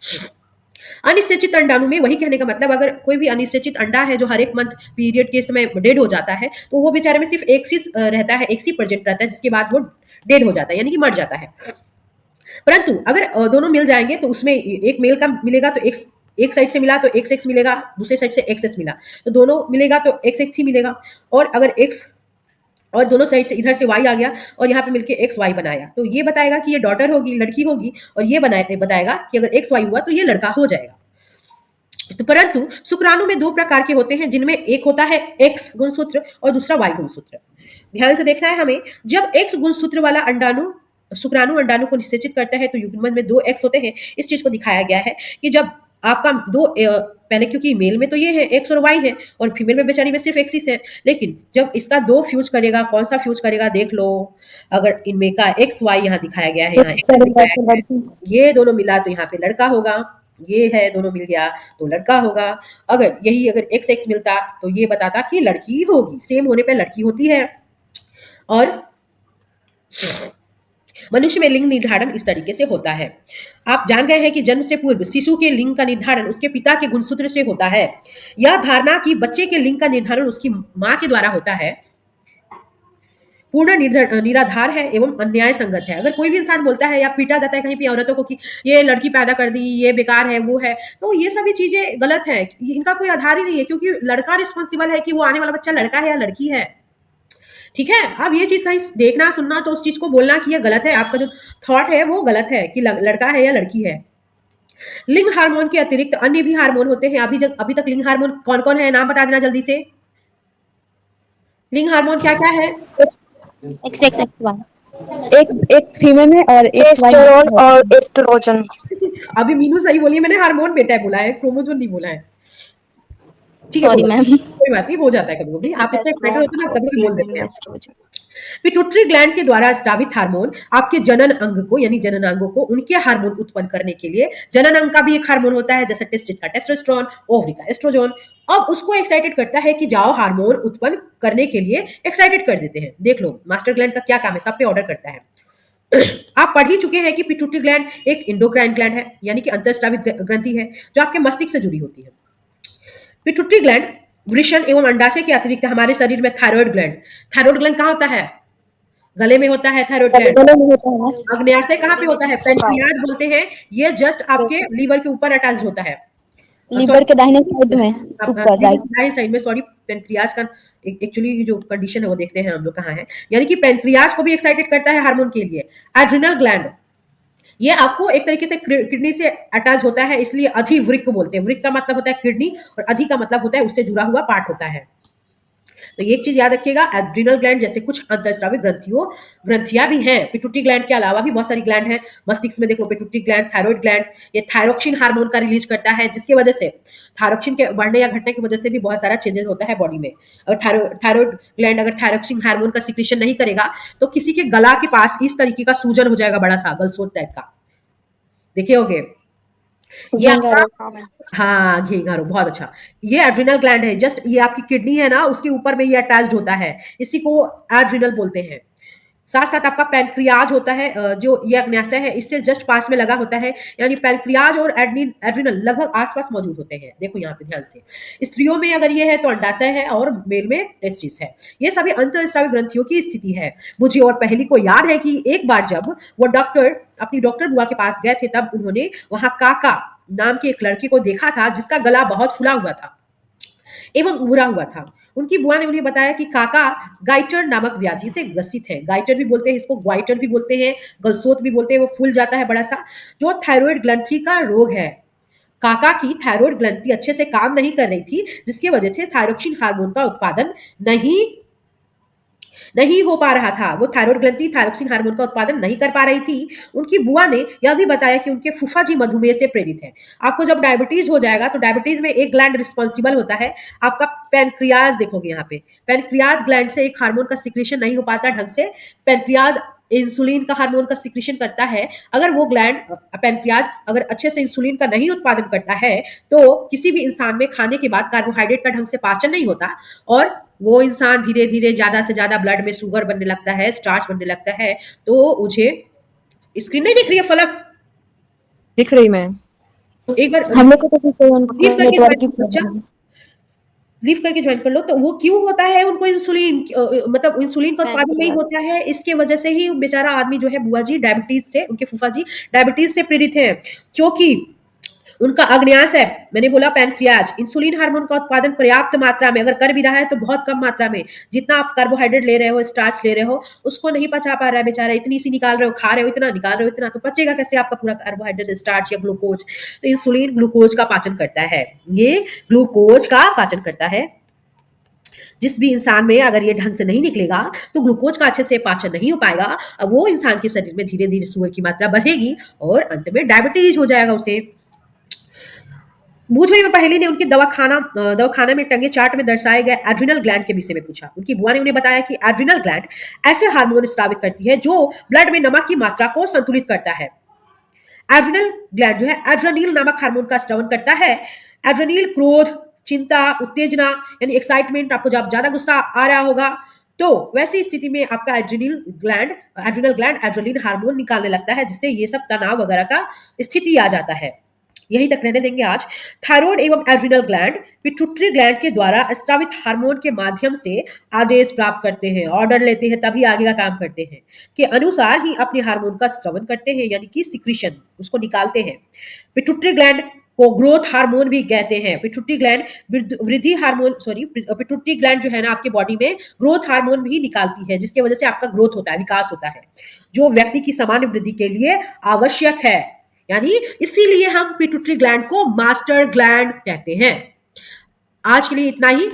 अनिषेचित अंडाणु में, वही कहने का मतलब, अगर कोई भी अनिषेचित अंडा है जो हर एक मंथ पीरियड के समय डेड हो जाता है, तो वो बेचारे में सिर्फ एक ही रहता है, एक ही प्रेजेंट रहता है, जिसके बाद वो डेड हो जाता है, यानी कि मर जाता है। परंतु अगर दोनों मिल जाएंगे तो उसमें एक मेल का मिलेगा तो एक साइड से मिला तो XX मिलेगा, दूसरे साइड से XS मिला तो दोनों मिलेगा तो XX ही मिलेगा। और अगर X और दोनों साइड से इधर से Y आ गया और यहाँ पे मिलके XY बनाया, तो ये बताएगा कि ये डॉटर होगी, लड़की होगी, और ये बताएगा कि अगर XY हुआ तो ये लड़का हो जाएगा। तो परंतु शुक्राणु में 2 प्रकार के होते हैं, जिनमें एक होता है X गुणसूत्र और दूसरा Y गुणसूत्र। ध्यान से देखना है हमें। जब X गुणसूत्र वाला अंडाणु शुक्राणु अंडाणु को निषेचित करता है तो युग्मन में 2 X होते हैं। इस चीज को दिखाया गया है कि जब आपका पहले, क्योंकि मेल में तो ये है X और Y है और फीमेल में बेचारी में सिर्फ X ही है, लेकिन जब इसका 2 फ्यूज करेगा, कौन सा फ्यूज करेगा देख लो। अगर इनमें का XY यहाँ दिखाया गया है, यहाँ X दिखाया गया है, ये दोनों मिला तो यहाँ पे लड़का होगा, ये है दोनों मिल गया तो लड़का होगा। अगर XX मिलता तो ये बताता कि लड़की होगी, सेम होने पे लड़की होती है। और मनुष्य में लिंग निर्धारण इस तरीके से होता है। आप जान गए हैं कि जन्म से पूर्व शिशु के लिंग का निर्धारण उसके पिता के गुणसूत्र से होता है। यह धारणा कि बच्चे के लिंग का निर्धारण उसकी मां के द्वारा होता है पूर्ण निराधार है एवं अन्याय संगत है। अगर कोई भी इंसान बोलता है या पीटा जाता है कहीं पे औरतों को कि ये लड़की पैदा कर दी, ये बेकार है, वो है, तो ये सभी चीजें गलत है, इनका कोई आधार ही नहीं है, क्योंकि लड़का रिस्पॉन्सिबल है कि वो आने वाला बच्चा लड़का है या लड़की है। ठीक है, अब ये चीज कहीं देखना सुनना तो उस चीज को बोलना कि ये गलत है, आपका जो थॉट है वो गलत है कि लड़का है या लड़की है। लिंग हार्मोन के अतिरिक्त अन्य भी हार्मोन होते हैं। अभी तक लिंग हार्मोन कौन कौन है, नाम बता देना जल्दी से। लिंग हार्मोन क्या क्या है? XXXY एक फीमेल में और एक टेस्टोस्टेरोन और एस्ट्रोजन। अभी मीनू सही बोली है, मैंने हार्मोन बेटा बोला है, क्रोमोसोम नहीं बोला है। ठीक है, सॉरी कोई बात मैम। नहीं, कोई बात नहीं, हो जाता है कभी-कभी। आप इतने एक्साइटेड टेस्टोस्टेरोन होते हैं ना, और कभी-कभी बोल फीमेल देते में हैं। एस्ट्रोजन। पिट्यूटरी ग्लैंड के द्वारा स्रावित हार्मोन आपके जनन अंग को यानी जननांगों को उनके हार्मोन उत्पन्न करने के लिए, जनन अंग का भी एक हार्मोन होता है, जैसे टेस्टिस का टेस्टोस्टेरोन, ओवरी का एस्ट्रोजन, अब उसको एक्साइटेड करता है कि जाओ हार्मोन उत्पन्न करने के लिए एक्साइटेड कर देते हैं। देख लो मास्टर ग्लैंड का क्या काम है, सब पे ऑर्डर करता है। आप पढ़ ही चुके हैं कि पिट्यूटरी ग्लैंड एक इंडोक्राइन ग्लैंड है, यानी कि अंतःस्रावित ग्रंथि है जो आपके मस्तिष्क से जुड़ी होती है। पिट्यूटरी ग्लैंड वृषण एवं अंडाशय के अतिरिक्त हमारे शरीर में थायराइड ग्लैंड कहाँ होता है? गले में होता है थायराइड ग्लैंड। गले में होता है। अग्न्याशय कहाँ पे होता है? फुफ्फा। पेनक्रियाज बोलते हैं, ये जस्ट आपके लीवर के ऊपर अटैच होता है। लीवर सॉरी, के दाहिने साइड में ऊपर, लीवर राइट। के दाहिने साइड में, सॉरी, पेनक्रियाज का एक्चुअली जो कंडीशन है वो देखते हैं हम लोग कहाँ है। यानी कि पेनक्रियाज को भी एक्साइटेड करता है हार्मोन के लिए। एड्रिनल ग्लैंड, ये आपको एक तरीके से किडनी से अटैच होता है, इसलिए अधिवृक्क बोलते हैं। वृक्क का मतलब होता है किडनी और अधि का मतलब होता है उससे जुड़ा हुआ पार्ट होता है। तो ये एक चीज याद रखिएगा, एड्रिनल ग्लैंड जैसे कुछ अंतःस्रावी ग्रंथियां भी हैं। पिट्यूटरी ग्लैंड के अलावा भी बहुत सारी ग्लैंड हैं मस्तिष्क में, देख लो, पिट्यूटरी ग्लैंड, थायराइड ग्लैंड, ये थायरोक्सिन हार्मोन का रिलीज करता है, जिसकी वजह से थायरोक्सिन के बढ़ने या घटने की वजह से भी बहुत सारा चेंजेस होता है बॉडी में। अगर थायराइड ग्लैंड अगर थायरोक्सिन हार्मोन का सिक्रीशन नहीं करेगा तो किसी के गला के पास इस तरीके का सूजन हो जाएगा, बड़ा सा गलसोट टाइप का, देखे होगे ये आपका। झिंगारो। हाँ मैम। हाँ, घेंगारो, बहुत अच्छा। ये एड्रिनल ग्लैंड है, जस्ट ये आपकी किडनी है ना, उसके ऊपर में ये अटैच्ड होता है, इसी को एड्रिनल बोलते हैं। साथ साथ आपका पैनक्रियाज होता है, जो ये अग्न्याशय है इससे जस्ट पास में लगा होता है, यानी पैनक्रियाज और एड्रिनल लगभग आसपास मौजूद होते हैं। देखो यहाँ पे ध्यान से, स्त्रियों में अगर ये है तो अंडाशय है और मेल में टेस्टिस है। ये सभी अंतःस्रावी ग्रंथियों की स्थिति है। बुझी और पहली को याद है कि एक बार जब वो अपनी डॉक्टर बुआ के पास गए थे, तब उन्होंने वहां काका नाम की एक लड़की को देखा था जिसका गला बहुत फूला हुआ था एवं उभरा हुआ था। उनकी बुआ ने उन्हें बताया कि काका गाइटर नामक व्याधि से ग्रसित है। गाइटर भी बोलते हैं इसको, ग्वाइटर भी बोलते हैं, गलसोत भी बोलते हैं, वो फूल जाता है बड़ा सा, जो थायराइड ग्रंथि का रोग है। काका की थायराइड ग्रंथि अच्छे से काम नहीं कर रही थी, जिसकी वजह से थायरोक्सिन हार्मोन का उत्पादन नहीं हो पा रहा था। वो थायराइड ग्रंथि थायरोक्सिन हार्मोन का उत्पादन नहीं कर पा रही थी। उनकी बुआ ने यह भी बताया कि उनके फूफा जी मधुमेह से प्रेरित हैं। आपको जब डायबिटीज हो जाएगा तो डायबिटीज में एक ग्लैंड रिस्पॉन्सिबल होता है आपका पैनक्रियाज, देखोगे यहाँ पे पैनक्रियाज ग्लैंड से एक हार्मोन का सिक्रीशन नहीं हो पाता ढंग से। पैनक्रियाज इंसुलिन का हार्मोन का सिक्रीशन करता है। अगर वो ग्लैंड पैनक्रियाज अगर अच्छे से इंसुलिन का नहीं उत्पादन करता है तो किसी भी इंसान में खाने के बाद कार्बोहाइड्रेट का ढंग से पाचन नहीं होता और वो इंसान धीरे धीरे ज्यादा से ज्यादा ब्लड में शुगर बनने लगता है, स्टार्च बनने लगता है। तो मुझे स्क्रीन नहीं दिख रही है फलक? दिख रही मैम। एक बार हम लोग को तो लीव करके नेटवर्क की बच्चा प्रॉब्लम है। लीव करके ज्वाइन कर लो। तो वो क्यों होता है उनको इंसुलिन, मतलब इंसुलिन का उत्पादन नहीं होता है, इसके वजह से ही बेचारा आदमी जो है बुआ जी डायबिटीज से, उनके फूफा जी डायबिटीज से पीड़ित है, क्योंकि उनका अग्न्याशय, मैंने बोला पैनक्रियाज, इंसुलिन हार्मोन का उत्पादन पर्याप्त मात्रा में अगर कर भी रहा है तो बहुत कम मात्रा में। जितना आप कार्बोहाइड्रेट ले रहे हो, स्टार्च ले रहे हो, उसको नहीं पचा पा रहा है बेचारा। इतनी सी निकाल रहे हो, खा रहे हो इतना, निकाल रहे हो इतना, तो पचेगा कैसे आपका पूरा कार्बोहाइड्रेट, स्टार्च या ग्लूकोज? तो इंसुलिन ग्लूकोज का पाचन करता है, ये ग्लूकोज का पाचन करता है। जिस भी इंसान में अगर ये ढंग से नहीं निकलेगा तो ग्लूकोज का अच्छे से पाचन नहीं हो पाएगा। अब वो इंसान के शरीर में धीरे धीरे शुगर की मात्रा बढ़ेगी और अंत में डायबिटीज हो जाएगा उसे। बूझ हुई में पहेली ने उनके दवाखाना में टंगे चार्ट में दर्शाए गए एड्रिनल ग्लैंड के विषय में पूछा। उनकी बुआ ने उन्हें बताया कि एड्रिनल ग्लैंड ऐसे हार्मोन स्रावित करती है जो ब्लड में नमक की मात्रा को संतुलित करता है। एड्रिनल ग्लैंड जो है एड्रेनिल नामक हार्मोन का स्रावन करता है। एड्रेनिल क्रोध, चिंता, उत्तेजना यानी एक्साइटमेंट, आपको जब ज्यादा गुस्सा आ रहा होगा तो वैसी स्थिति में आपका एड्रिनल ग्लैंड एड्रेलिन हार्मोन निकालने लगता है, जिससे ये सब तनाव वगैरह का स्थिति आ जाता है। यही तक रहने देंगे आज। थायराइड एवं एड्रिनल ग्लैंड पिट्यूटरी ग्लैंड के द्वारा स्रावित हार्मोन के माध्यम से आदेश प्राप्त करते हैं, ऑर्डर लेते हैं, तभी आगे का काम करते हैं, के अनुसार ही अपने हार्मोन का स्रवन करते हैं, यानी कि सिक्रीशन, उसको निकालते हैं। पिट्यूटरी ग्लैंड को ग्रोथ हार्मोन भी कहते हैं। पिट्यूटरी ग्लैंड पिट्यूटरी ग्लैंड जो है ना आपके बॉडी में ग्रोथ हार्मोन भी निकालती है, जिसकी वजह से आपका ग्रोथ होता है, विकास होता है, जो व्यक्ति की सामान्य वृद्धि के लिए आवश्यक है। यानी इसीलिए हम पिट्यूटरी ग्लैंड को मास्टर ग्लैंड कहते हैं। आज के लिए इतना ही।